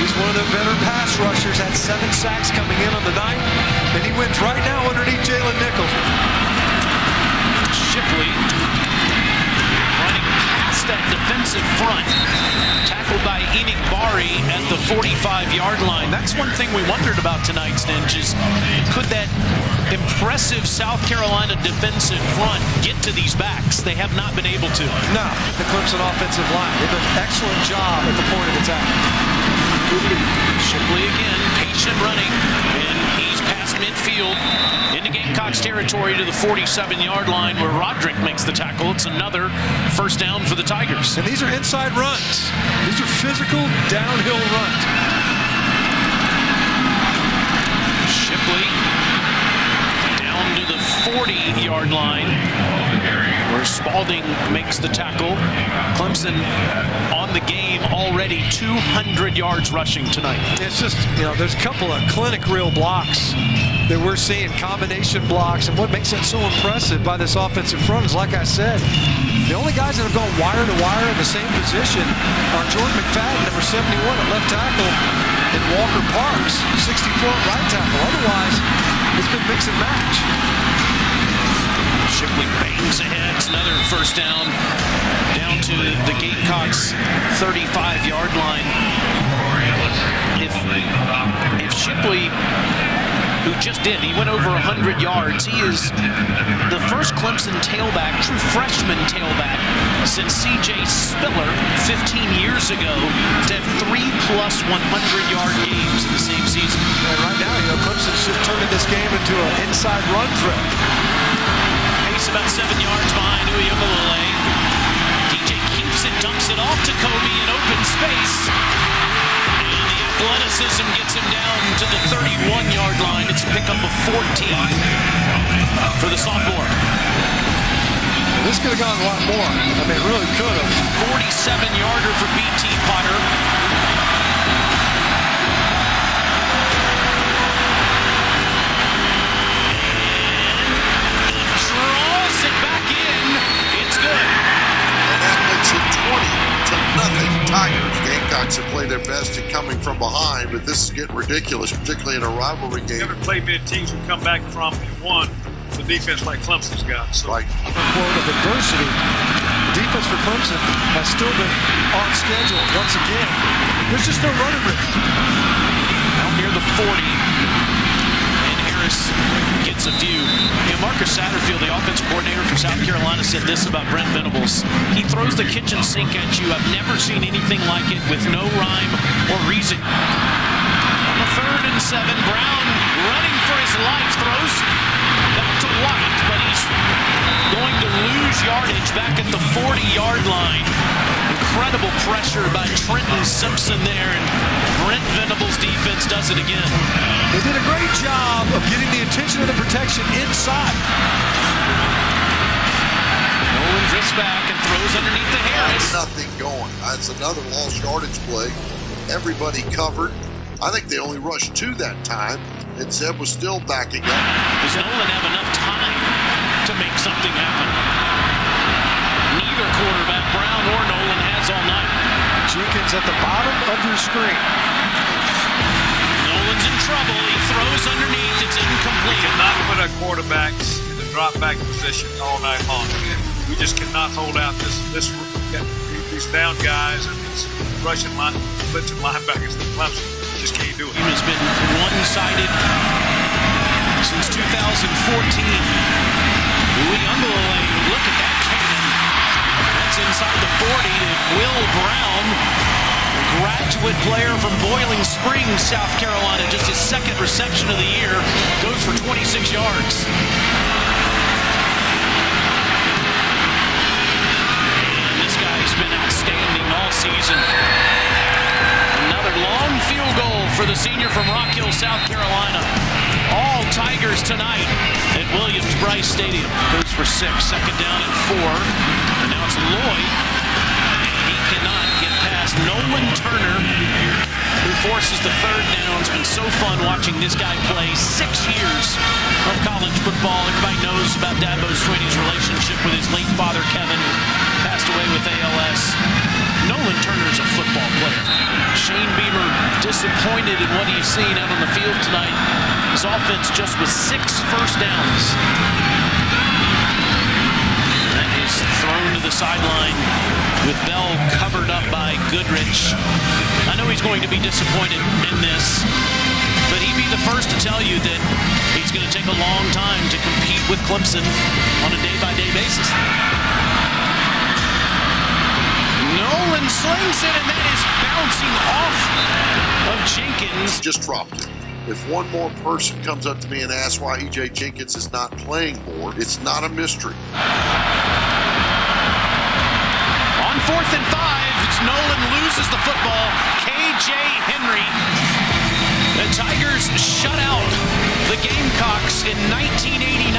He's one of the better pass rushers. Had 7 sacks coming in on the night, and he wins right now underneath Jalen Nichols. Shipley running past that defensive front, tackled by Enigbari at the 45-yard line. That's one thing we wondered about tonight, Stinch, is could that impressive South Carolina defensive front get to these backs? They have not been able to. No, the Clemson offensive line. They've done an excellent job at the point of attack. Shipley again, patient running, and he's past midfield into Gamecocks territory to the 47-yard line where Roderick makes the tackle. It's another first down for the Tigers. And these are inside runs. These are physical downhill runs. Shipley down to the 40-yard line where Spalding makes the tackle. Clemson on the game already, 200 yards rushing tonight. It's just, there's a couple of clinic real blocks that we're seeing, combination blocks, and what makes that so impressive by this offensive front is, like I said, the only guys that have gone wire to wire in the same position are Jordan McFadden, number 71 at left tackle, and Walker Parks, 64 at right tackle. Otherwise, it's been mix and match. Shipley bangs ahead. It's another first down to the Gamecocks 35-yard line. If Shipley, who just did, he went over 100 yards. He is the first Clemson tailback, true freshman tailback, since C.J. Spiller 15 years ago to have 3+ 100-yard games in the same season. And right now, Clemson's just turning this game into an inside run threat. About 7 yards behind Uyunglele. DJ keeps it, dumps it off to Kobe in open space. And the athleticism gets him down to the 31-yard line. It's a pickup of 14 for the sophomore. Well, this could have gone a lot more. I mean, it really could have. 47-yarder for B.T. Potter. Tigers. Gamecocks have played their best at coming from behind, but this is getting ridiculous, particularly in a rivalry game. Never played many teams who come back from and won the defense like Clemson's got. So, a quote of adversity. The defense for Clemson has still been on schedule once again. There's just no running room. Out near the 40. Gets a few. Marcus Satterfield, the offensive coordinator for South Carolina, said this about Brent Venables. He throws the kitchen sink at you. I've never seen anything like it with no rhyme or reason. On the 3rd and 7, Brown running for his life, throws back to White, but he's going to lose yardage back at the 40-yard line. Incredible pressure by Trenton Simpson there, and Brent Venables' defense does it again. They did a great job of getting the attention of the protection inside. Nolan drifts back and throws underneath the Harris. Nothing going. That's another lost yardage play. Everybody covered. I think they only rushed 2 that time, and Zeb was still backing up. Does Nolan have enough time to make something happen? Neither quarterback, Brown or Nolan, has all night. Jenkins at the bottom of your screen. Nolan's in trouble. He throws underneath. It's incomplete. We cannot put our quarterbacks in the drop back position all night long. We just cannot hold out these down guys and these Russian blitzing linebackers that Clemson just can't do it. He has been one-sided since 2014. Uyunglele, look at that cannon. That's inside the 40 to Will Brown, graduate player from Boiling Springs, South Carolina. Just his 2nd reception of the year, goes for 26 yards. And this guy's been outstanding all season. Another long field goal for the senior from Rock Hill, South Carolina. All Tigers tonight at Williams-Brice Stadium. Goes for 6, 2nd down and 4. And now it's Lloyd. He cannot get past Nolan Turner, who forces the third down. It's been so fun watching this guy play. 6 years of college football. Everybody knows about Dabo Swinney's relationship with his late father, Kevin, who passed away with ALS. Nolan Turner's a football player. Shane Beamer disappointed in what he's seen out on the field tonight. His offense just with 6 first downs. That is thrown to the sideline with Bell covered up by Goodrich. I know he's going to be disappointed in this, but he'd be the first to tell you that he's going to take a long time to compete with Clemson on a day-by-day basis. Nolan slings it, and that is bouncing off of Jenkins. Just dropped it. If one more person comes up to me and asks why E.J. Jenkins is not playing more, it's not a mystery. On 4th and 5, Nolan loses the football. K.J. Henry. The Tigers shut out the Gamecocks in 1989.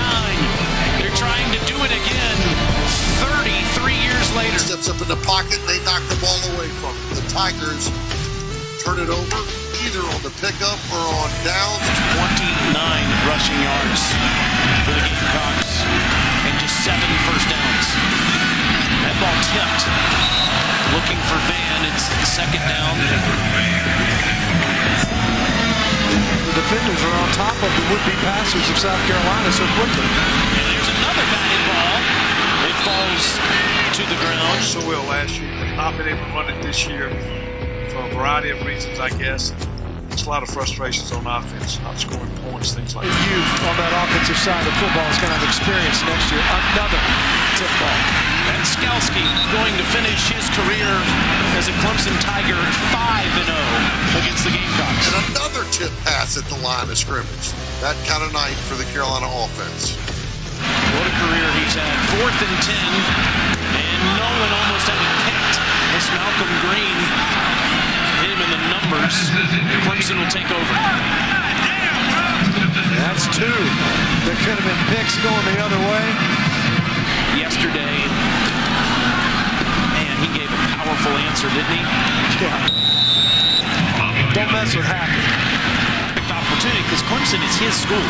They're trying to do it again 33 years later. Steps up in the pocket, they knock the ball away from him. The Tigers turn it over either on the pickup or on downs. 29 rushing yards for the Gamecocks and just 7 first downs. That ball tipped. Looking for Van. It's the second down. The defenders are on top of the would-be passers of South Carolina so quickly. And there's another batted ball. It falls to the ground. So well last year, but not been able to run it this year for a variety of reasons, I guess. There's a lot of frustrations on offense, not scoring points, things like that. Youth on that offensive side of football is going to have experience next year. Another tip ball. And Skalski going to finish his career as a Clemson Tiger 5-0 against the Gamecocks. And another tip pass at the line of scrimmage. That kind of night for the Carolina offense. What a career he's had. 4th and 10. And Nolan almost had it picked. This Malcolm Green hit him in the numbers. Clemson will take over. That's 2. There could have been picks going the other way. Yesterday, man, he gave a powerful answer, didn't he? Yeah. Don't mess with Happy. Perfect opportunity because Clemson is his school.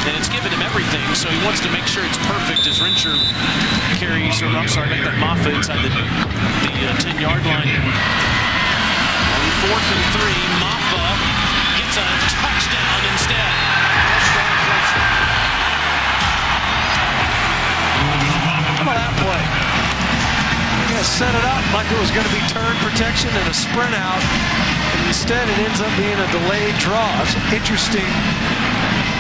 And it's given him everything, so he wants to make sure it's perfect as Rencher carries, or I'm sorry, got that Mafah inside the 10-yard line. On 4th and 3, Mafah gets a touchdown instead. How about that play? He set it up like it was going to be turn protection and a sprint out, and instead it ends up being a delayed draw. It's interesting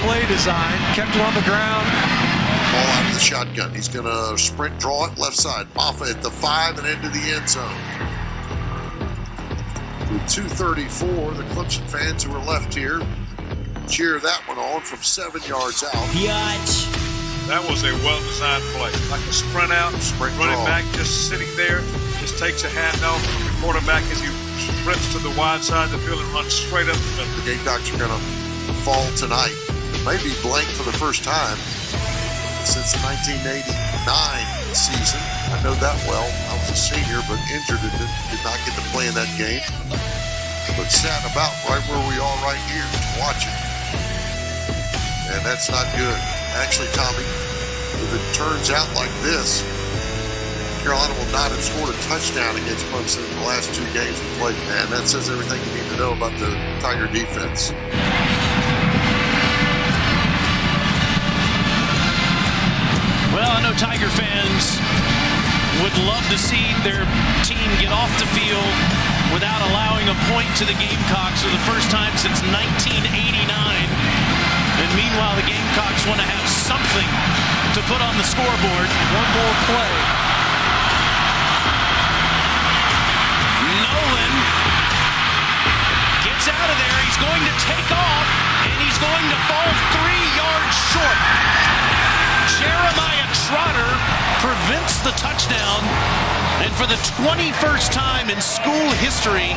play design, kept it on the ground. Ball out of the shotgun. He's going to sprint draw it left side. Mafah at the 5 and into the end zone. With 2:34, the Clemson fans who are left here cheer that one on from 7 yards out. Biatch. That was a well-designed play. Like a sprint out, running back just sitting there, just takes a handoff from the quarterback as he sprints to the wide side of the field and runs straight up the middle. The Gamecocks are going to fall tonight. Maybe blank for the first time since the 1989 season. I know that well. I was a senior, but injured and did not get to play in that game. But sat about right where we are right here to watch it. And that's not good. Actually, Tommy, if it turns out like this, Carolina will not have scored a touchdown against Clemson in the last 2 games we played. And that says everything you need to know about the Tiger defense. Well, I know Tiger fans would love to see their team get off the field without allowing a point to the Gamecocks for the first time since 1989. And meanwhile, the Gamecocks want to have something to put on the scoreboard. One more play. Nolan gets out of there. He's going to take off, and he's going to fall 3 yards short. Jeremiah Trotter prevents the touchdown, and for the 21st time in school history,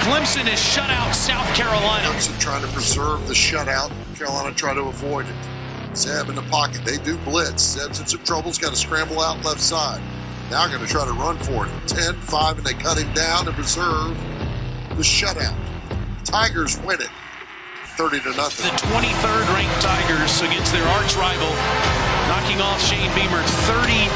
Clemson has shut out South Carolina. Clemson trying to preserve the shutout. Carolina try to avoid it. Zeb in the pocket. They do blitz. Zeb's in some trouble. He's got to scramble out left side. Now going to try to run for it. 10-5, and they cut him down and preserve the shutout. Tigers win it 30-0. The 23rd ranked Tigers against their arch rival, knocking off Shane Beamer 30-0.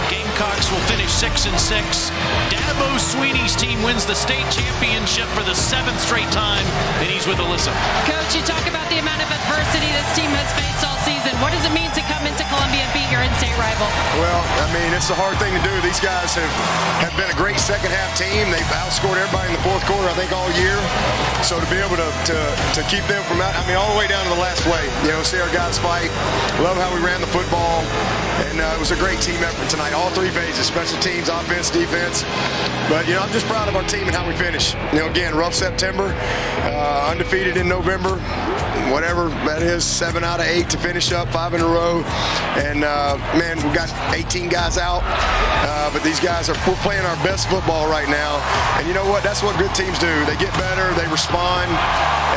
Gamecocks will finish 6-6. Dabo Swinney's team wins the state championship for the 7th straight time, and he's with Alyssa. Coach, you talk about the amount of adversity this team has faced all season. What does it mean to come into Columbia and beat your in-state rival? Well, I mean, it's a hard thing to do. These guys have been a great second-half team. They've outscored everybody in the fourth quarter, I think, all year. So to be able to keep them from out, I mean, all the way down to the last play, you know, see our guys fight. Love how we ran the football. And it was a great team effort tonight, all three phases, special teams, offense, defense. But, you know, I'm just proud of our team and how we finished. You know, again, rough September, undefeated in November, whatever that is, 7 out of 8 to finish up, 5 in a row. And, man, we got 18 guys out, but these guys we're playing our best football right now. And you know what? That's what good teams do. They get better, they respond,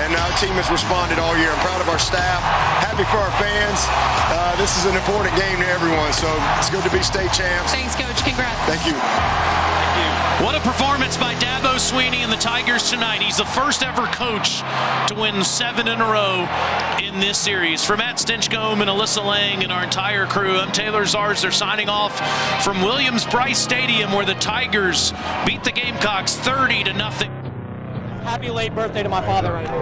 and our team has responded all year. I'm proud of our staff, happy for our fans. This is an important game to everyone, so it's good to be state champs. Thanks, Coach. Congrats. Thank you. What a performance by Dabo Swinney and the Tigers tonight. He's the first ever coach to win 7 in a row in this series. For Matt Stinchcomb and Alyssa Lang and our entire crew, I'm Taylor Zars. They're signing off from Williams-Brice Stadium, where the Tigers beat the Gamecocks 30-0. Happy late birthday to my father right now.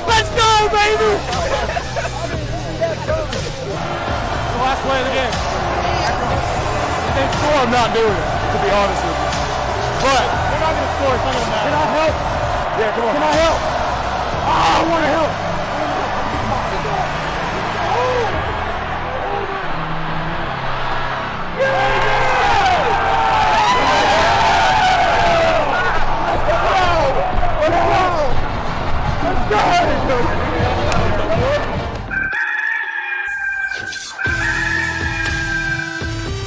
Let's go, baby! It's the last play of the game. If they score, I'm not doing it, to be honest with you. But they're not going to score. It's not going to matter. Can I help? Yeah, come on. Can I help? Oh, I want to help. Let's go!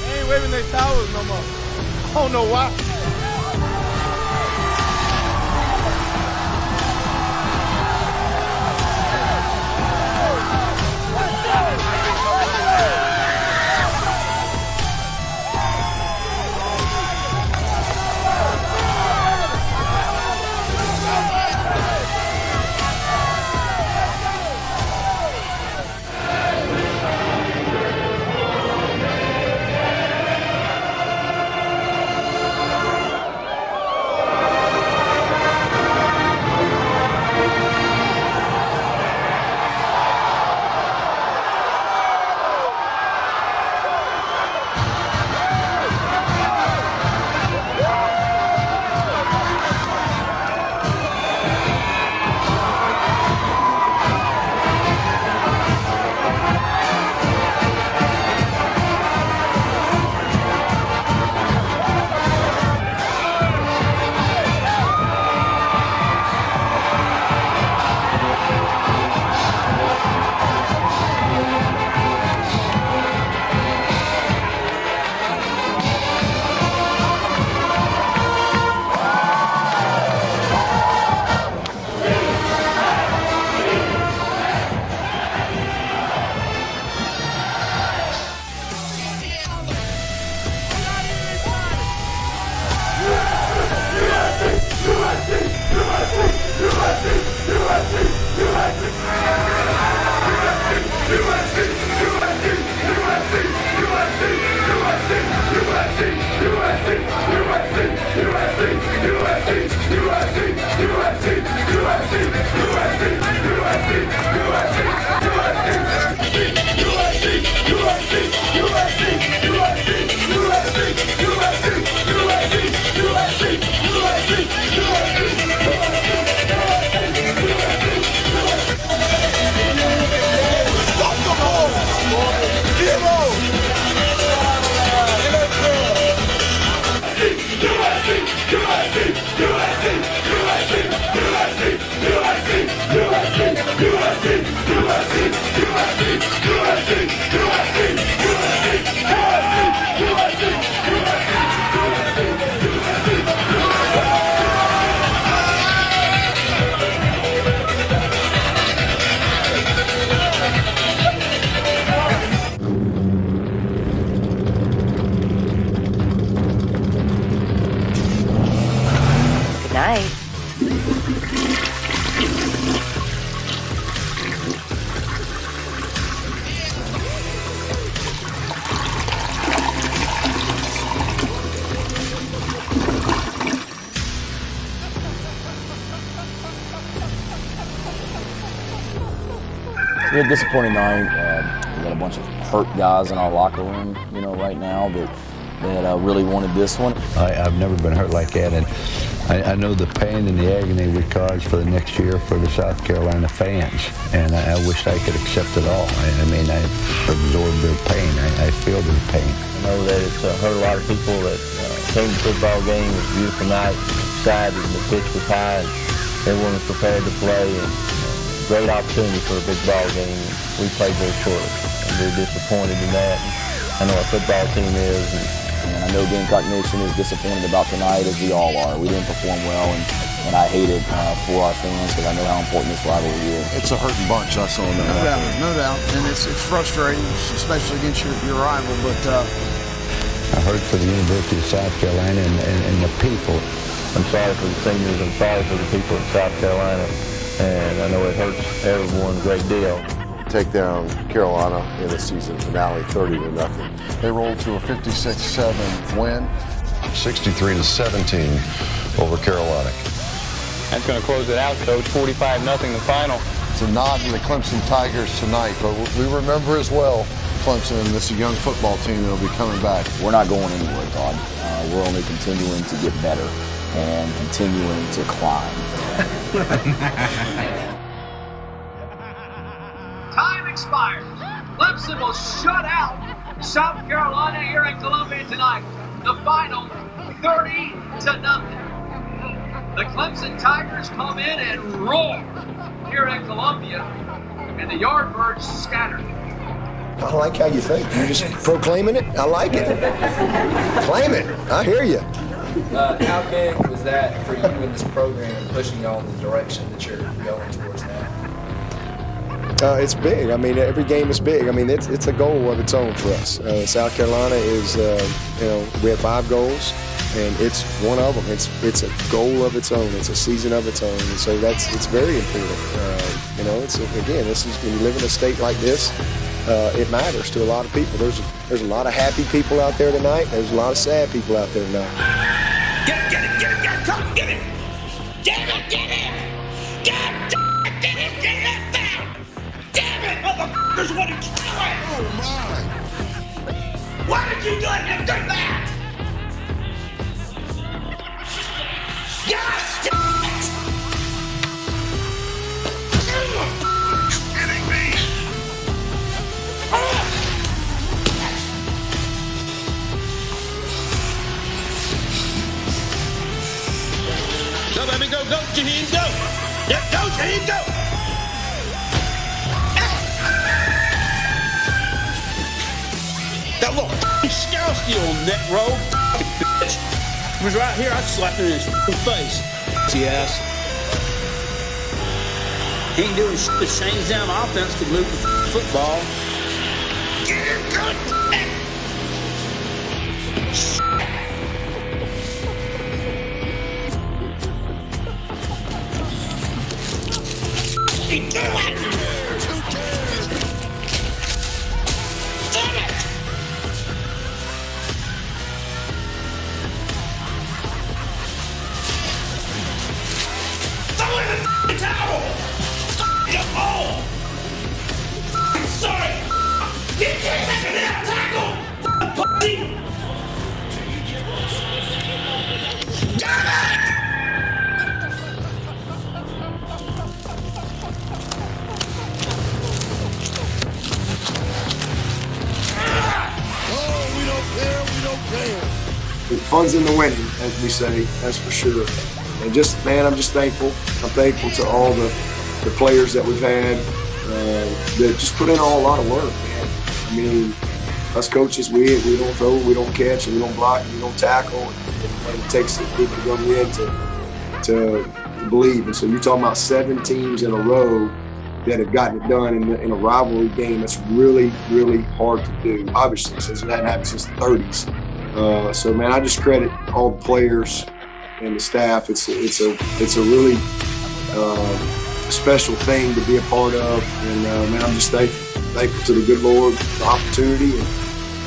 They ain't waving their towels no more. I don't know why. USC! We had a disappointing night. We got a bunch of hurt guys in our locker room, right now that really wanted this one. I've never been hurt like that, and I know the pain and the agony we cause for the next year for the South Carolina fans, and I wish I could accept it all. I absorb their pain. I feel their pain. I know that it's hurt a lot of people that came to the football game. It was a beautiful night, excited, and the pitch was high, and everyone was prepared to play, and great opportunity for a big ball game. We played very short. I'm very disappointed in that. I know our football team is. And I know Gamecock Nation is disappointed about tonight, as we all are. We didn't perform well, and I hate it for our fans because I know how important this rivalry is. It's a hurting bunch, I saw that. No doubt. And it's frustrating, especially against your rival. But I heard for the University of South Carolina and the people. I'm sorry for the seniors. I'm sorry for the people in South Carolina. And I know it hurts everyone a great deal. Take down Carolina in the season finale 30-0. They rolled to a 56-7 win. 63-17 over Carolina. That's going to close it out, Coach. 45-0 the final. It's a nod to the Clemson Tigers tonight, but we remember as well Clemson, this is a young football team that will be coming back. We're not going anywhere, Todd. We're only continuing to get better and continuing to climb. Time expires. Clemson will shut out South Carolina here in Columbia tonight. The final 30-0. The Clemson Tigers come in and roar here in Columbia, and the Yardbirds scattered. I like how you think. You're just proclaiming it. I like it. Claim it. I hear you. How big was that for you in this program and pushing y'all in the direction that you're going towards now? It's big. I mean, every game is big. I mean, it's a goal of its own for us. South Carolina is, we have 5 goals, and it's one of them. It's a goal of its own. It's a season of its own, and so it's very important. This is when you live in a state like this, it matters to a lot of people. There's a lot of happy people out there tonight. There's a lot of sad people out there tonight. Get it, come get it. Get it. God damn it, get it down. Damn it, motherfuckers, what did you do it? Oh, my. Why did you do it after that? God damn it! You're kidding me? Go, baby, go, Jaheim, go! Yep, go, Jaheim, go! That little Skalski on net row, bitch. He was right here, I slapped him in his face. Yes. He ain't doing shit. Shane's down offense could move the football. Get him, good. He do it! Damn it! Throw in the towel! Get all! Sorry! Get back in that tackle! Pussy! Damn it! The fun's in the winning, as we say, that's for sure. And I'm just thankful. I'm thankful to all the players that we've had that just put in a lot of work, man. I mean, us coaches, we don't throw, we don't catch, and we don't block, and we don't tackle. And it takes the people to come in to believe. And so you're talking about 7 teams in a row that have gotten it done in a rivalry game. That's really, really hard to do. Obviously, since it hadn't happened since the 30s. So, man, I just credit all the players and the staff. It's a really special thing to be a part of. And, man, I'm just thankful to the good Lord for the opportunity,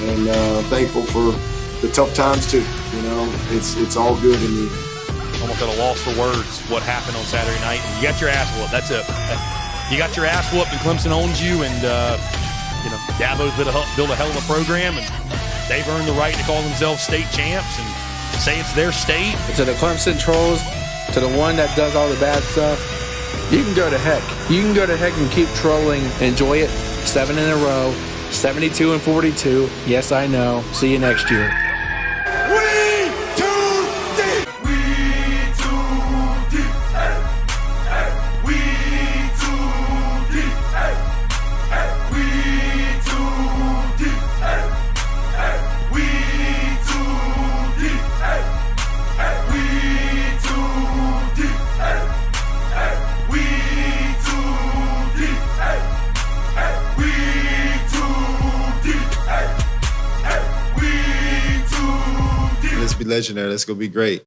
and thankful for the tough times, too. You know, it's all good in the Almost at a loss for words what happened on Saturday night. You got your ass whooped. That's it. you got your ass whooped and Clemson owns you, and Dabo's built a hell of a program, and they've earned the right to call themselves state champs and say it's their state. To the Clemson trolls, to the one that does all the bad stuff, you can go to heck. You can go to heck and keep trolling. Enjoy it. 7 in a row, 72-42. Yes, I know. See you next year. Let's be legendary. Let's go be great.